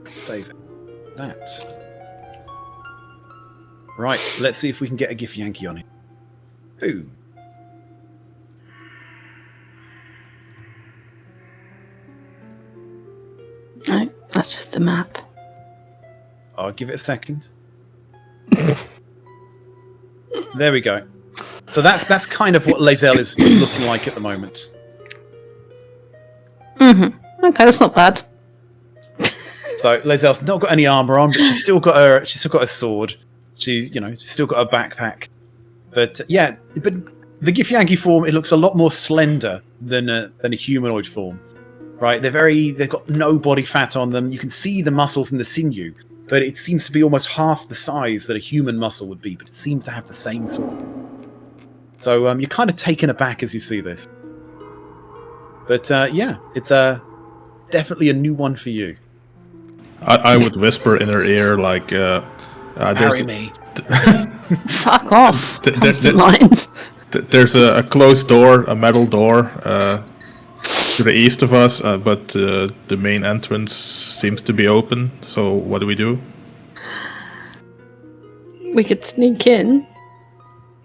Save that. Right, let's see if we can get a Githyanki on it. Boom. No, that's just the map. I'll give it a second. There we go. So that's kind of what Lae'zel is looking like at the moment. Mm-hmm. Okay, that's not bad. So Lae'zel's not got any armor on, but she's still got a sword. She's still got a backpack. But but the Githyanki form, it looks a lot more slender than a humanoid form. Right? They've got no body fat on them. You can see the muscles and the sinew, but it seems to be almost half the size that a human muscle would be, but it seems to have the same sort. So you're kind of taken aback as you see this. But it's definitely a new one for you. I would whisper in her ear like, Marry me. Fuck off. Constant lines. There's a closed door, a metal door to the east of us, but the main entrance seems to be open. So what do we do? We could sneak in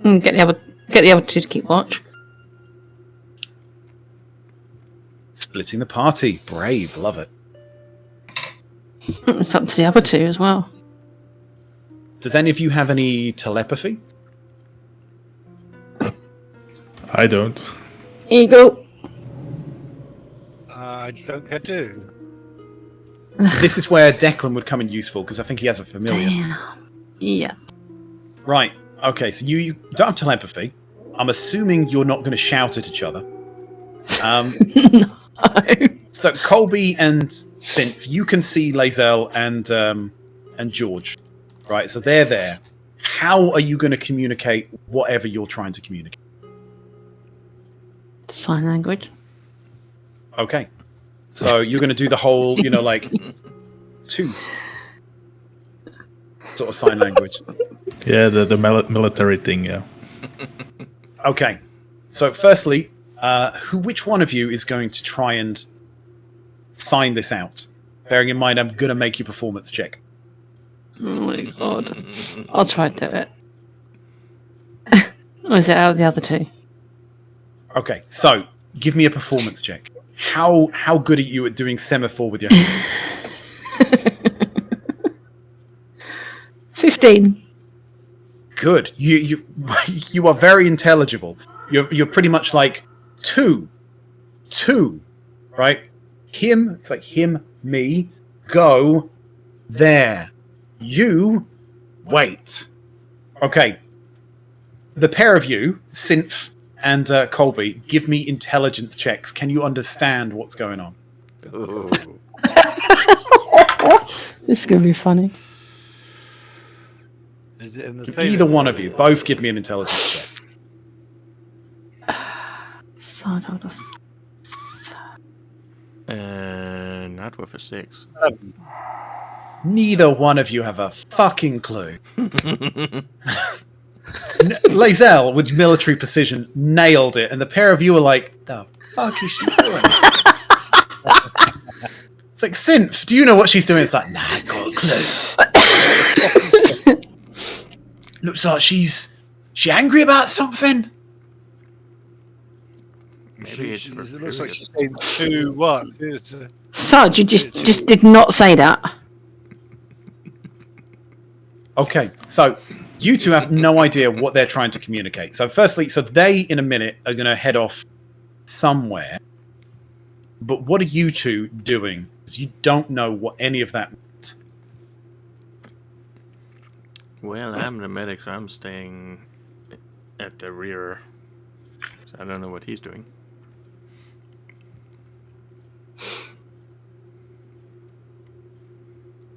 and get the other two to keep watch. Splitting the party. Brave. Love it. It's up to the other two as well. Does any of you have any telepathy? I don't. Here you go. I don't care to. This is where Declan would come in useful, because I think he has a familiar. Damn. Yeah. Right. Okay, so you don't have telepathy. I'm assuming you're not going to shout at each other. No. So Colby and Synth, you can see Lae'zel and George. Right, so they're there. How are you going to communicate whatever you're trying to communicate? Sign language. Okay. So you're going to do the whole, like, two sort of sign language. Yeah, the military thing, yeah. Okay. So firstly, which one of you is going to try and sign this out? Bearing in mind, I'm going to make you performance check. Oh my god. I'll try to do it. Or is it out of the other two? Okay, so give me a performance check. How good are you at doing semaphore with your hands? 15. Good. You are very intelligible. You're pretty much like two, right? Him, it's like him, me, go there. You wait. Okay. The pair of you, Synth and Colby, give me intelligence checks. Can you understand what's going on? Ooh. This is going to be funny. Is it in the Either one of you, both give me an intelligence check. Side order. Not with a 6. Neither one of you have a fucking clue. Lae'zel, with military precision, nailed it, and the pair of you are like, the fuck is she doing? It's like, Synth, do you know what she's doing? It's like, nah, I got a clue. Looks like she angry about something. Maybe it's it looks like period. she's saying two what? Sarge, you just did not say that. Okay, so you two have no idea what they're trying to communicate. So firstly, they in a minute are going to head off somewhere. But what are you two doing? Because you don't know what any of that means. Well, I'm the medic, so I'm staying at the rear. So I don't know what he's doing.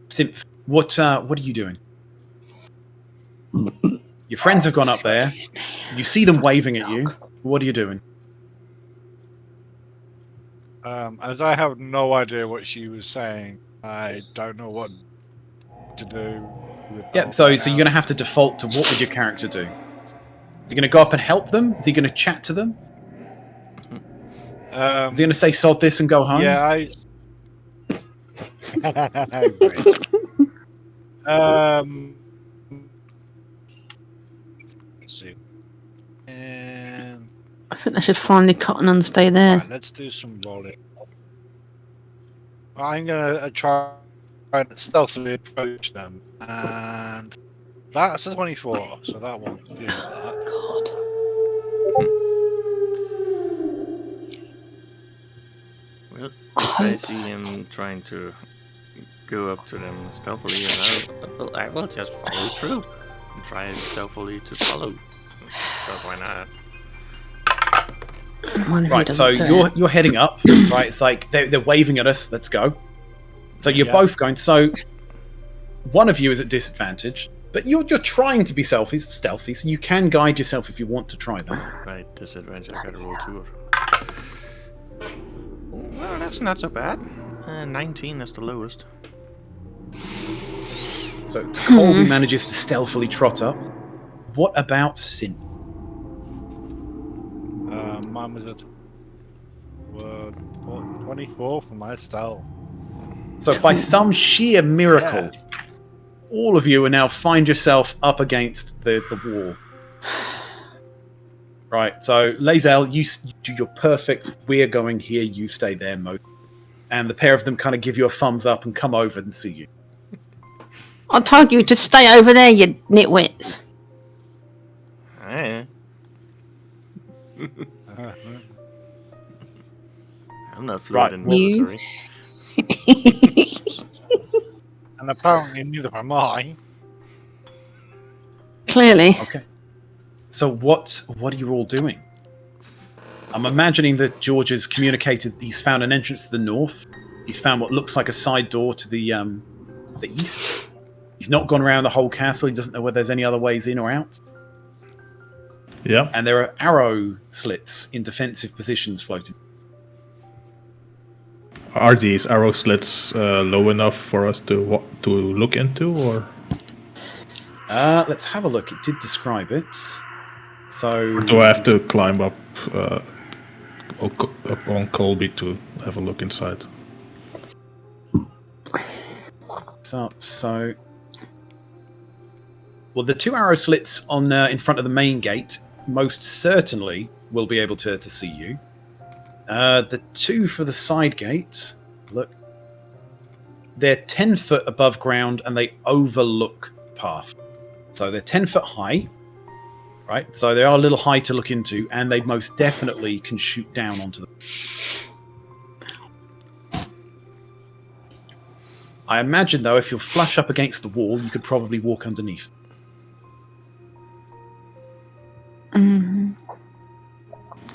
Symph, what are you doing? Your friends have gone up there. You see them waving at you. What are you doing? As I have no idea what she was saying, I don't know what to do. Yep, so you're going to have to default to what would your character do? Is he going to go up and help them? Is he going to chat to them? Is he going to say sod this and go home? Yeah, let's see. And I think they should finally cotton and stay there. right, let's do some rolling. I'm gonna try and stealthily approach them, and that's a 24, so that won't do that. God. Well, if I see him trying to go up to them stealthily, and I will just follow through and try stealthily to follow. Because why not? Right, so you're heading up. Right, it's like they're waving at us. Let's go. So you're both going. So one of you is at disadvantage, but you're trying to be stealthy, so you can guide yourself if you want to try that. Right, disadvantage. I gotta roll 2 of them. Well, that's not so bad. 19 is the lowest. So Colby manages to stealthily trot up. What about Sin? Mine was at 24 for my stealth. So by some sheer miracle, all of you are now find yourself up against the wall. Right, so Lazel, you do your perfect "we're going here, you stay there" mode. And the pair of them kind of give you a thumbs up and come over and see you. I told you to stay over there, you nitwits. I'm not fluent in military. And apparently neither am I. Clearly. Okay. So what are you all doing? I'm imagining that George has communicated he's found an entrance to the north. He's found what looks like a side door to the east. He's not gone around the whole castle. He doesn't know whether there's any other ways in or out. Yeah. And there are arrow slits in defensive positions floating. Are these arrow slits low enough for us to look into, or? Let's have a look. It did describe it. So Or do I have to climb up on Colby to have a look inside? So well, the 2 arrow slits on in front of the main gate most certainly will be able to see you. The 2 for the side gate, look, they're 10 foot above ground and they overlook path. So they're 10 foot high, right? So they are a little high to look into, and they most definitely can shoot down onto them. I imagine, though, if you're flush up against the wall, you could probably walk underneath.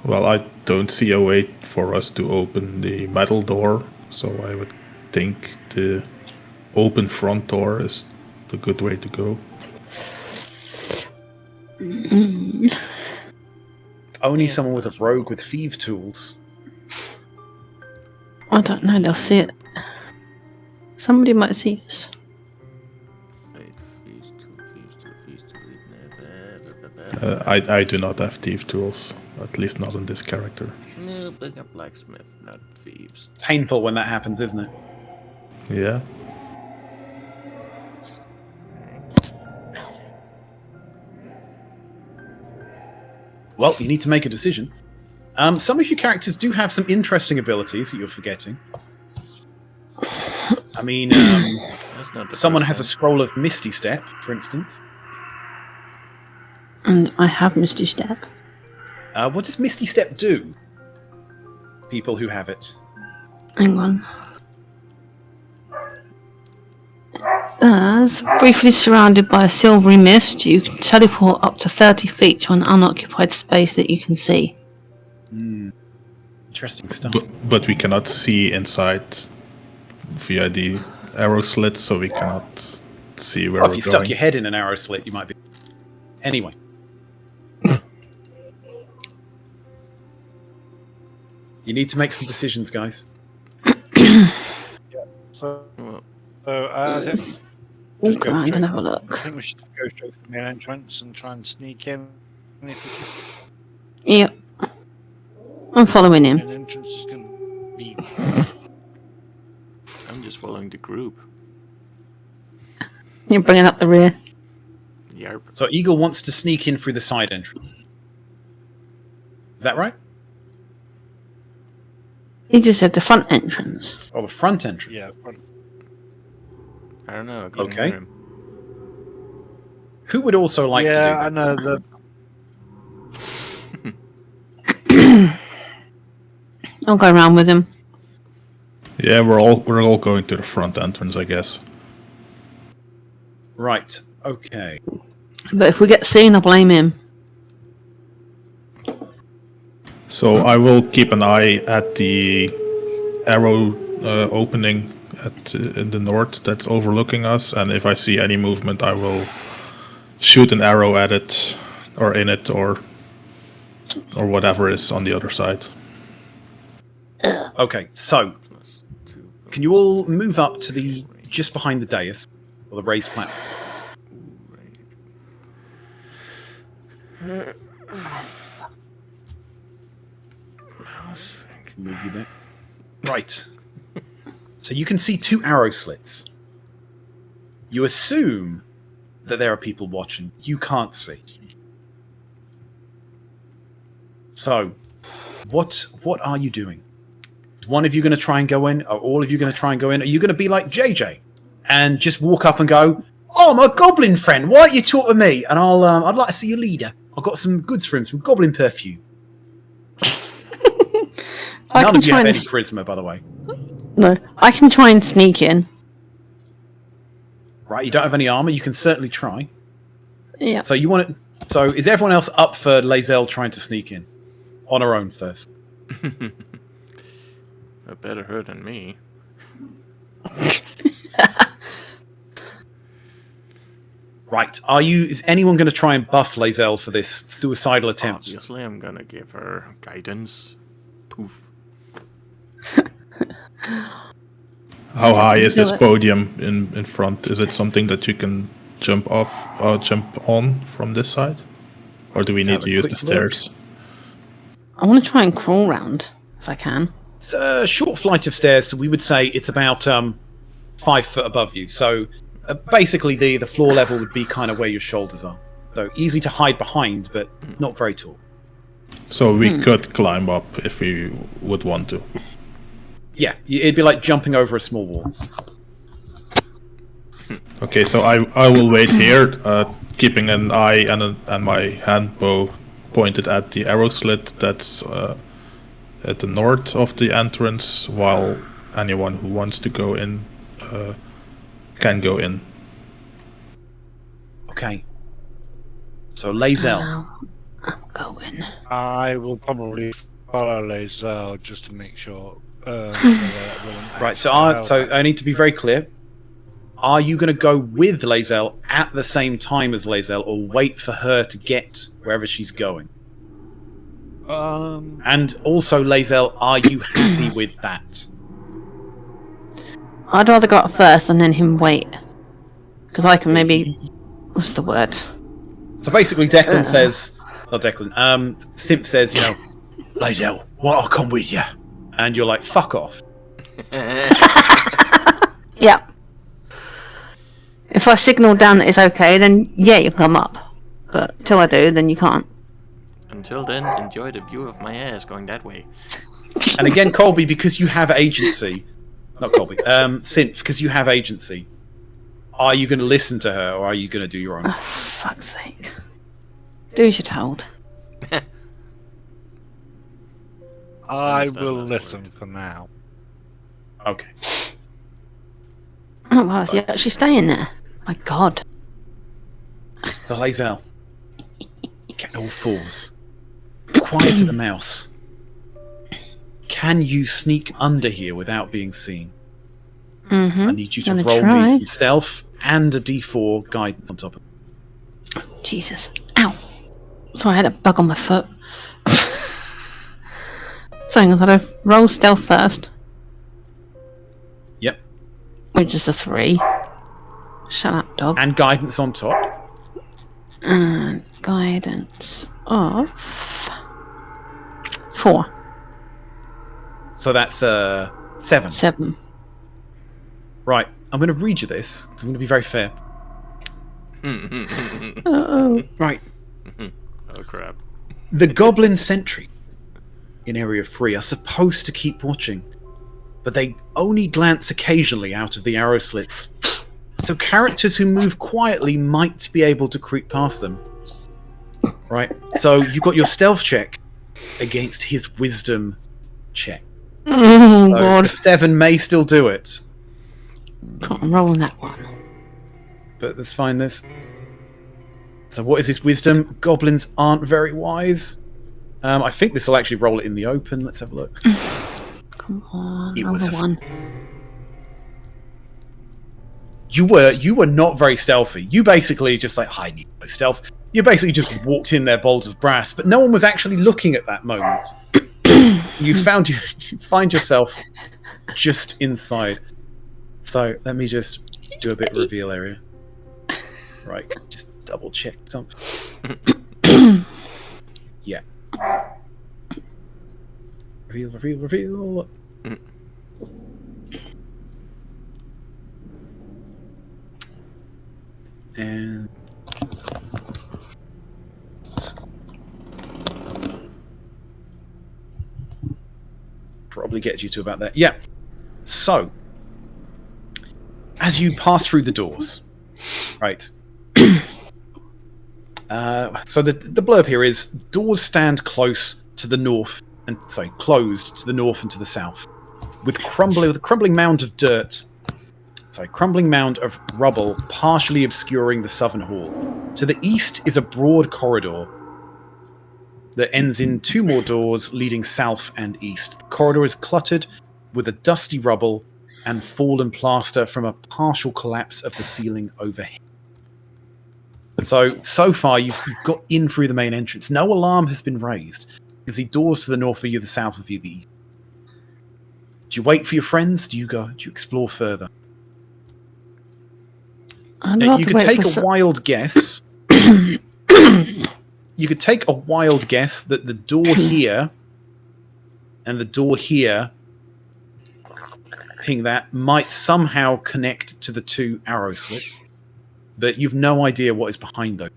Well, I don't see a way for us to open the metal door, so I would think the open front door is the good way to go. Only someone with a rogue with thief tools. I don't know, they'll see it. Somebody might see us. I do not have thief tools, at least not in this character. No, big up blacksmith, not thieves. Painful when that happens, isn't it? Yeah. Well, you need to make a decision. Some of your characters do have some interesting abilities that you're forgetting. I mean, someone has a scroll of Misty Step, for instance. And I have Misty Step. What does Misty Step do? People who have it. Hang on. As briefly surrounded by a silvery mist, you can teleport up to 30 feet to an unoccupied space that you can see. Interesting stuff. But we cannot see inside via the arrow slit, so we cannot see where we're going. If you stuck your head in an arrow slit, you might be... Anyway. You need to make some decisions, guys. We'll go around and have a look. I think we should go straight to the main entrance and try and sneak in. Yep. I'm following him. The main entrance is going to be... I'm just following the group. You're bringing up the rear. Yarp. So Eagle wants to sneak in through the side entrance. Is that right? He just said the front entrance. Or the front entrance? Yeah. I don't know. I couldn't Okay. hear him. Who would also like to do that? I know the... I'll go around with him. Yeah, we're all going to the front entrance, I guess. Right. Okay. But if we get seen, I'll blame him. So I will keep an eye at the arrow opening in the north that's overlooking us, and if I see any movement, I will shoot an arrow at it, or in it, or whatever is on the other side. Okay, so can you all move up to the just behind the dais or the raised platform? Move you there. Right. So you can see 2 arrow slits. You assume that there are people watching. You can't see. So, what are you doing? Is one of you going to try and go in? Are all of you going to try and go in? Are you going to be like JJ and just walk up and go, "Oh, my goblin friend, why don't you talk to me? And I'd like to see your leader. I've got some goods for him, some goblin perfume." None of you have any charisma, by the way. No, I can try and sneak in. Right, you don't have any armor. You can certainly try. Yeah. So you want it? So is everyone else up for Lae'zel trying to sneak in on her own first? A better her than me. Right. Is anyone going to try and buff Lae'zel for this suicidal attempt? Obviously, I'm gonna give her guidance. Poof. How high is this podium in front? Is it something that you can jump off or jump on from this side? Or do we need to use the stairs? I want to try and crawl round, if I can. It's a short flight of stairs, so we would say it's about 5 foot above you. So basically the floor level would be kind of where your shoulders are. So easy to hide behind, but not very tall. So we could climb up if we would want to. Yeah, it'd be like jumping over a small wall. Okay, so I will wait here, keeping an eye and my hand bow pointed at the arrow slit that's at the north of the entrance, while anyone who wants to go in can go in. Okay. So Lae'zel. I'm going. I will probably follow Lae'zel just to make sure. Right, so I need to be very clear. Are you going to go with Lae'zel at the same time as Lae'zel, or wait for her to get wherever she's going? And also, Lae'zel, are you happy with that? I'd rather go up first and then him wait. Because I can maybe... What's the word? So basically, Declan says... Not Declan. Simp says, Lae'zel, I'll come with you. And you're like, fuck off. Yeah. If I signal down that it's okay, then yeah, you can come up. But till I do, then you can't. And Until then, enjoy the view of my ass going that way. And again, Colby, because you have agency, not Colby, Synth, because you have agency, are you going to listen to her or are you going to do your own? Oh, fuck's sake. Do as you're told. I will listen for now. Okay. Oh, wow, is he actually staying there? My God. The Lazel. Get all fours. Quiet as a mouse. Can you sneak under here without being seen? Mm-hmm. I need you to Gonna roll try. me some stealth and a d4 guidance on top of it. Jesus. Ow. Sorry, I had a bug on my foot. So I thought I'd roll stealth first. Yep. Which is a 3. Shut up, dog. And guidance on top. And guidance of 4. So that's 7. 7. Right. I'm going to read you this. I'm going to be very fair. Uh-oh. Right. Oh crap. The Goblin Sentry in Area 3 are supposed to keep watching, but they only glance occasionally out of the arrow slits. So characters who move quietly might be able to creep past them. Right? So you've got your stealth check against his wisdom check. Oh, So God. the 7 may still do it, I'm rolling that one. but let's find this. So what is his wisdom? Goblins aren't very wise. I think this will actually roll it in the open. Let's have a look. Come on, It roll was the a- 1. You were not very stealthy. You basically just like, I need no stealth. You basically just walked in there bold as brass, but no one was actually looking at that moment. you find yourself just inside. So let me just do a bit of reveal area. Right, just double check something. Yeah. Reveal. And probably get you to about that. Yeah. So, as you pass through the doors, right? So the blurb here is doors stand close to the north and closed to the north and to the south, with a crumbling mound of dirt. Crumbling mound of rubble partially obscuring the southern hall. To the east is a broad corridor that ends in 2 more doors leading south and east. The corridor is cluttered with a dusty rubble and fallen plaster from a partial collapse of the ceiling overhead. So far, you've got in through the main entrance. No alarm has been raised, because the doors to the north of you, the south of you, the east. Do you wait for your friends? Do you explore further? You could take a wild guess. You could take a wild guess that the door here and the door here, ping that, might somehow connect to the 2 arrow slits. But you've no idea what is behind those.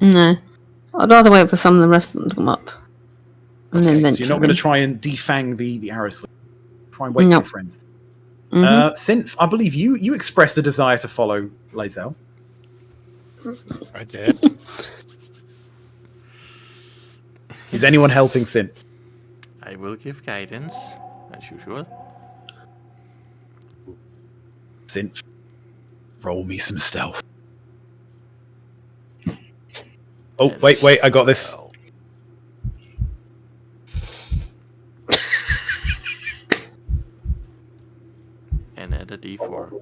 No. I'd rather wait for some of the rest of them to come up. And then So you're not going to try and defang the arrow slit. Try and wait for your friends. Mm-hmm. Synth, I believe you expressed a desire to follow Lazel. I did. Is anyone helping Synth? I will give guidance, as usual. Synth, roll me some stealth. Oh, wait, I got this. And add a d4.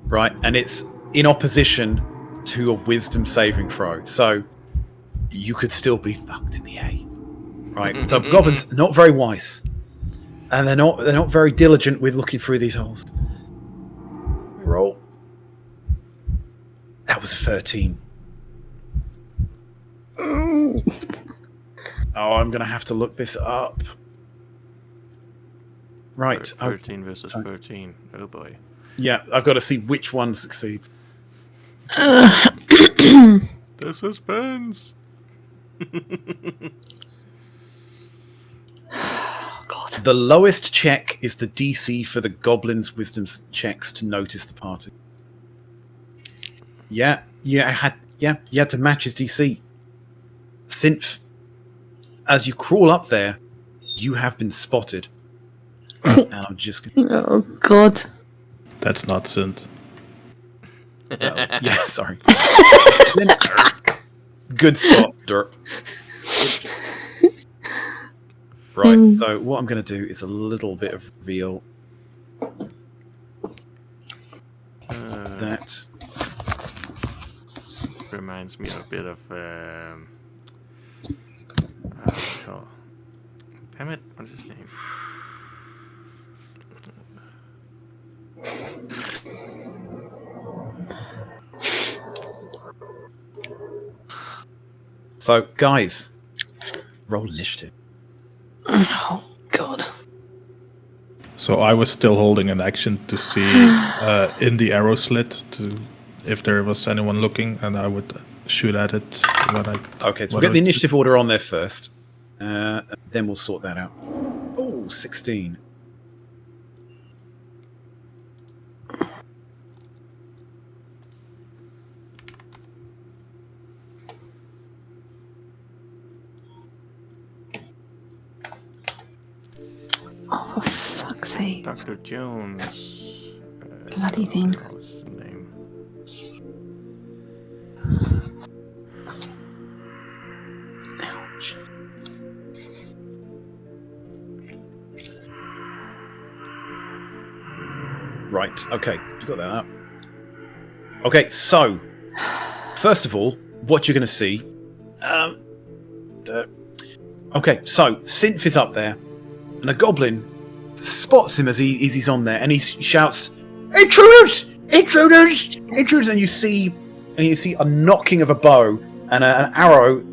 Right, and it's in opposition to a wisdom saving throw. So you could still be fucked in the A. Right? So goblins not very wise. And they're not very diligent with looking through these holes. Roll. That was 13. Oh, I'm going to have to look this up. Right. 13 versus 13. Oh boy. Yeah, I've got to see which one succeeds. The suspense. God. The lowest check is the DC for the goblin's wisdom checks to notice the party. Yeah, you had to match his DC. Synth, as you crawl up there, you have been spotted. And I'm just gonna... Oh, God. That's not Synth. Yeah, sorry. Good spot, Derp. Right, so what I'm going to do is a little bit of reveal. That reminds me a bit of damn it, what's his name? So, guys, roll initiative. Oh, God. So I was still holding an action to see in the arrow slit to if there was anyone looking, and I would shoot at it when I... Okay, so we'll get the initiative order on there first. Then we'll sort that out. Oh, 16. Oh, for fuck's sake. Dr. Jones. Bloody thing. What's his name? Ouch. Right, okay, you got that up. Okay, so, first of all, what you're going to see... okay, so, Synth is up there, and a goblin spots him as he's on there, and he shouts, "Intruders! Intruders! Intruders!" And you see a knocking of a bow, and an arrow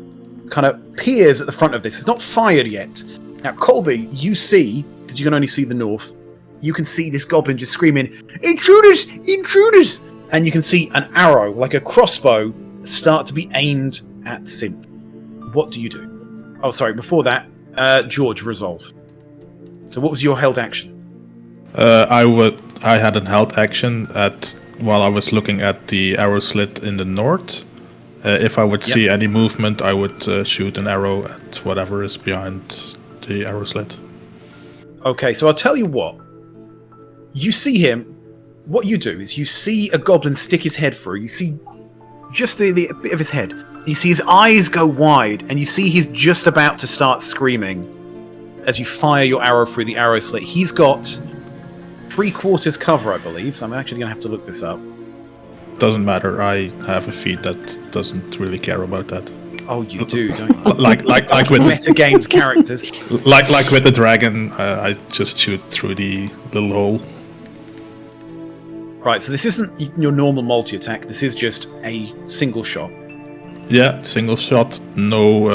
kind of peers at the front of this. It's not fired yet. Now, Colby, you see, because you can only see the north, you can see this goblin just screaming, "Intruders! Intruders!" And you can see an arrow, like a crossbow, start to be aimed at Synth. What do you do? Oh, sorry, before that, George, resolve. So what was your held action? I had an held action while I was looking at the arrow slit in the north. If I would see any movement, I would shoot an arrow at whatever is behind the arrow slit. Okay, so I'll tell you what. You see him. What you do is you see a goblin stick his head through. You see just the bit of his head. You see his eyes go wide, and you see he's just about to start screaming as you fire your arrow through the arrow slit. He's got 3/4 cover, I believe, so I'm actually going to have to look this up. Doesn't matter. I have a feat that doesn't really care about that. Oh, you do, don't you? like with metagames characters. Like with the dragon, I just shoot through the little hole. Right, so this isn't your normal multi-attack. This is just a single shot. Yeah, single shot. No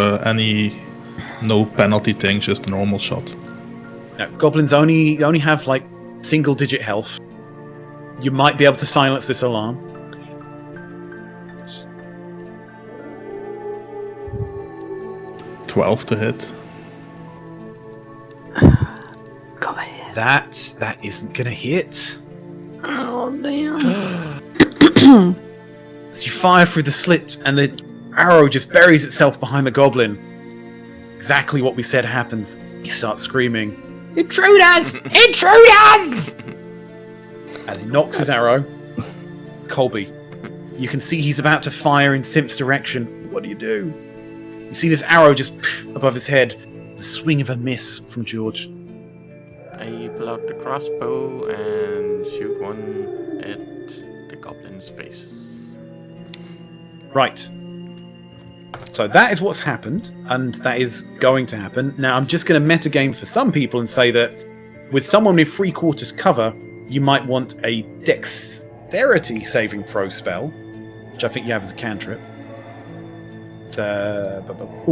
no penalty thing. Just a normal shot. Now, goblins only have like single-digit health. You might be able to silence this alarm. $12 to hit. It's got a hit. That isn't gonna hit. Oh, damn. As you fire through the slit, and the arrow just buries itself behind the goblin. Exactly what we said happens. He starts screaming, "Intruders! Intruders!" As he knocks his arrow. Colby, you can see he's about to fire in Simp's direction. What do? You see this arrow just above his head. The swing of a miss from George. I pull out the crossbow and shoot one at the goblin's face. Right. So that is what's happened, and that is going to happen. Now, I'm just going to metagame for some people and say that with someone with 3/4 cover, you might want a dexterity saving throw spell, which I think you have as a cantrip. It's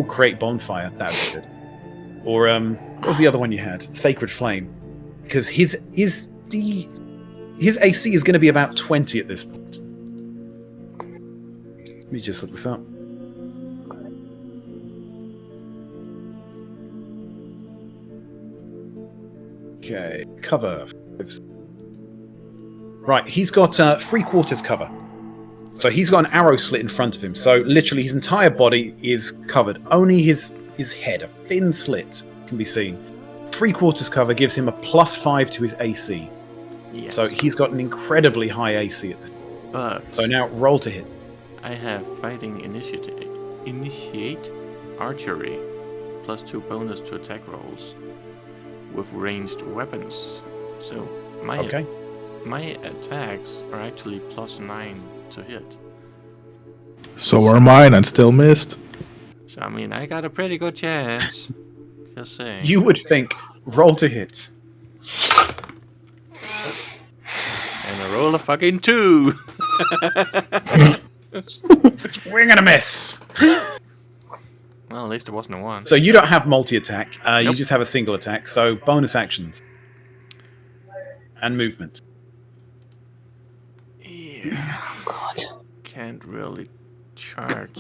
create bonfire. That would be good. Or what was the other one you had? Sacred flame, because his AC is going to be about 20 at this point. Let me just look this up. Okay, cover. Right, he's got 3/4 cover. So he's got an arrow slit in front of him. So literally his entire body is covered. Only his head, a thin slit, can be seen. 3/4 cover gives him a +5 to his AC. Yes. So he's got an incredibly high AC at this point. But So now roll to hit. I have fighting initiate archery +2 bonus to attack rolls with ranged weapons. So my attacks are actually +9 to hit. So are mine and still missed. So I mean, I got a pretty good chance. Just saying. You would think roll to hit. And I roll a fucking 2. We're gonna miss. Well, at least it wasn't a 1. So you don't have multi-attack. You Nope. just have a single attack. So bonus actions and movement. Yeah. Oh, God. Can't really charge.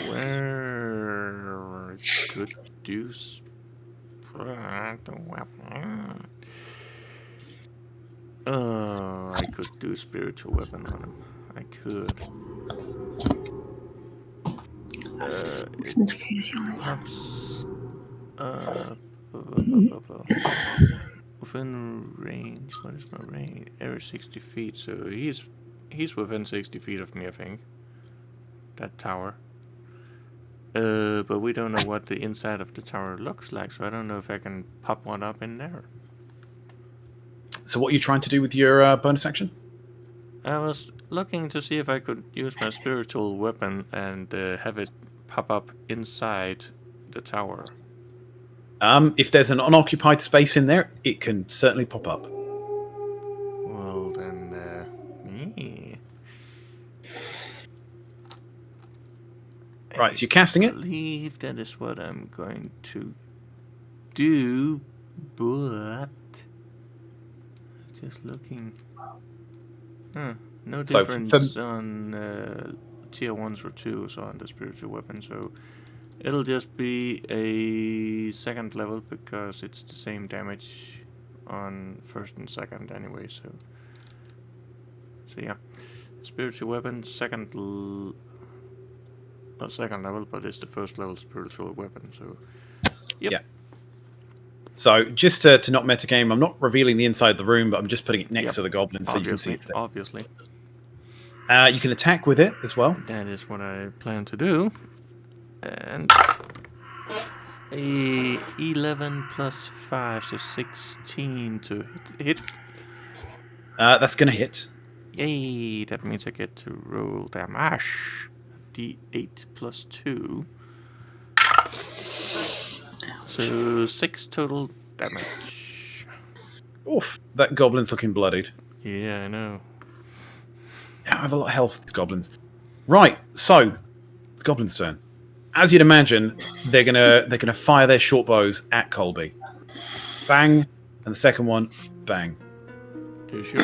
Where could do the weapon? I could do spiritual weapon on him. I could. It's crazy on it. Pops. Within range. What is my range? Every 60 feet. So he's within 60 feet of me, I think. That tower. But we don't know what the inside of the tower looks like, so I don't know if I can pop one up in there. So what are you trying to do with your bonus action? I was looking to see if I could use my spiritual weapon and have it pop up inside the tower. If there's an unoccupied space in there, it can certainly pop up. Well, then, yeah. Right, so you're casting I it? believe that is what I'm going to do, but just looking. No So, difference on tier 1s or 2s on the spiritual weapon, so it'll just be a second level because it's the same damage on first and second anyway, so yeah. Spiritual weapon, second level, but it's the first level spiritual weapon, so yep. Yeah. So just to not metagame, I'm not revealing the inside of the room, but I'm just putting it next to the goblin so you can see it's there. Obviously. You can attack with it as well. That is what I plan to do. And a 11 plus 5, so 16 to hit. That's going to hit. Yay, that means I get to roll damage. D8 plus 2. So 6 total damage. Oof, that goblin's looking bloodied. Yeah, I know. I have a lot of health, these goblins. Right, so it's goblin's turn. As you'd imagine, they're gonna fire their short bows at Colby. Bang, and the second one, bang. You sure?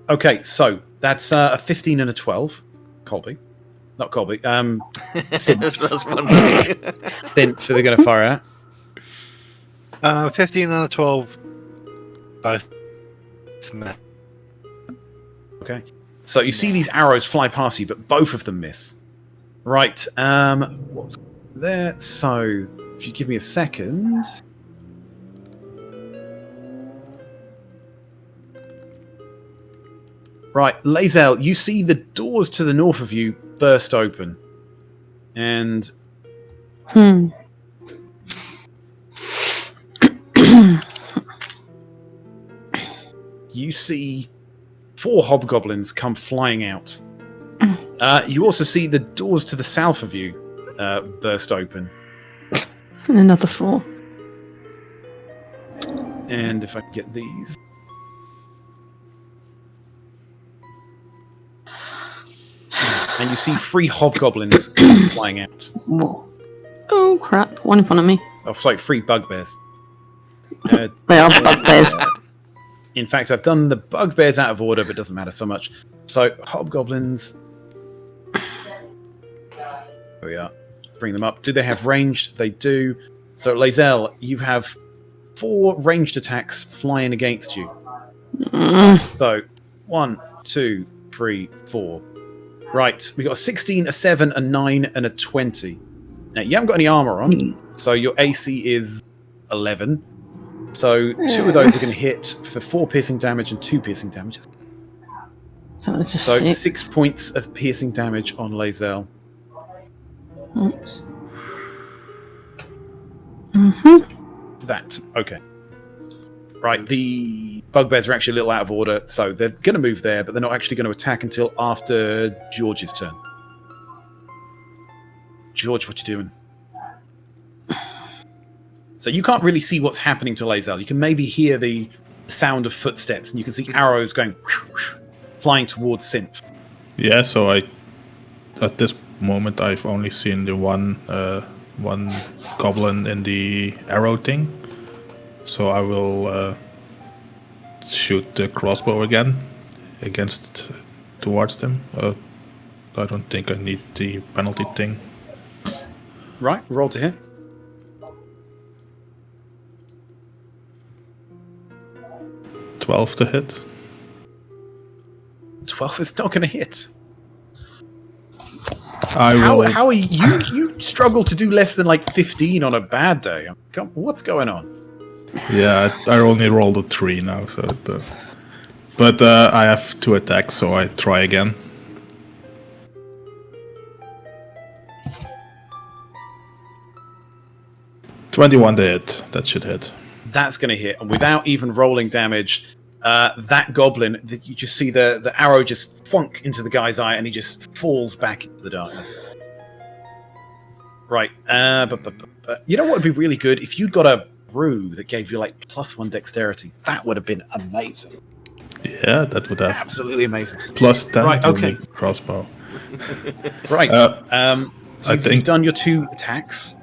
Okay, so that's a 15 and a 12. Colby. Not Colby. That's one. Synth, they're going to fire at. 15 and a 12. Both. Okay. So you see these arrows fly past you, but both of them miss. Right. What's there? So, if you give me a second. Right, Lazel, you see the doors to the north of you burst open. And you see 4 hobgoblins come flying out. You also see the doors to the south of you burst open. And another 4. And if I can get these. and you see 3 hobgoblins flying out. Whoa. Oh crap! One in front of me. Oh, sorry, 3 bugbears. They are bugbears. In fact, I've done the bugbears out of order, but it doesn't matter so much. So, hobgoblins. There we are. Bring them up. Do they have ranged? They do. So, Lae'zel, you have 4 ranged attacks flying against you. So, 1, 2, 3, 4. Right, we got a 16, a 7, a 9, and a 20. Now, you haven't got any armor on, so your AC is 11. So 2 of those are going to hit for 4 piercing damage and 2 piercing damage. So 6 points of piercing damage on Lae'zel. Oops. That, okay. Right, the bugbears are actually a little out of order, so they're going to move there, but they're not actually going to attack until after George's turn. George, what you doing? So you can't really see what's happening to Lae'zel. You can maybe hear the sound of footsteps, and you can see arrows going flying towards Synth. Yeah, so at this moment I've only seen the one goblin in the arrow thing. So I will shoot the crossbow again towards them. I don't think I need the penalty thing. Right, roll to hit. 12 to hit. 12 is not going to hit. How are you struggle to do less than like 15 on a bad day? What's going on? Yeah, I only rolled a 3 now, so. But I have 2 attacks, so I try again. $21 to hit. That should hit. That's going to hit, and without even rolling damage, that goblin, you just see the arrow just flunk into the guy's eye, and he just falls back into the darkness. Right, but you know what would be really good? If you'd got a brew that gave you like +1 dexterity, that would have been amazing. Yeah, that would have absolutely amazing. +10 right, to okay. the crossbow. Right, so I think you've done your 2 attacks.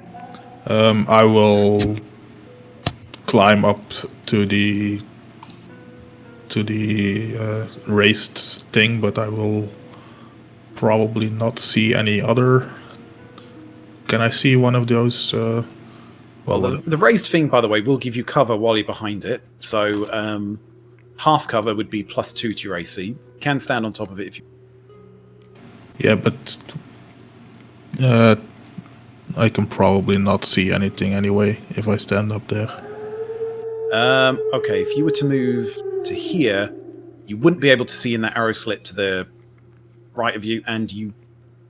I will climb up to the raised thing, but I will probably not see any other. Can I see one of those? Well, the raised thing, by the way, will give you cover while you're behind it. So half cover would be +2 to your AC. You can stand on top of it if you. Yeah, but I can probably not see anything anyway if I stand up there. Okay, if you were to move to here, you wouldn't be able to see in that arrow slit to the right of you, and you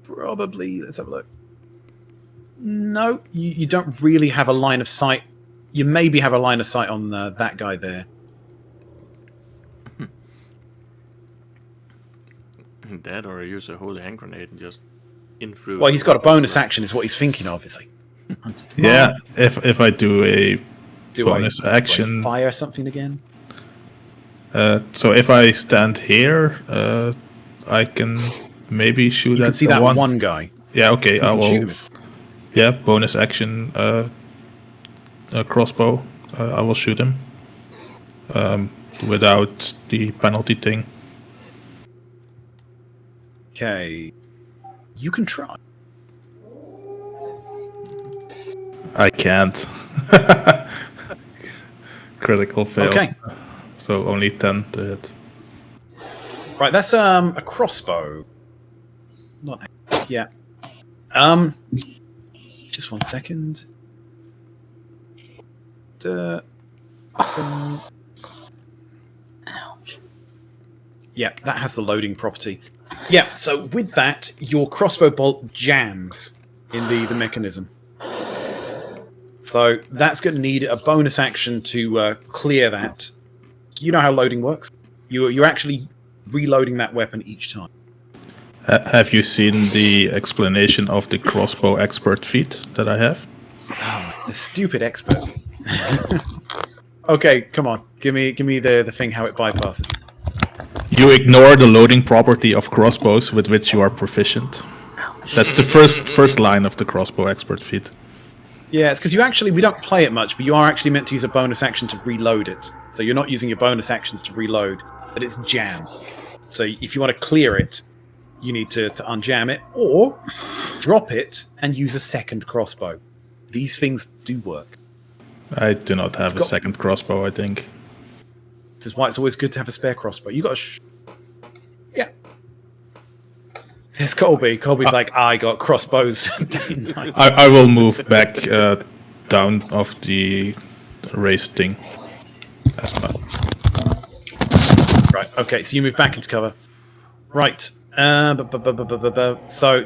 probably, let's have a look. No, you don't really have a line of sight. You maybe have a line of sight on that guy there. That, or use a holy hand grenade and just in through. Well, he's got a bonus action, is what he's thinking of. It's like, yeah, if I do a bonus action, do I fire something again. So if I stand here, I can maybe shoot at you can see that one guy. Yeah, okay, I will. Shoot him. Yeah, bonus action, crossbow. I will shoot him without the penalty thing. Okay, you can try. I can't. Critical fail. Okay. So only 10 to hit. Right, that's a crossbow. Not yeah. Just 1 second. Yeah, that has the loading property. Yeah, so with that, your crossbow bolt jams in the mechanism. So that's going to need a bonus action to clear that. You know how loading works. You're actually reloading that weapon each time. Have you seen the explanation of the crossbow expert feat that I have? Oh, the stupid expert. Okay, come on. Give me the thing how it bypasses. You ignore the loading property of crossbows with which you are proficient. That's the first line of the crossbow expert feat. Yeah, it's because we don't play it much, but you are actually meant to use a bonus action to reload it. So you're not using your bonus actions to reload, but it's jam. So if you want to clear it, you need to unjam it, or drop it and use a second crossbow. These things do work. I do not have a second crossbow, I think. This is why it's always good to have a spare crossbow. You got yeah. There's Colby. Colby's like, I got crossbows. I will move back down off the raised thing. That's fine. Right, okay, so you move back into cover. Right. So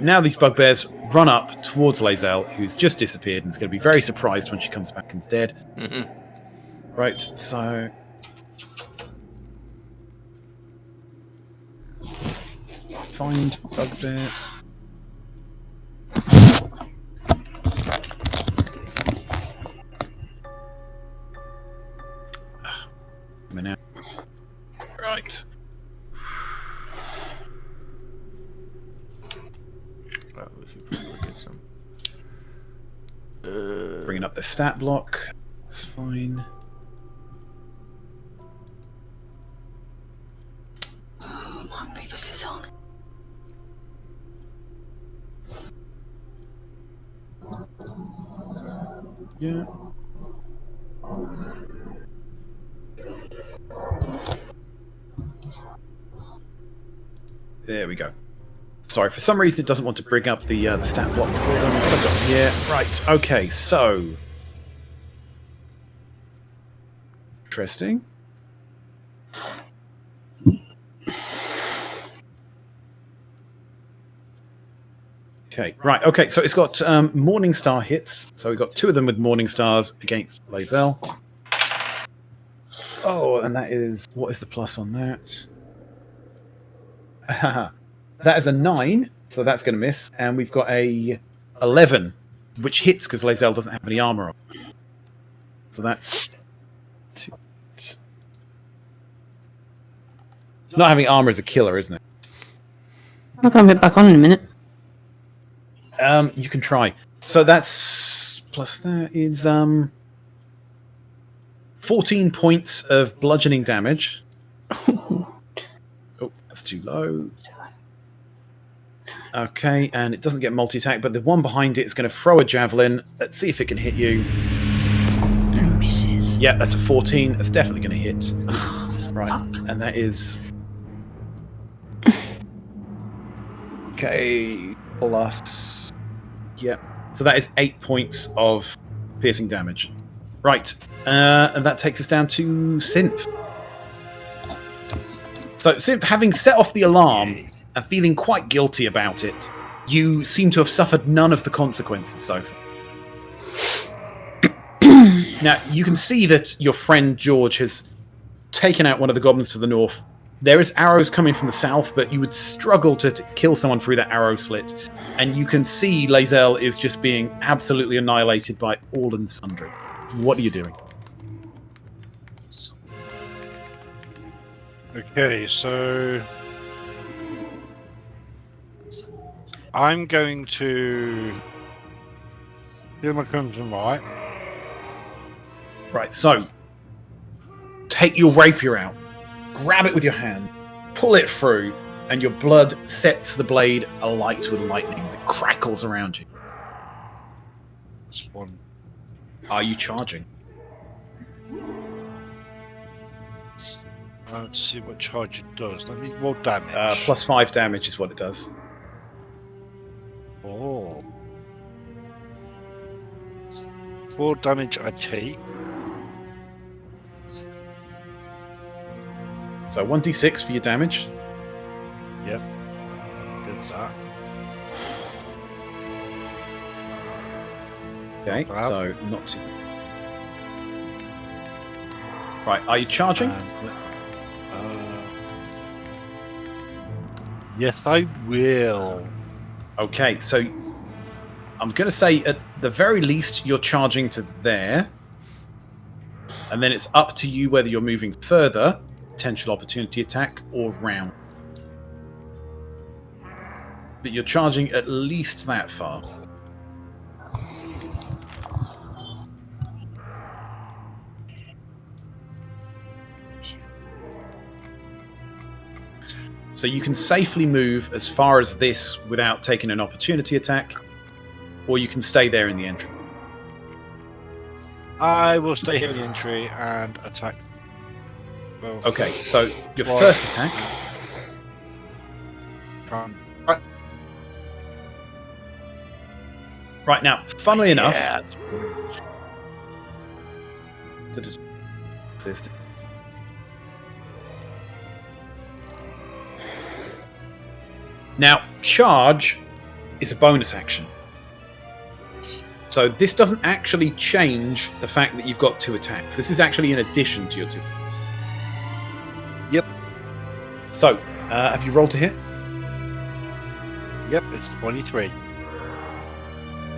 now these bugbears run up towards Lae'zel, who's just disappeared and is going to be very surprised when she comes back instead. Mm-hmm. Right, so... Find bugbear. Right. Well, we should probably get some. Bringing up the stat block. That's fine. My biggest is on. Yeah. There we go. Sorry, for some reason it doesn't want to bring up the stat block for them. Yeah, right. Okay, so interesting. Okay, right. Okay, so it's got Morningstar hits. So we've got 2 of them with Morningstars against Lae'zel. Oh, and that is... What is the plus on that? That is a 9, so that's going to miss. And we've got a 11, which hits because Lae'zel doesn't have any armor on. So that's... 2. Not having armor is a killer, isn't it? I'll come back on in a minute. You can try. So that's plus that is 14 points of bludgeoning damage. Oh, that's too low. Okay, and it doesn't get multi-attack, but the one behind it is going to throw a javelin. Let's see if it can hit you. Misses. Yeah, that's a 14. That's definitely going to hit. Right, and that is... Okay, plus... Yep. So that is 8 points of piercing damage. Right. And that takes us down to Synth. So Synth, having set off the alarm and feeling quite guilty about it, you seem to have suffered none of the consequences so far. Now, you can see that your friend George has taken out one of the goblins to the north. There is arrows coming from the south, but you would struggle to kill someone through that arrow slit. And you can see Lae'zel is just being absolutely annihilated by all and sundry. What are you doing? Okay, so I'm going to do my crimson right. Right, so take your rapier out. Grab it with your hand, pull it through, and your blood sets the blade alight with lightning as it crackles around you. This one. Are you charging? Let's see what charge it does. Let me roll damage. Plus 5 damage is what it does. Oh. 4 damage I take. So 1d6 for your damage. Yep. Did that. Okay, Wow. so not too... Right, are you charging? Yes, I will. Okay, so I'm going to say at the very least you're charging to there. And then it's up to you whether you're moving further potential opportunity attack or round. But you're charging at least that far. So you can safely move as far as this without taking an opportunity attack, or you can stay there in the entry. I will stay here in the entry and attack. Well, Okay, so your well, first attack. Right now, funnily enough, now charge is a bonus action. So this doesn't actually change the fact that you've got 2 attacks. This is actually in addition to your 2. Yep. So, have you rolled to hit? Yep, it's 23.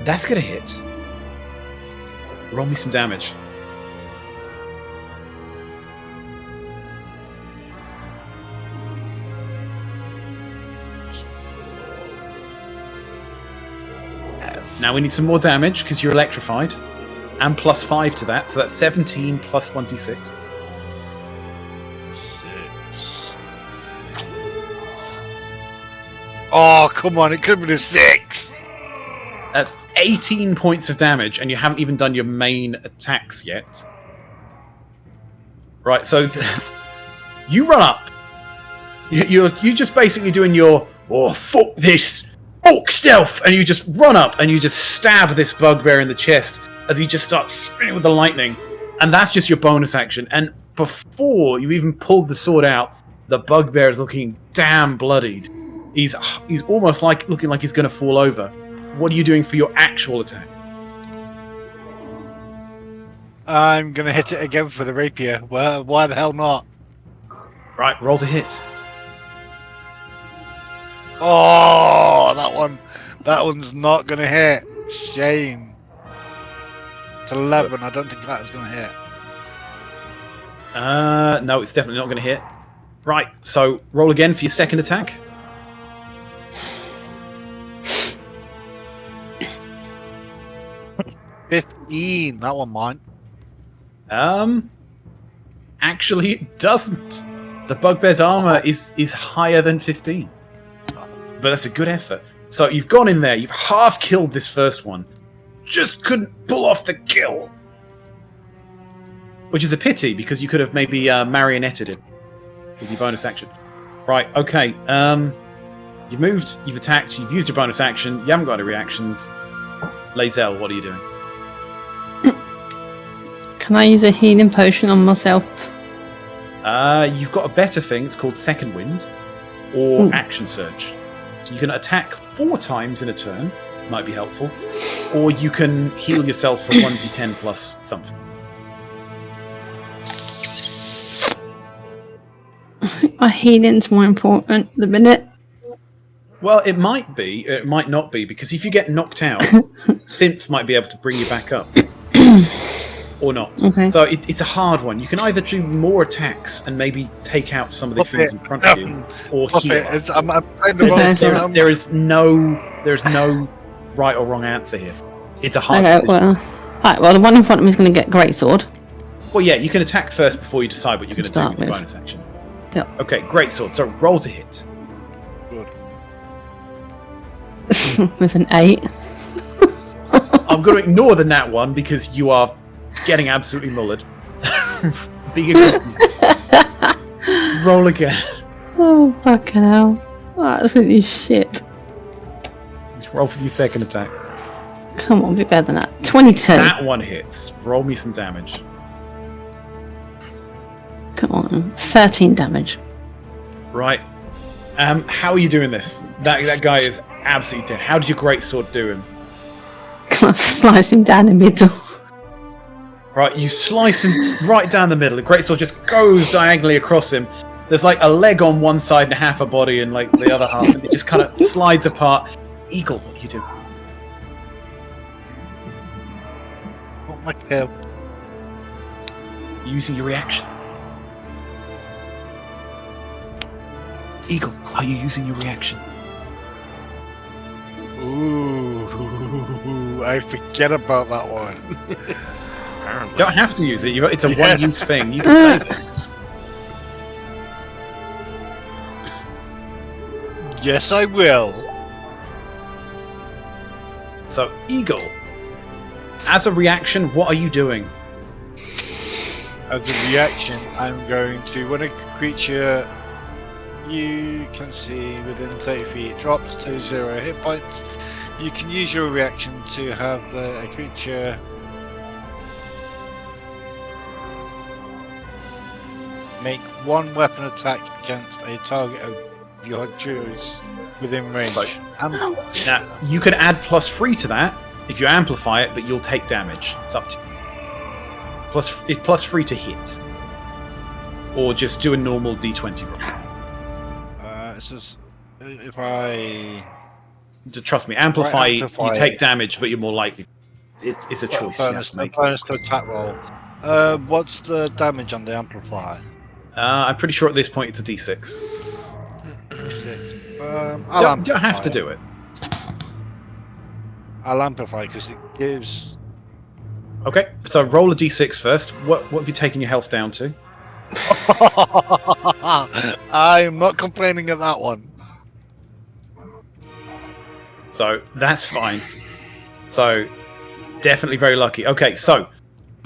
That's going to hit. Roll me some damage. Now we need some more damage because you're electrified. And plus 5 to that, so that's 17 plus 1d6. 6. Oh, come on, it could have been a 6. That's 18 points of damage, and you haven't even done your main attacks yet. Right, so you run up. You're just basically doing your, oh, fuck this, orc stealth, and you just run up and you just stab this bugbear in the chest as he just starts spinning with the lightning. And that's just your bonus action. And before you even pulled the sword out, the bugbear is looking damn bloodied. He's almost looking like he's going to fall over. What are you doing for your actual attack? I'm going to hit it again for the rapier. Well, why the hell not? Right, roll to hit. Oh, that one's not going to hit. Shame. It's 11. I don't think that is going to hit. No, it's definitely not going to hit. Right, so roll again for your second attack. $15. That one might. Actually, it doesn't. The bugbear's armor is higher than 15. But that's a good effort. So you've gone in there, you've half killed this first one. Just couldn't pull off the kill. Which is a pity, because you could have maybe marionetted him with your bonus action. Right, okay. You've moved, you've attacked, you've used your bonus action, you haven't got any reactions. Lae'zel, what are you doing? Can I use a healing potion on myself? You've got a better thing, it's called Second Wind, or Action Surge. So you can attack 4 times in a turn, might be helpful, or you can heal yourself for 1d10 plus something. I think my healing's more important at the minute. Well, it might be, it might not be, because if you get knocked out, Synth might be able to bring you back up. Or not. Okay. So it's a hard one. You can either do more attacks and maybe take out some of the things in front of you, or heal. There is no right or wrong answer here. It's a hard decision. Well, the one in front of me is going to get greatsword. Well, yeah, you can attack first before you decide what you're going to do with your bonus action. Yep. Okay, greatsword. So roll to hit. Good. With an 8. I'm going to ignore the nat one because you are getting absolutely mullered. Big roll again. Oh, fucking hell. Oh, absolutely shit. Let's roll for your second attack. Come on, be better than that. 22. That one hits. Roll me some damage. Come on. 13 damage. Right. How are you doing this? That guy is absolutely dead. How does your greatsword do him? Can I slice him down the middle? Right, you slice him right down the middle. The greatsword just goes diagonally across him. There's like a leg on one side and half a body and like the other half, and it just kind of slides apart. Eagle, what are you doing? What my kill? Using your reaction. Eagle, are you using your reaction? Ooh, I forget about that one. You don't have to use it. It's a Yes. one-use thing. You can save it. Yes, I will. So, Eagle, as a reaction, what are you doing? As a reaction, I'm going to, when a creature you can see within 30 feet drops to 0 hit points, you can use your reaction to have a creature make one weapon attack against a target of your choice within range. Now, you can add +3 to that if you amplify it, but you'll take damage. It's up to you. It's +3 to hit. Or just do a normal d20 roll. It says if I Trust me, amplify, you amplify take damage, but you're more likely. It's a choice you have bonus, to make. bonus to attack roll. What's the damage on the amplify? I'm pretty sure at this point it's a d6. I'll You don't have to amplify do it. I'll amplify because it gives. Okay, so roll a d6 first. What have you taken your health down to? I'm not complaining at that one. So that's fine. So definitely very lucky. Okay, so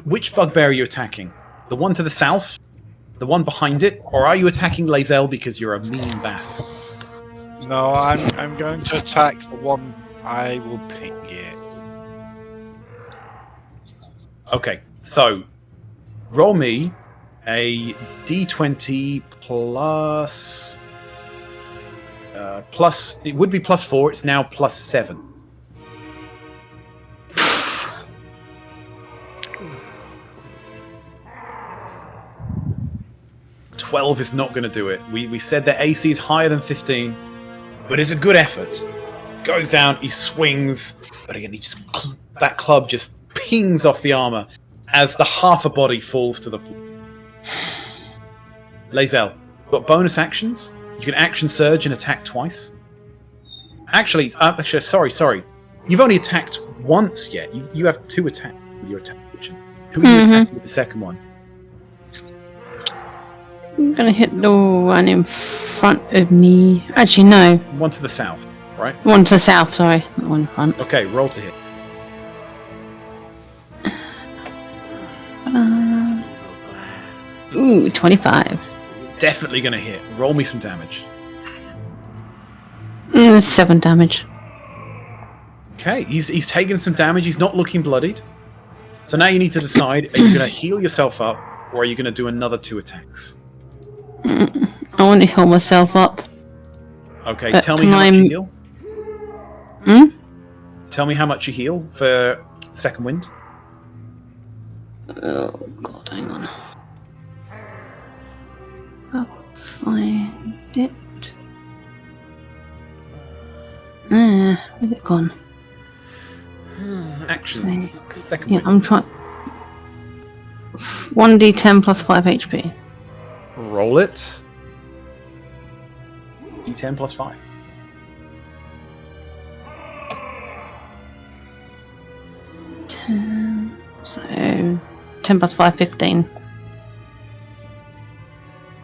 which bugbear are you attacking? The one to the south? The one behind it? Or are you attacking Lae'zel because you're a mean bastard? No, I'm going to attack the one. I will ping it. Okay, so roll me a d20 plus. It would be +4. It's now +7. $12 is not going to do it. We said that AC is higher than 15, but it's a good effort. Goes down, he swings, but again, that club just pings off the armor as the half a body falls to the floor. Lae'zel, got bonus actions. You can action surge and attack twice. Actually, sorry. You've only attacked once yet. You have 2 attacks with your attack action. Who are you attacking with the second one? I'm gonna hit the one in front of me. Actually, no. One to the south, right? One to the south, sorry. Not one in front. Okay, roll to hit. Ooh, 25. Definitely going to hit. Roll me some damage. 7 damage. Okay, he's taken some damage. He's not looking bloodied. So now you need to decide, are you going to heal yourself up, or are you going to do another 2 attacks? I want to heal myself up. Okay, But tell me can how much I- you heal. Hmm? Tell me how much you heal for second wind. Oh, God, hang on. I'll find it. Where's it gone? Action. Snake. Second Yeah, wind. I'm trying. 1d10 plus 5 HP. Roll it. D10 plus 5. So 10 plus 5, 15.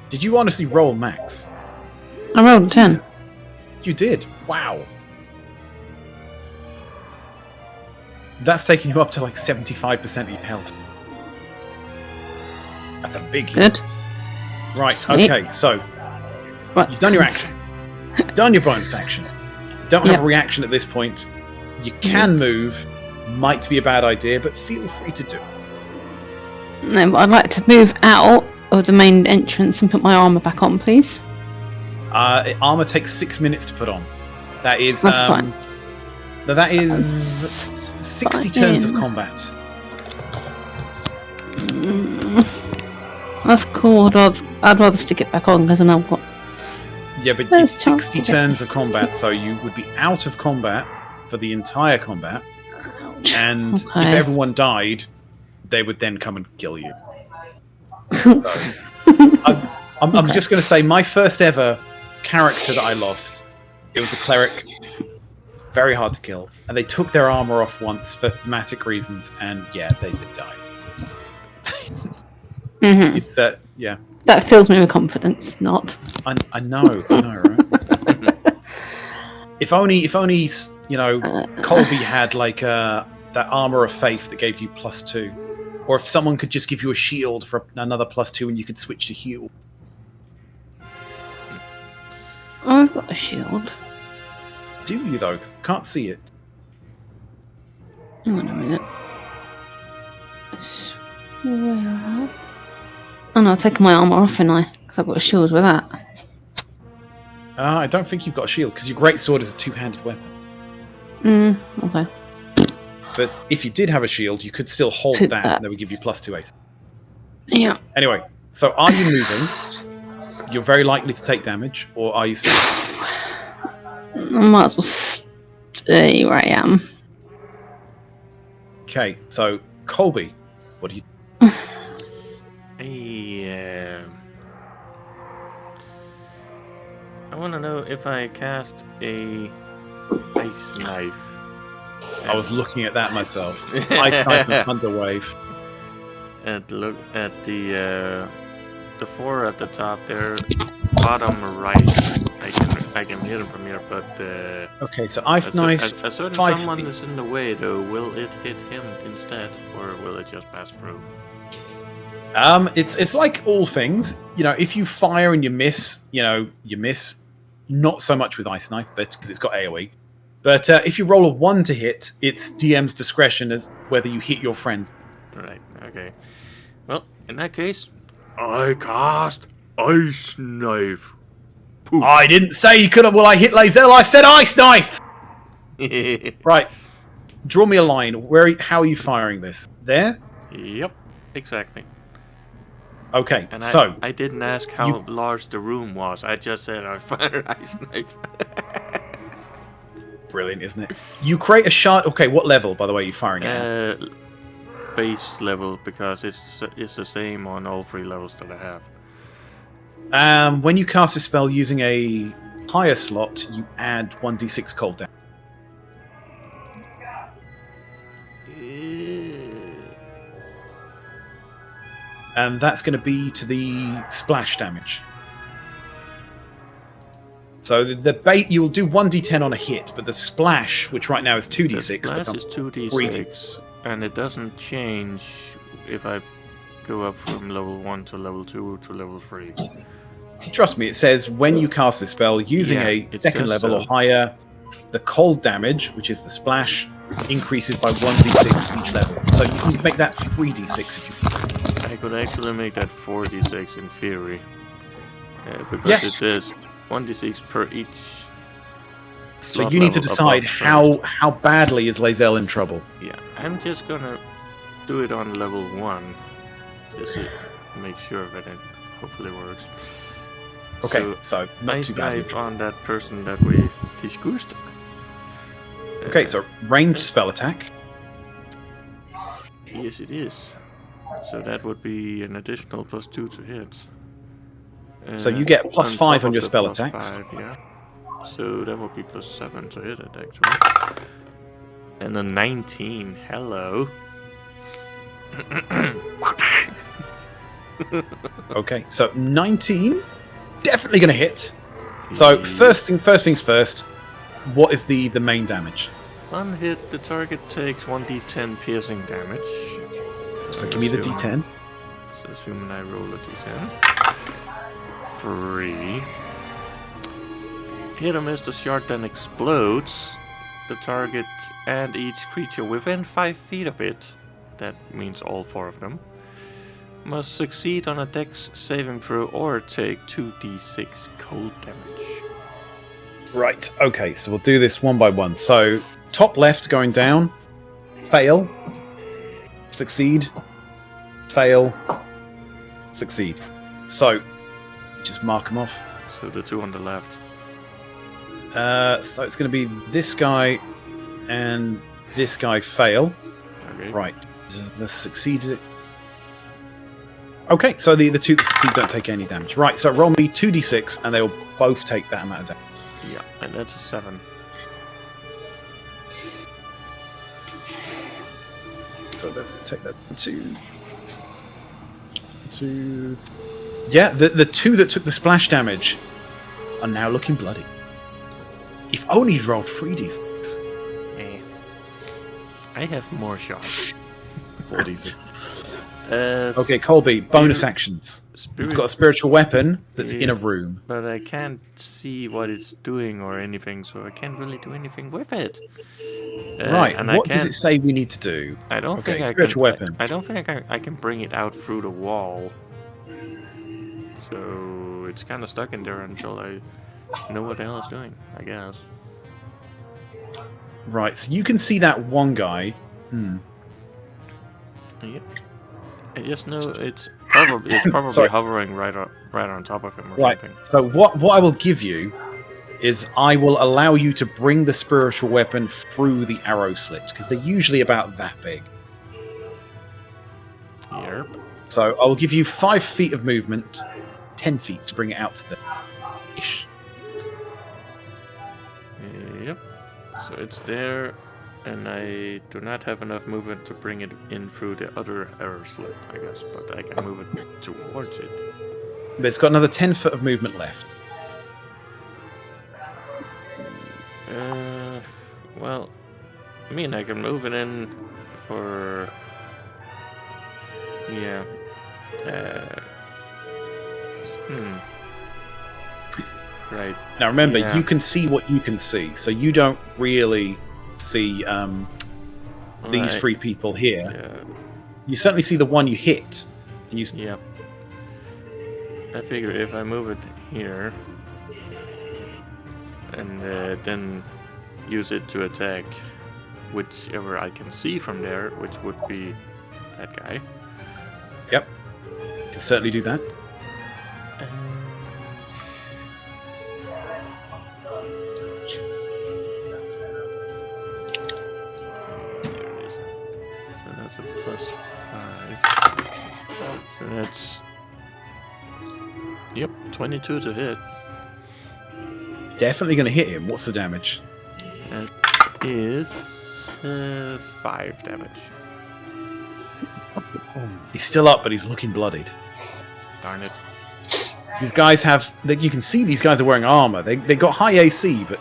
Did you honestly roll max? I rolled a 10. You did. Wow. That's taking you up to like 75% of your health. That's a big hit. Good. Right, Sweet. okay, so Right. you've done your action. You've done your bonus action. Don't have Yeah. a reaction at this point. You can move. Might be a bad idea, but feel free to do it. No, but I'd like to move out of the main entrance and put my armor back on, please. Armor takes 6 minutes to put on. That is That's fine. That is 60 turns of fine. combat. That's cool. I'd rather stick it back on because then I've got. Yeah, but There's it's chance 60 to get- turns of combat, so you would be out of combat for the entire combat. And if Okay. everyone died, they would then come and kill you. I'm just going to say, my first ever character that I lost. It was a cleric, very hard to kill, and they took their armor off once for thematic reasons, and yeah, they did die. Mm-hmm. It's that, yeah. That fills me with confidence. Not. I know, right? If only, you know, Colby had like that armor of faith that gave you +2, or if someone could just give you a shield for another +2, and you could switch to heal. I've got a shield. Do you though? Can't see it. Hang on a minute. Oh no, I've taken my armor off, haven't I? Because I've got a shield with that. I don't think you've got a shield, because your greatsword is a two-handed weapon. Okay. But if you did have a shield, you could still hold that, and that would give you +2 AC. Yeah. Anyway, so are you moving? You're very likely to take damage, or are you still... I might as well stay where I am. Okay, so Colby, what do you... I want to know if I cast a ice knife. I was looking at that myself. Ice knife and thunder wave. And look at the 4 at the top there, bottom right. I can hit him from here, but okay, so ice knife. A certain 5 someone feet. is in the way though. Will it hit him instead, or will it just pass through? It's like all things. You know, if you fire and you miss, you miss. Not so much with ice knife, but because it's got AOE. But if you roll a 1 to hit, it's DM's discretion as whether you hit your friends. Right. Okay. Well, in that case, I cast ice knife. Poof. I didn't say you couldn't. Well, I hit Lae'zel. I said ice knife. Right. Draw me a line. How are you firing this? There? Yep. Exactly. Okay. And so I didn't ask how large the room was. I just said I fired ice knife. Brilliant, isn't it? You create a shard. Okay, what level, by the way, are you firing it at? Base level, because it's the same on all 3 levels that I have. When you cast a spell using a higher slot, you add 1d6 cold damage. And that's going to be to the splash damage. So the bait, you will do 1d10 on a hit, but the splash, which right now is 2d6, the splash becomes is 2d6, 3d6. and it doesn't change if I go up from level 1 to level 2 to level 3. Trust me, it says when you cast this spell using a second level or higher, the cold damage, which is the splash, increases by 1d6 each level. So you can make that 3d6 if you want. I could actually make that 4d6 in theory. Because it says 1d6 per each. So you need to decide how badly is Lae'zel in trouble. Yeah, I'm just gonna do it on level 1. Just to make sure that it hopefully works. Okay, so not ice too bad. knife on that person that we discussed. Okay, so ranged spell attack. Yes, it is. So that would be an additional +2 to hit. So you get +5 top on your of the spell +5, attacks. yeah. So that would be +7 to hit it, actually. And a 19. Hello. Okay, so 19, definitely going to hit. So first things first. What is the main damage? On hit, the target takes 1d10 piercing damage. So give me the d10. So assuming I roll a d10. 3. Hit or miss, the shard then explodes. The target and each creature within 5 feet of it, that means all 4 of them, must succeed on a dex saving throw or take 2d6 cold damage. Right, okay, so we'll do this one by one. So top left going down, fail, succeed, fail, succeed. So just mark them off. So the 2 on the left. So it's going to be this guy and this guy fail. Okay. Right. Let's succeed. Okay, so the two that succeed don't take any damage. Right, so roll me 2d6, and they'll both take that amount of damage. Yeah, and that's a 7. So that's going to take that to... Yeah, the two that took the splash damage are now looking bloody. If only you'd rolled 3d6. Eh. I have more shots. 4d6. Uh, Okay, Colby, bonus actions. You've got a spiritual weapon that's in a room. But I can't see what it's doing or anything, so I can't really do anything with it. Right, and what does it say we need to do? I don't think I spiritual can, weapon. I don't think I can bring it out through the wall. So it's kind of stuck in there until I know what the hell it's doing, I guess. Right, so you can see that one guy. Yep. I just know it's probably hovering right on top of him or something. So what I will give you is I will allow you to bring the spiritual weapon through the arrow slits, because they're usually about that big. Yep. So I will give you 5 feet of movement, 10 feet to bring it out to the ish. Yep. So it's there, and I do not have enough movement to bring it in through the other arrow slit, I guess, but I can move it towards it. But it's got another 10 foot of movement left. Well, I mean, I can move it in for... Yeah. Right. Now remember, Yeah. you can see what you can see, so you don't really see these Right. 3 people here. Yeah. You certainly see the one you hit. And you Yep. I figure if I move it here and then use it to attack whichever I can see from there, which would be that guy. Yep. You can certainly do that. There it is. So that's a +5. So that's... Yep, 22 to hit. Definitely going to hit him. What's the damage? That is 5 damage. He's still up, but he's looking bloodied. Darn it. These guys have... You can see these guys are wearing armor. They got high AC, but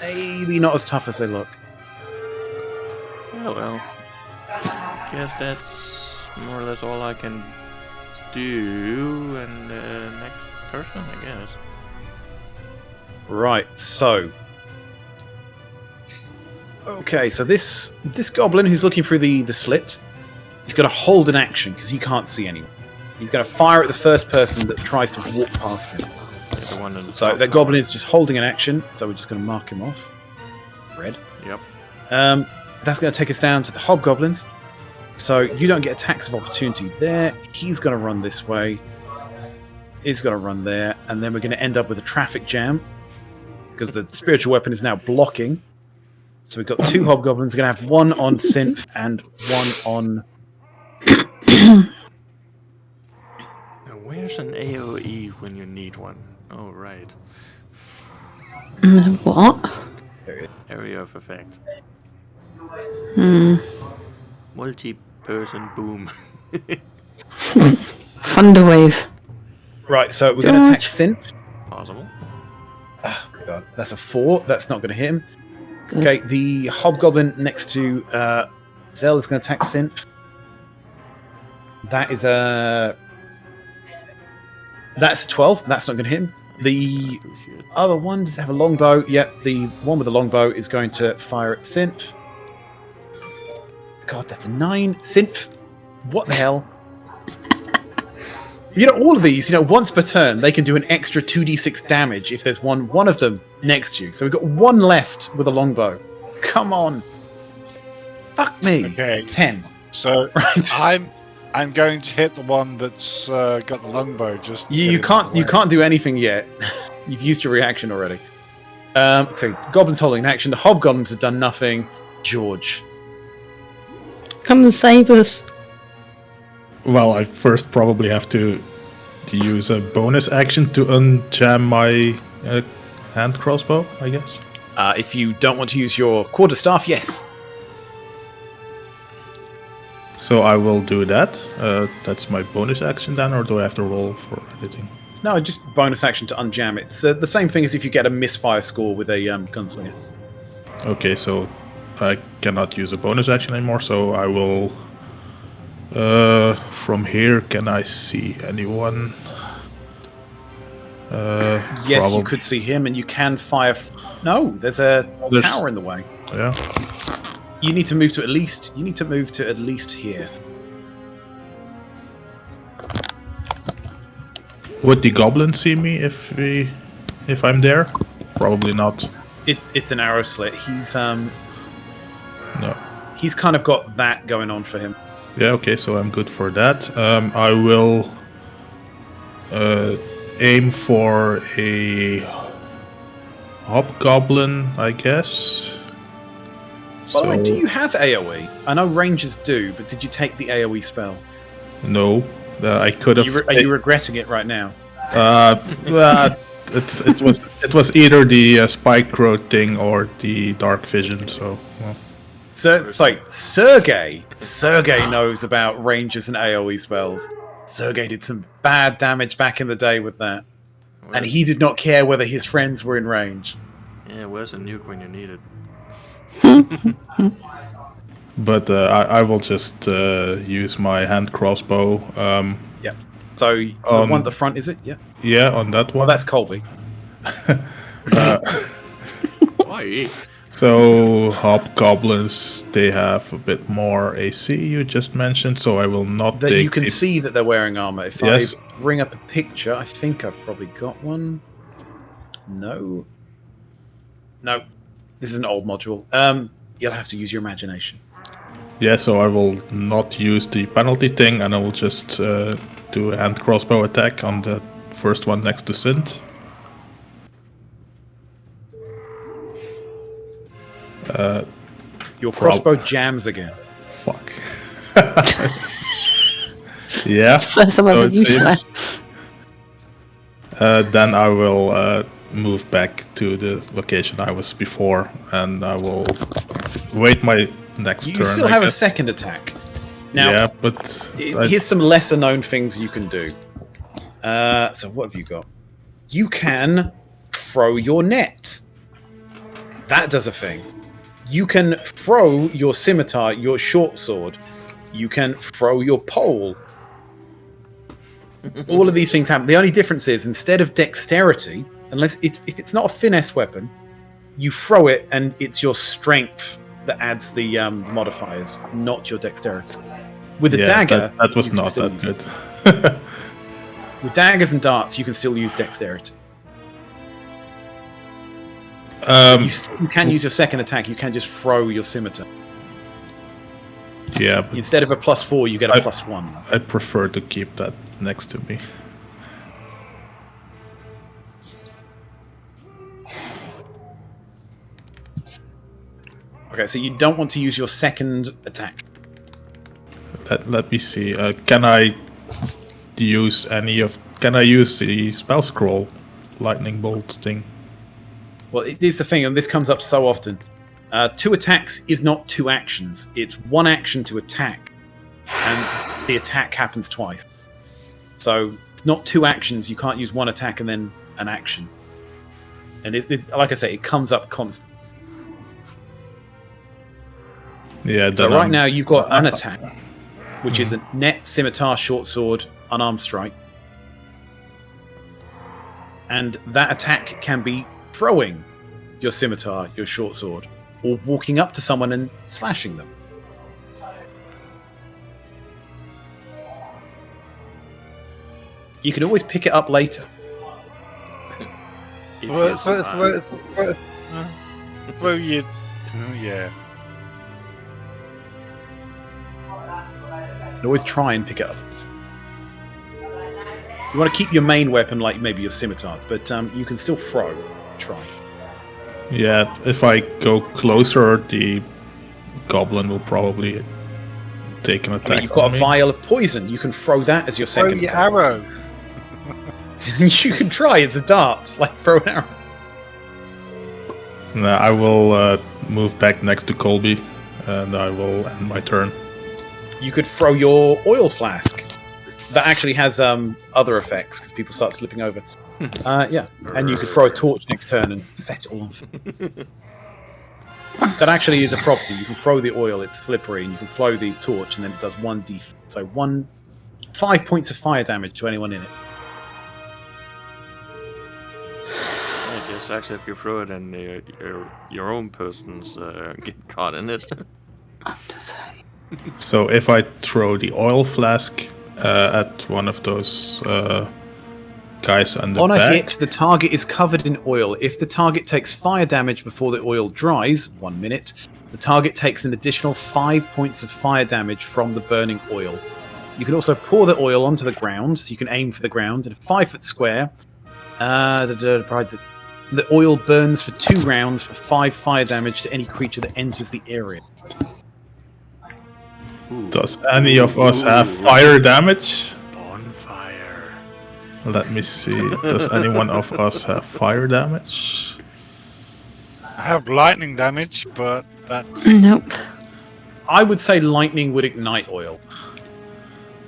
maybe not as tough as they look. Oh well. Guess that's more or less all I can do. And next person, I guess. Right, so... Okay, so this goblin who's looking through the slit, he's going to hold an action because he can't see anyone. He's going to fire at the first person that tries to walk past him. The one in the So top that now. goblin is just holding an action, so we're just going to mark him off. Red. Yep. That's going to take us down to the hobgoblins. So you don't get attacks of opportunity there. He's going to run this way. He's going to run there. And then we're going to end up with a traffic jam because the spiritual weapon is now blocking. So we've got 2 hobgoblins. We're going to have 1 on synth and 1 on... Now where's an AoE when you need one? Oh, right. What? Area of effect. Hmm. Multi-person boom. Thunderwave. Right, so we're going to attack synth. Possible. Oh, God. That's a 4. That's not going to hit him. Good. Okay, the hobgoblin next to Zell is going to attack synth. That is a... That's a 12. That's not going to hit him. The Oh, shit. other one does have a longbow. Yep, the one with the longbow is going to fire at synth. God, that's a 9. Synth, what the hell? You know, all of these, once per turn, they can do an extra 2d6 damage if there's one of them next to you. So we've got 1 left with a longbow. Come on. Fuck me. Okay. 10. So Right. I'm going to hit the one that's got the longbow. Just to get You him out of the way. can't do anything yet. You've used your reaction already. So goblins holding an action. The hobgoblins have done nothing. George. Come and save us. Well, I first probably have to use a bonus action to unjam my hand crossbow, I guess. If you don't want to use your quarterstaff, yes. So I will do that. That's my bonus action then, or do I have to roll for anything? No, just bonus action to unjam it. It's the same thing as if you get a misfire score with a gunslinger. Okay, so I cannot use a bonus action anymore, so I will... from here, can I see anyone? Yes, you could see him, and you can fire... No, there's a tower in the way. Yeah. You need to move to at least... You need to move to at least here. Would the goblin see me if I'm there? Probably not. It's an arrow slit. He's No. He's kind of got that going on for him. Yeah, okay, so I'm good for that. I will aim for a hobgoblin, I guess. By the way, do you have AoE? I know rangers do, but did you take the AoE spell? No, I could have. Are you regretting it right now? It was either the spike growth thing or the dark vision. So, well. So it's like Sergey knows about rangers and AoE spells. Sergey did some bad damage back in the day with that, and he did not care whether his friends were in range. Yeah, where's a nuke when you need it? But I will just use my hand crossbow. Yeah. So the one at the front, is it? Yeah. Yeah, on that one. Well, that's Colby. Why? So hobgoblins, they have a bit more AC. You just mentioned, so I will not. That you can see that they're wearing armor. If yes. I bring up a picture, I think I've probably got one. No. This is an old module. You'll have to use your imagination. Yeah, so I will not use the penalty thing, and I will just do a hand crossbow attack on the first one next to Sint. Your crossbow jams again. Fuck. Yeah. So then I will move back to the location I was before, and I will wait my next turn. You still have a second attack. Now, yeah, but here's some lesser known things you can do. So what have you got? You can throw your net. That does a thing. You can throw your scimitar, your short sword. You can throw your pole. All of these things happen. The only difference is, instead of dexterity, if it's not a finesse weapon, you throw it and it's your strength that adds the modifiers, not your dexterity. With a dagger... That was not that good. With daggers and darts, you can still use dexterity. You can use your second attack, you can just throw your scimitar. Yeah. But instead of a +4, you get a +1. I prefer to keep that next to me. Okay, so you don't want to use your second attack. Let me see. Can I use the spell scroll lightning bolt thing? Well, it is the thing, and this comes up so often. 2 attacks is not 2 actions. It's 1 action to attack, and the attack happens twice. So it's not 2 actions. You can't use 1 attack and then an action. And like I say, it comes up constantly. Yeah. So right now you've got an attack, which is a net, scimitar, short sword, unarmed strike. And that attack can be throwing your scimitar, your short sword, or walking up to someone and slashing them. You can always pick it up later. Well, you... Oh, yeah. You can always try and pick it up. You want to keep your main weapon, like maybe your scimitar, but you can still throw. Try. Yeah, if I go closer, the goblin will probably take an I attack. mean, you've got on a me. vial of poison. You can throw that as your Throw second your attack. arrow. You can try. It's a dart. Like throw an arrow. No, I will move back next to Colby, and I will end my turn. You could throw your oil flask. That actually has other effects because people start slipping over. Yeah, and you could throw a torch next turn and set it all off. That actually is a property. You can throw the oil; it's slippery, and you can throw the torch, and then it does 1d. So 5 points of fire damage to anyone in it. Yeah, it just sucks if you throw it and your own persons get caught in it. So if I throw the oil flask at one of those guys on the On a back, hit, the target is covered in oil. If the target takes fire damage before the oil dries, 1 minute, the target takes an additional 5 points of fire damage from the burning oil. You can also pour the oil onto the ground, so you can aim for the ground in a 5-foot square. The oil burns for 2 rounds for 5 fire damage to any creature that enters the area. does any of us have fire damage? Bonfire. Let me see. Does anyone of us have fire damage? I have lightning damage, but that's Nope. I would say lightning would ignite oil.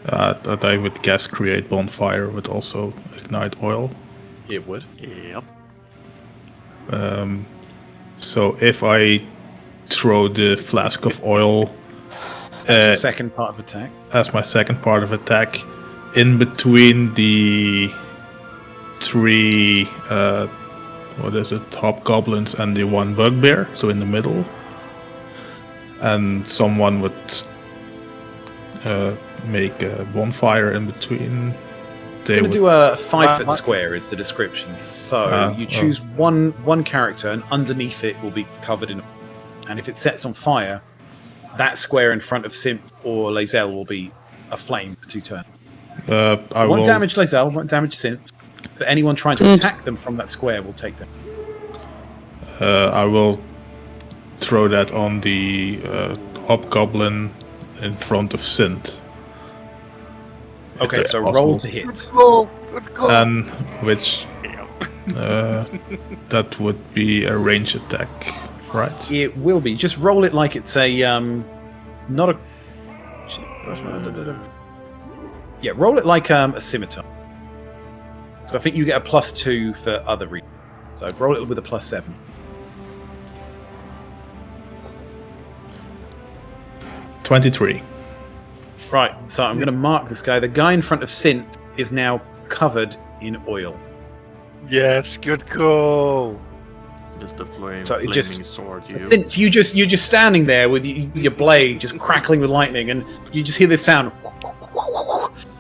That I would guess create bonfire would also ignite oil. It would. Yep. So if I throw the flask of oil That's your second part of attack. as my second part of attack, in between the 3 hobgoblins and the 1 bugbear, so in the middle, and someone would make a bonfire in between. It's going to do a 5-foot square is the description. So you choose one character, and underneath it will be covered in. And if it sets on fire, that square in front of Synth or Lae'zel will be aflame for 2 turns. Won't damage Lae'zel, won't damage Synth, but anyone trying to attack them from that square will take them. I will throw that on the hobgoblin in front of Synth. Okay, so possible. roll to hit. And which that would be a range attack, right? It will be. Just roll it like it's a not a. Yeah, roll it like a scimitar. So I think you get a +2 for other reasons. So roll it with a +7. $23. Right, so I'm going to mark this guy. The guy in front of Synth is now covered in oil. yes, good call. Just a flaming So it just- sword. Synth, you're just standing there with your blade just crackling with lightning, and you just hear this sound,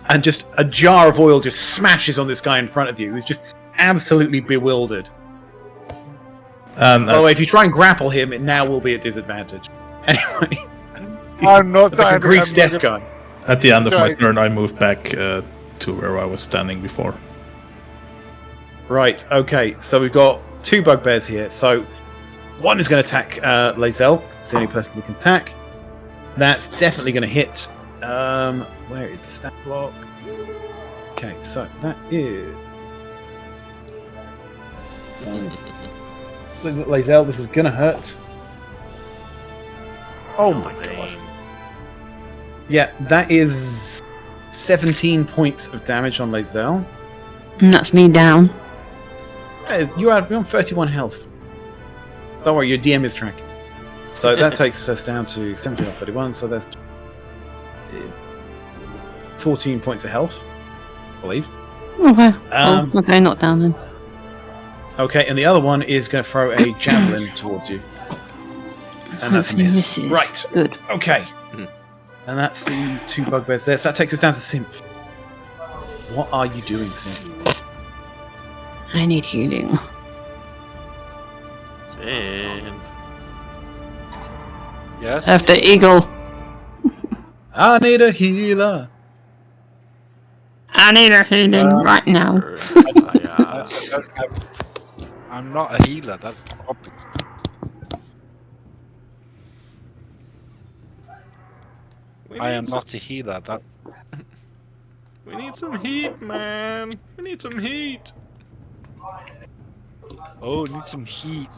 and just a jar of oil just smashes on this guy in front of you, who's just absolutely bewildered. By the way, if you try and grapple him, it now will be at disadvantage. Anyway, I'm not it's like a trying to- Grease I'm death not guy. At the end of my Sorry. turn, I move back to where I was standing before. Right, okay, so we've got 2 bugbears here. So one is going to attack Lae'zel. It's the only person who can attack. That's definitely going to hit. Where is the stat block? Okay, so that is. Lae'zel, this is going to hurt. Oh my god. Yeah, that is 17 points of damage on Lae'zel. And that's me down. You're on 31 health. Don't worry, your DM is tracking. So that takes us down to 17 or 31, so that's 14 points of health, I believe. Okay. Um, okay, not down then. Okay, and the other one is going to throw a javelin towards you. And that's a Hopefully miss. misses. Right, Good. okay. And that's the 2 bugbears there. So that takes us down to Synth. What are you doing, Synth? I need healing. Synth. Yes. After Eagle. I need a healer. I need a healing right now. I'm not a healer. That's the problem. I am not a healer. That We need some heat, man. We need some heat. need some heat.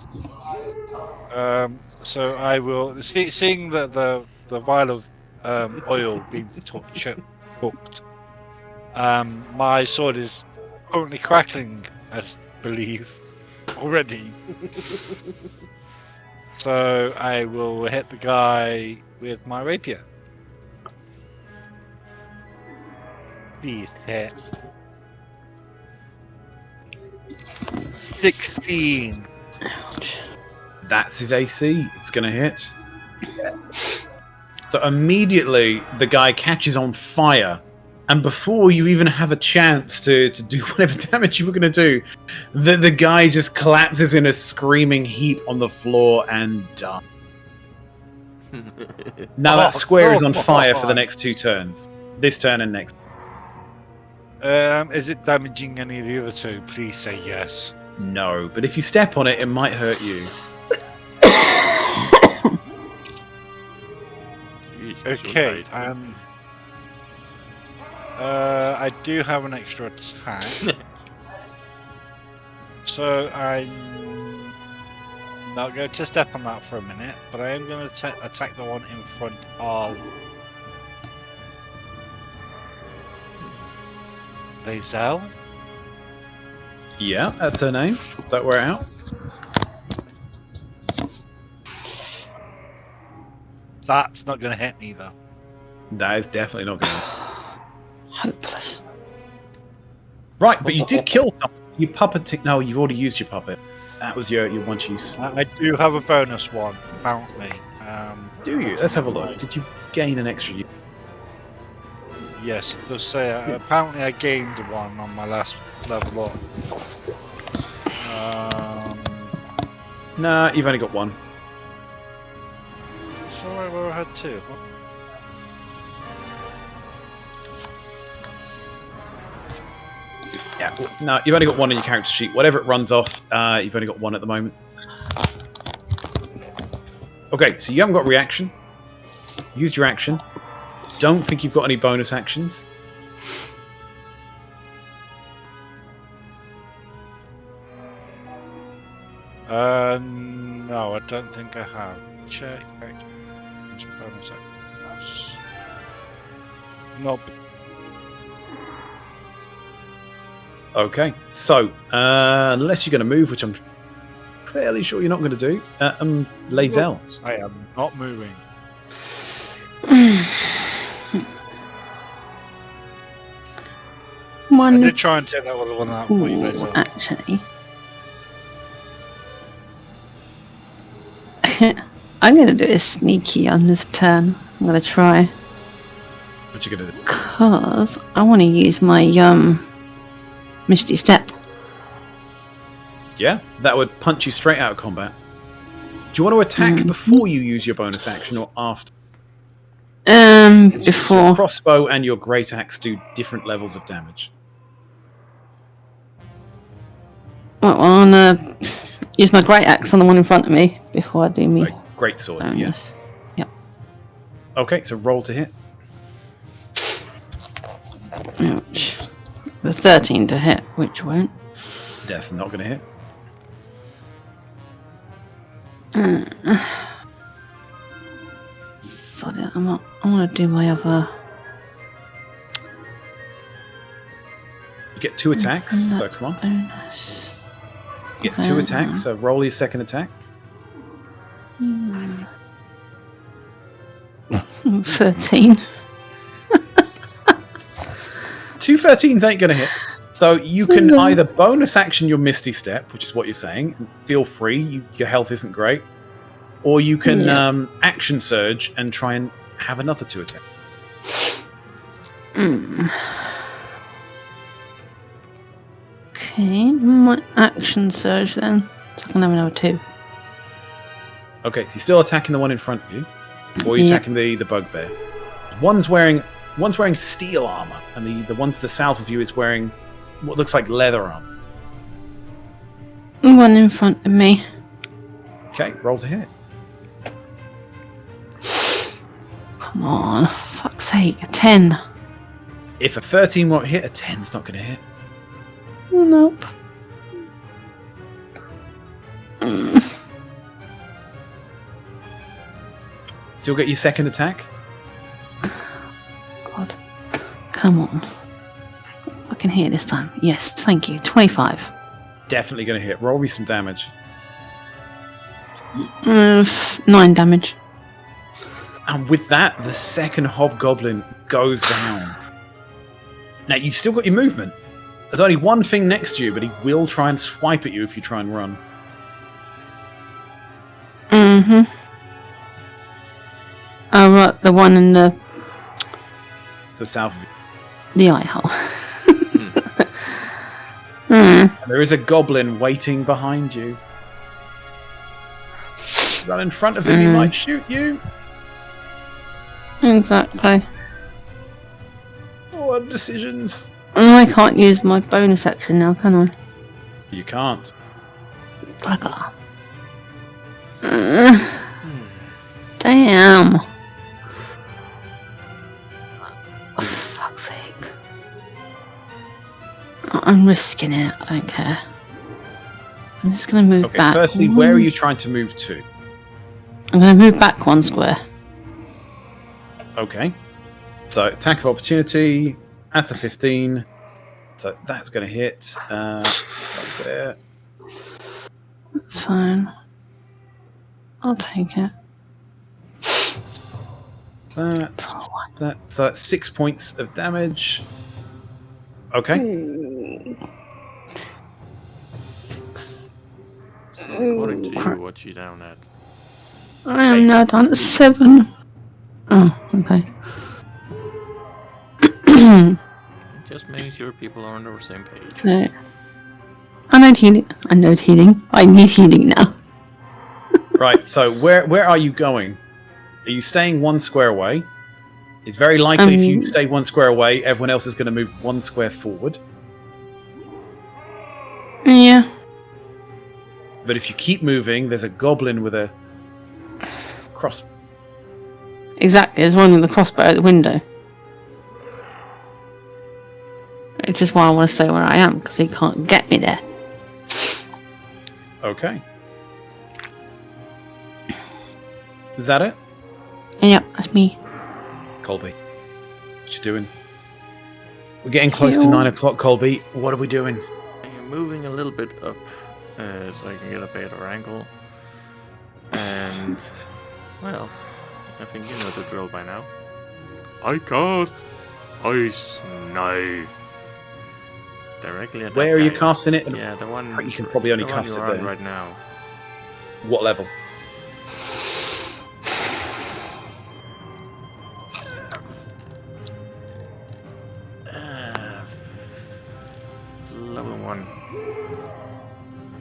So I will seeing that the vial of oil being cooked. My sword is currently crackling, I believe, already. So I will hit the guy with my rapier. Please hit. 16. That's his AC. It's going to hit. So immediately the guy catches on fire, and before you even have a chance to do whatever damage you were going to do, the guy just collapses in a screaming heap on the floor and dies. Now that square is on fire for the next 2 turns. This turn and next. Is it damaging any of the other 2? Please say yes. No, but if you step on it, it might hurt you. Okay, I do have an extra attack. So I'm not going to step on that for a minute, but I am going to attack the one in front of Lazel. Yeah, that's her name. That we're out. That's not going to hit me though. That is definitely not going to. Hopeless. Right, but you did kill someone. You puppet. No, you've already used your puppet. That was your one use. I do have a bonus one, apparently. Do you? Let's have a look. Did you gain an extra use? Yes, it does say apparently I gained one on my last level up. Nah, you've only got one. Sorry, where I had 2. Yeah, no, you've only got one on your character sheet. Whatever it runs off, you've only got one at the moment. Okay, so you haven't got reaction. Used your action. Don't think you've got any bonus actions. No, I don't think I have. Check. Bonus actions. Nope. Okay, so unless you're going to move, which I'm fairly sure you're not going to do, Lazel. I am not moving. I did try and take that other one out for you, Lazel. Actually, I'm going to do a sneaky on this turn. I'm going to try. What you going to do? Because I want to use my Misty Step. Yeah, that would punch you straight out of combat. Do you want to attack before you use your bonus action or after? Before. Your crossbow and your great axe do different levels of damage. Well, I want to use my great axe on the one in front of me before I do me. Right, great sword, bonus. Yeah. Yep. Okay, so roll to hit. Ouch. The 13 to hit, which won't. That's not going to hit. Sod it, I want to do my other. You get 2 attacks, so come on. Bonus. You get 2 attacks, so roll your second attack. 13. 2 13s ain't going to hit. So you can either bonus action your Misty Step, which is what you're saying, and feel free, your health isn't great, or you can action surge and try and have another 2 attacks. Okay, my action surge then. So I can have another 2. Okay, so you're still attacking the one in front of you, or you're attacking the bugbear. One's wearing steel armor, and the one to the south of you is wearing what looks like leather armor. One in front of me. Okay, roll to hit. Come on, fuck's sake, a 10. If a 13 won't hit, a 10's not going to hit. Nope. Still get your second attack? God. Come on. I can hit this time. Yes, thank you. 25. Definitely going to hit. Roll me some damage. 9 damage. And with that, the second hobgoblin goes down. Now, you've still got your movement. There's only one thing next to you, but he will try and swipe at you if you try and run. Mm-hmm. Oh, right, the one in the south of you. The eye hole. And there is a goblin waiting behind you. Run in front of him, he might shoot you. Exactly. What decisions? I can't use my bonus action now, can I? You can't. Bugger. Damn. Oh, fuck's sake. I'm risking it, I don't care. I'm just going to move back. Firstly, where are you trying to move to? I'm going to move back 1 square. Okay. So, attack of opportunity. That's a 15. So, that's going to hit. Right there. That's fine. I'll take it. So that's 6 points of damage. Okay. According to you, what's she down at? I am now down at 7. Oh, okay. Just making sure people are on the same page. So, I need healing. I need healing. I need healing now. Right, so where are you going? Are you staying 1 square away? It's very likely if you stay 1 square away, everyone else is going to move 1 square forward. Yeah. But if you keep moving, there's a goblin with a cross. Exactly, there's one with the crossbow at the window. Which is why I want to stay where I am, because he can't get me there. Okay. Is that it? Yep, that's me. Colby, what you doing? We're getting close to 9 o'clock, Colby. What are we doing? I'm moving a little bit up so I can get a better angle. And, well, I think you know the drill by now. I cast Ice Knife. Directly at that Where are you guy. casting it? Yeah, the one. You can probably only the cast one it you're on there. right now. What level? Level 1.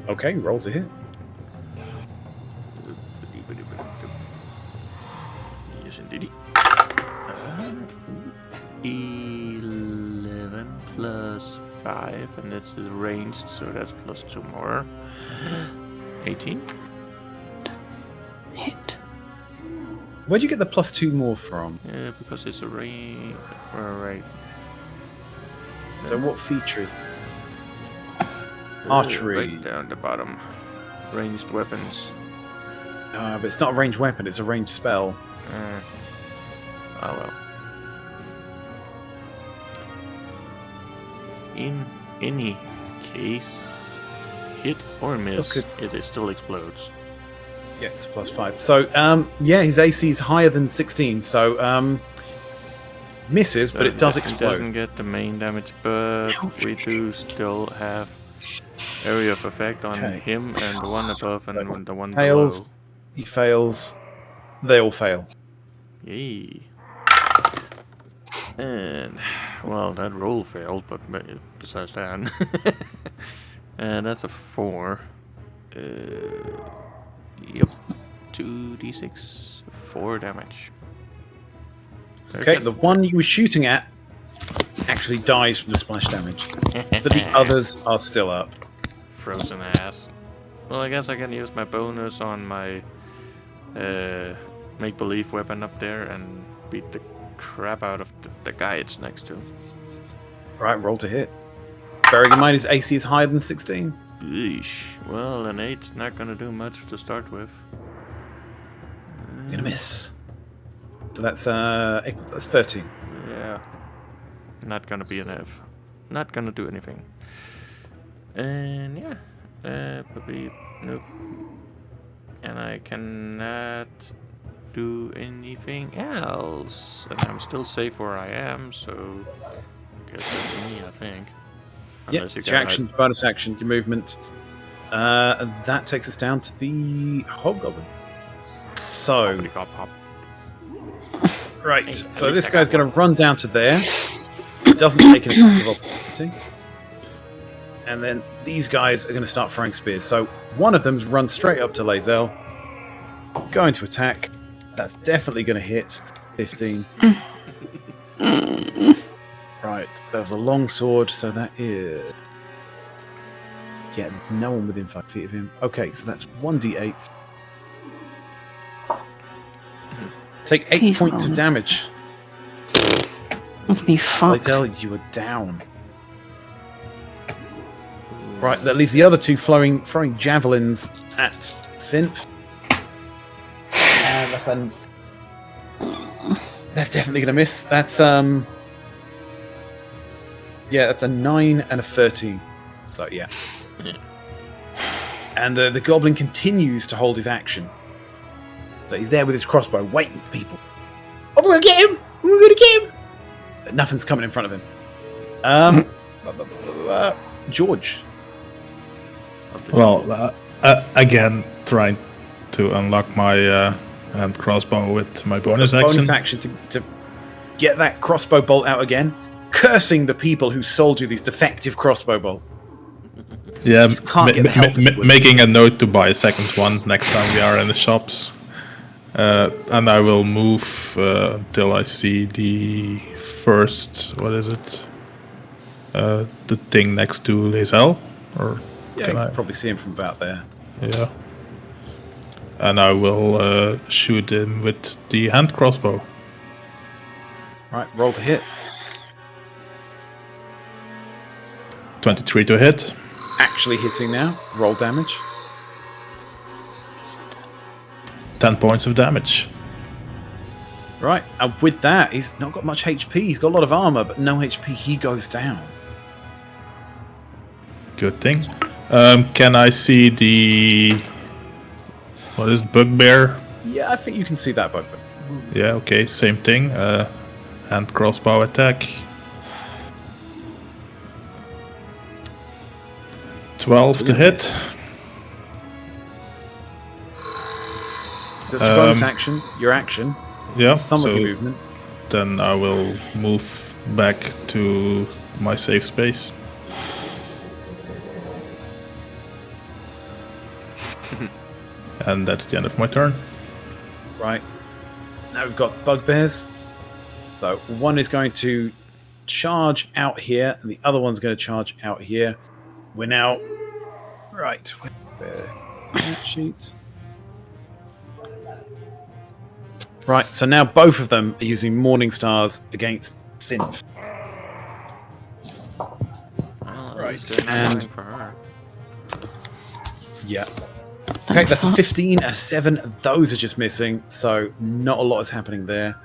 Okay, roll to hit. Yes, indeed. 11 plus 5, and that's ranged, so that's plus 2 more. 18. Hit. Where'd you get the +2 more from? Yeah, because it's a range. Right. So what feature is archery? Right down the bottom. Ranged weapons. But it's not a ranged weapon, it's a ranged spell. Oh well. In any case, hit or miss, Okay. it still explodes. Yeah, it's a +5. So, yeah, his AC is higher than 16, so, misses, but it does He explode. doesn't get the main damage, but we do still have area of effect on him and the one above and the one below. Fails, he fails, they all fail. Yay. And, well, that roll failed, but besides that. And that's a 4. Yep. 2d6, 4 damage. Okay, the one you were shooting at actually dies from the splash damage. But the others are still up. Frozen ass. Well, I guess I can use my bonus on my make-believe weapon up there and beat the crap out of the guy it's next to. Right, roll to hit. Bearing in mind his AC is higher than 16. Yeesh. Well, an 8's not gonna do much to start with. Gonna miss. So that's 13. Yeah. Not gonna be an F. Not gonna do anything. And yeah. Probably nope. And I cannot do anything else. And I'm still safe where I am, so I guess that's me, I think. Yep, it's your action, bonus action, your movement. And that takes us down to the Hobgoblin. So, right, Hey, so this guy's going to run down to there. Doesn't take an attack of opportunity. And then these guys are going to start throwing spears. So one of them's run straight up to Lae'zel. Going to attack. That's definitely going to hit. 15. Right, that was a long sword, so that is... Yeah, no one within 5 feet of him. Okay, so that's 1d8. Take 8 points of damage. That's me fucked. Lae'zel, you are down. Right, that leaves the other two throwing javelins at Synth. And that's definitely going to miss. That's yeah, that's a 9 and a 13. So yeah. And the goblin continues to hold his action. So he's there with his crossbow, waiting for people. Oh, we're gonna get him! We're gonna get him! But nothing's coming in front of him. George. Well, again, trying to unlock my hand crossbow with my bonus action. Bonus action to get that crossbow bolt out again, cursing the people who sold you these defective crossbow bolt. Yeah, making a note to buy a second one next time we are in the shops. And I will move till I see the first, what is it? The thing next to Lae'zel? Or yeah, you can probably see him from about there. Yeah. And I will shoot him with the hand crossbow. Right, roll to hit. 23 to hit. Actually hitting now. Roll damage. 10 points of damage. Right, and with that, he's not got much HP. He's got a lot of armor, but no HP. He goes down. Good thing. Can I see the... What is bugbear? Yeah, I think you can see that bugbear. Yeah, okay, same thing. Hand crossbow attack. 12 to hit. So it's a bonus action, your action. Yeah, some of your movement. Then I will move back to my safe space. And that's the end of my turn. Right. Now we've got bugbears. So one is going to charge out here, and the other one's going to charge out here. We're now... Right. Sheet. Right, so now both of them are using Morning Stars against Synth. Well, right, and... For her. Yeah. Okay, that's a 15 and a 7. Those are just missing, so not a lot is happening there.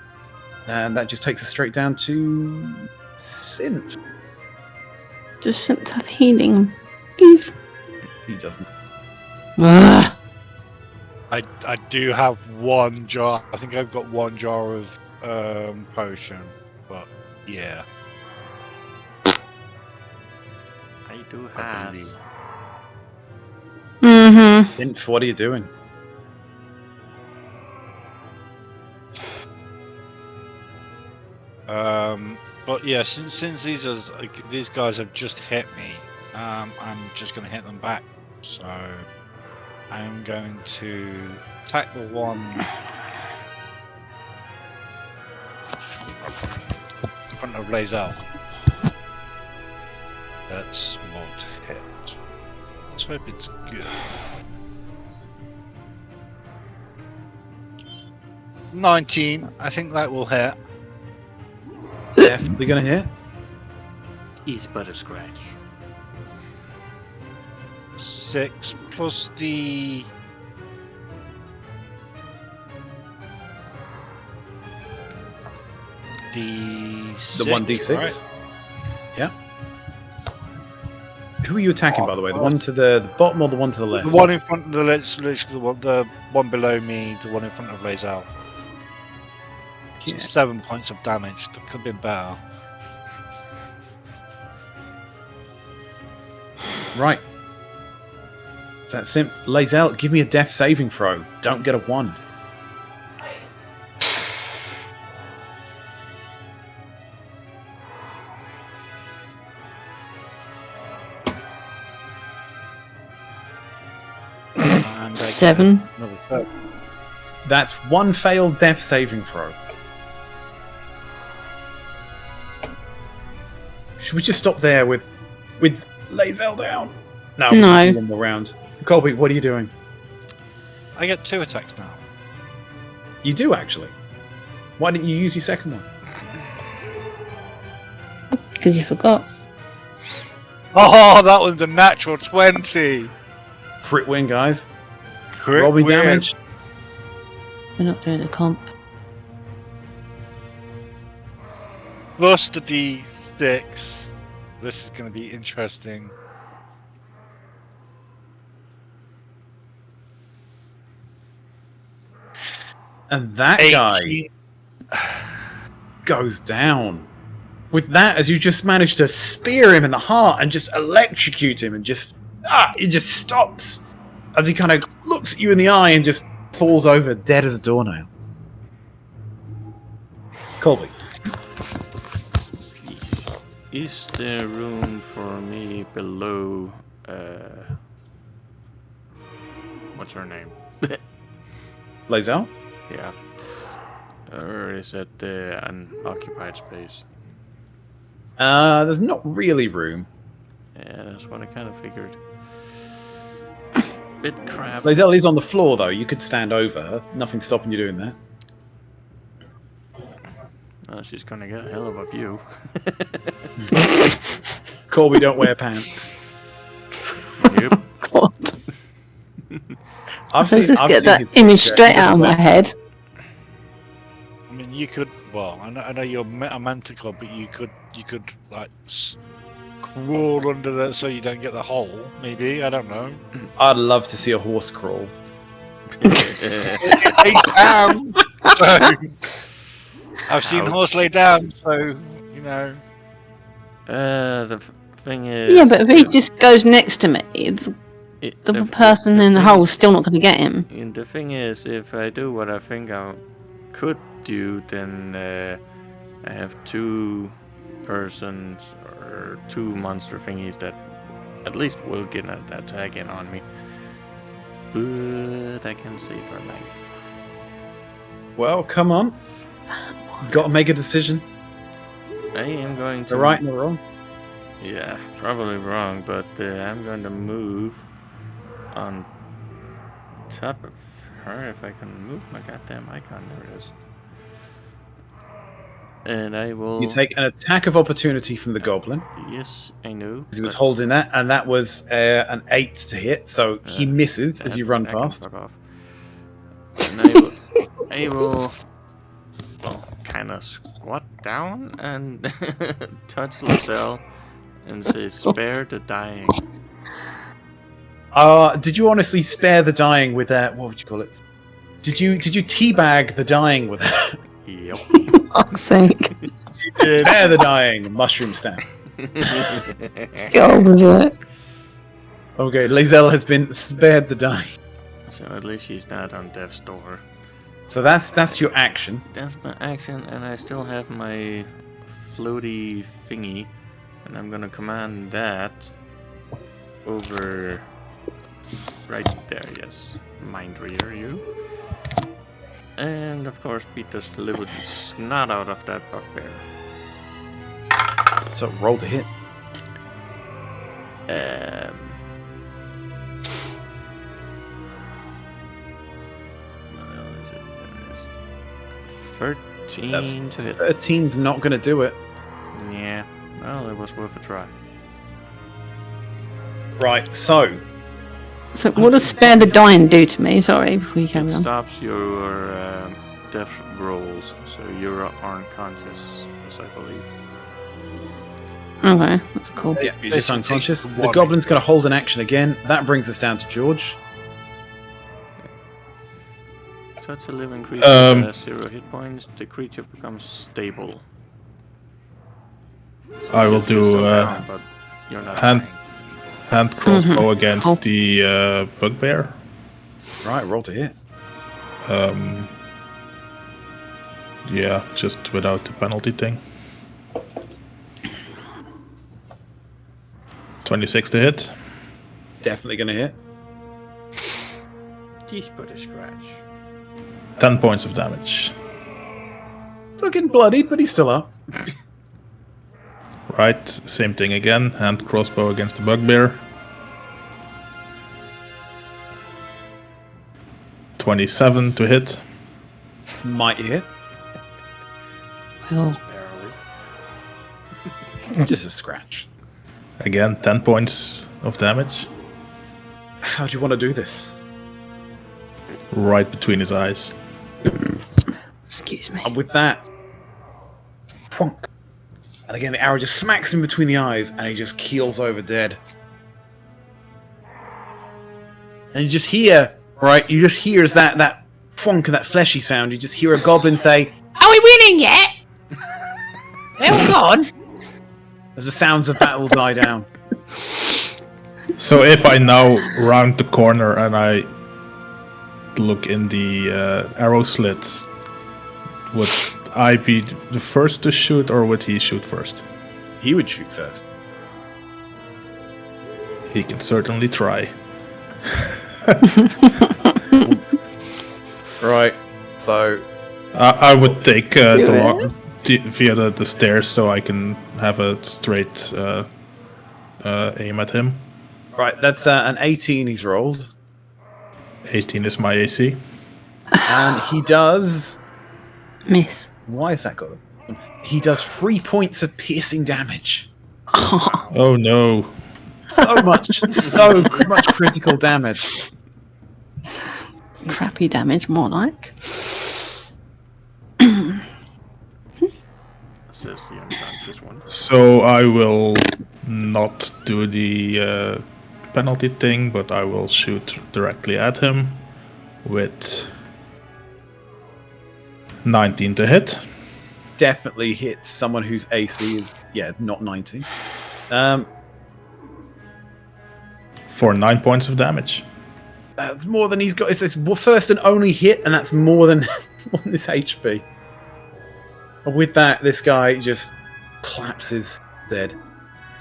And that just takes us straight down to Synth. Does Synth have healing? Please. He doesn't. Ah. I do have one jar. I think I've got one jar of potion, but yeah. I do have. Mm-hmm. Synth, what are you doing? But yeah, since these guys have just hit me, I'm just going to hit them back. So I'm going to attack the one in front of Lae'zel. That's not hit. Let's hope it's good. 19. I think that will hit. Definitely going to hit. He's but a scratch. 6 plus the... The 6, 1d6. right? Yeah. Who are you attacking, by the way? The one to the bottom or the one to the left? The one in front of the literally the one below me, the one in front of Lazel. Yeah. 7 points of damage. That could have been better. Right. That synth lays out. Give me a death saving throw. Don't get a 1. And I 7. get another 4. That's 1 failed death saving throw. Should we just stop there with Lazel down? No. No. We'll do one more round. Colby, what are you doing? I get 2 attacks now. You do actually. Why didn't you use your second one? Because you forgot. Oh, that one's a natural 20. Crit win, guys. Crit Roll me win. damage. We're not doing the comp. Plus the D6. This is going to be interesting. And that 18. guy goes down. With that, as you just managed to spear him in the heart and just electrocute him and just... he just stops. As he kind of looks at you in the eye and just falls over dead as a doornail. Colby. Is there room for me below? What's her name? Lazel? Yeah. Or is it an occupied space? There's not really room. Yeah, that's what I kind of figured. Bit crap. Lazel is on the floor, though. You could stand over her. Nothing's stopping you doing that. Oh, she's gonna get a hell of a view. Colby, don't wear pants. Yep. What? I've So just get seen that his image picture. straight He out of doesn't my wear- head. I mean, you could. Well, I know you're a manticore, but you could like crawl under there so you don't get the hole. Maybe, I don't know. I'd love to see a horse crawl. Lay down. So, I've seen Ouch. horse lay down, so you know. The thing is. Yeah, but if he just goes next to me, the person in the thing- hole's still not going to get him. And the thing is, if I do what I think I could do, then I have 2 persons or 2 monster thingies that at least will get an attack in on me. But I can save her life. Well, come on. Got to make a decision. I am going to. The right and the wrong. Yeah, probably wrong, but I'm going to move on top of her if I can move my goddamn icon. There it is. And I will. You take an attack of opportunity from the goblin. Yes, I know. Because he was but- holding that, and that was an 8 to hit, so he misses as you run I can past. fuck off. And I will well, kind of squat down and touch Lacelle and say, "Spare the dying." Did you honestly spare the dying with that? What would you call it? Did you teabag the dying with that? Yep. Fuck's sake. Spare the dying, mushroom stamp. Let's get on with it. Okay, Lazel has been spared the dying. So at least she's not on death's door. So that's your action. That's my action, and I still have my floaty thingy, and I'm gonna command that over right there. Yes, mind reader, you. And of course, beat the living snot out of that bugbear. So roll to hit. What the hell is it? There it is. 13 to hit. 13's not going to do it. Yeah, well, it was worth a try. Right, so So what does spare the dying do to me? Sorry, before you carry It on. stops your death rolls, so you're unconscious, as I believe. Okay, that's cool. yeah, you're just Basically unconscious. takes The one goblin's hit. going to hold an action again. That brings us down to George. Touch a living creature with 0 hit points. The creature becomes stable. I will You're still do down, but you're not hand- dying. hand crossbow against Cool. the bugbear. Right, roll to hit. Yeah, just without the penalty thing. 26 to hit. Definitely going to hit. Just put a scratch. 10 points of damage. Looking bloody, but he's still up. Right, same thing again. Hand crossbow against the bugbear. 27 to hit. Might hit. Well, Barely. Just a scratch. Again, 10 points of damage. How do you want to do this? Right between his eyes. excuse me. And with that, plonk. And again, the arrow just smacks him between the eyes, and he just keels over dead. And you just hear, right? You just hear that plonk and that fleshy sound. You just hear a goblin say, Are we winning yet? They're all gone. as the sounds of battle die down. So if I now round the corner and I look in the arrow slits, would I be the first to shoot or would he shoot first? He would shoot first. He can certainly try. Right. So, I would take Do via the stairs so I can have a straight aim at him. right, that's an 18 he's rolled. 18 is my AC. And he does... Miss. Why is that got... He does 3 points of piercing damage. Oh no. So much critical damage. Crappy damage, more like. Says the unconscious one. So I will not do the penalty thing, but I will shoot directly at him with 19 to hit. Definitely hits someone whose AC is, not 90. For 9 points of damage. That's more than he's got. It's his first and only hit, and that's more than on this HP. And with that, this guy just collapses dead.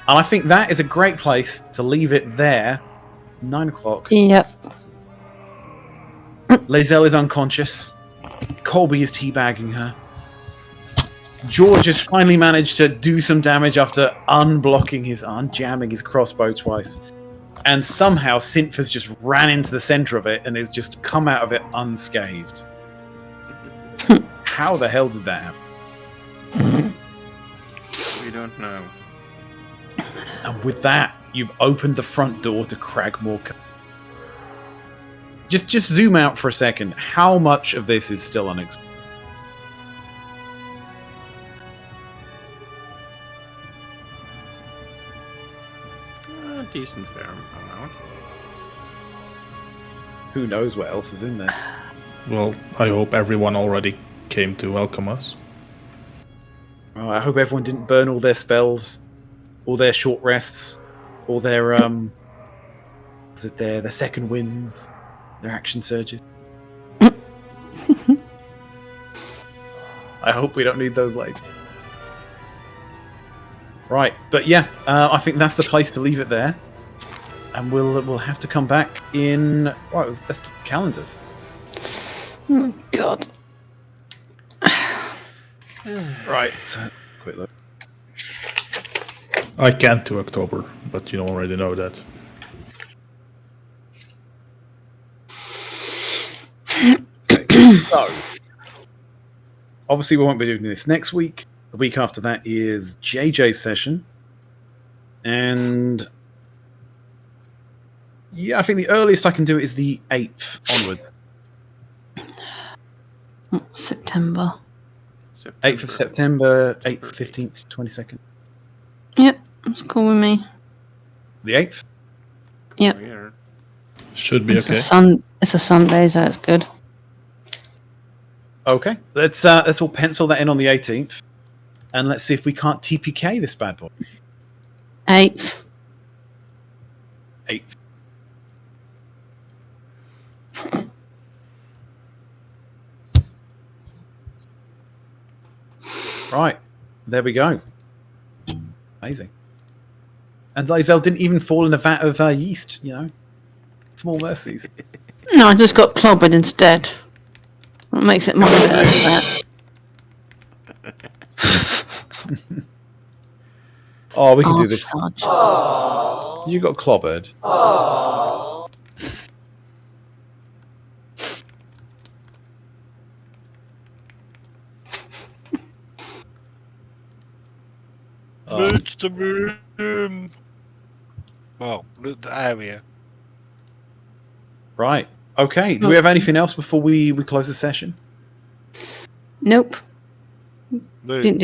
And I think that is a great place to leave it there. 9 o'clock. Yep. Lazelle is unconscious. Colby is teabagging her. George has finally managed to do some damage after unjamming his crossbow twice. And somehow Synth has just ran into the center of it and has just come out of it unscathed. How the hell did that happen? We don't know. And with that, you've opened the front door to Cragmore. Just zoom out for a second. How much of this is still unexplored? A decent fair amount. Who knows what else is in there? Well, I hope everyone already came to welcome us. Oh, I hope everyone didn't burn all their spells, all their short rests, all their their second winds, their action surges. I hope we don't need those later. Right, but yeah, I think that's the place to leave it there, and we'll have to come back in. That's calendars. Oh, God. Right, so, quick look. I can't do October, but you already know that. So, obviously we won't be doing this next week. The week after that is JJ's session. And yeah, I think the earliest I can do it is the 8th onward. September. 8th of September, 8th, 15th, 22nd. Yep, that's cool with me. The 8th? Yep. Weird. Should be It's okay. it's a Sunday, so it's good. Okay, let's all pencil that in on the 18th, and let's see if we can't TPK this bad boy. 8th. 8th. Right, there we go. Amazing. And Lizelle didn't even fall in a vat of yeast, you know. Small mercies. No, I just got clobbered instead. What makes it more better than that? Oh, we can do this. Fudge. You got clobbered. Loot the room. Well, loot the area. Right. Okay. Do we have anything else before we close the session? Nope. Loot. Didn't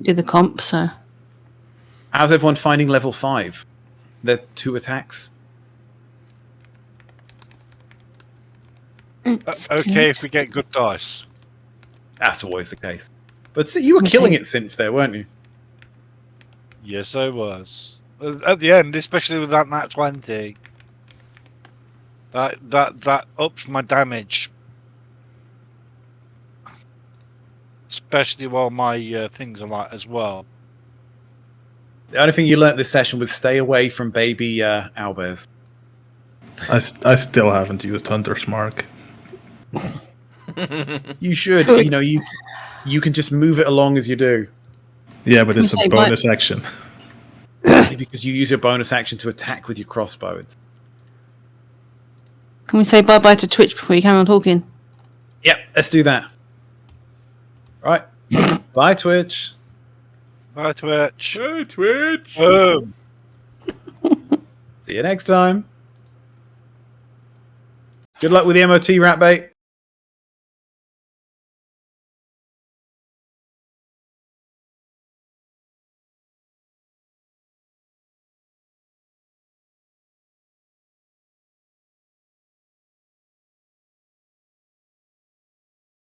do the comp, so. How's everyone finding level 5? The 2 attacks. Okay, if we get good dice. That's always the case. But see, you were killing it, Synth, there, weren't you? Yes, I was. At the end, especially with that nat 20, that ups my damage. Especially while my things are light as well. The only thing you learnt this session was stay away from baby owlbears. I still haven't used Hunter's Mark. You should. You know, you can just move it along as you do. Yeah, but it's Say a bonus action. Because you use your bonus action to attack with your crossbow. Can we say bye-bye to Twitch before you carry on talking? Yep, let's do that. Right. Bye, Twitch. Bye, Twitch. Hey, Twitch! Boom. See you next time. Good luck with the MOT, Ratbait.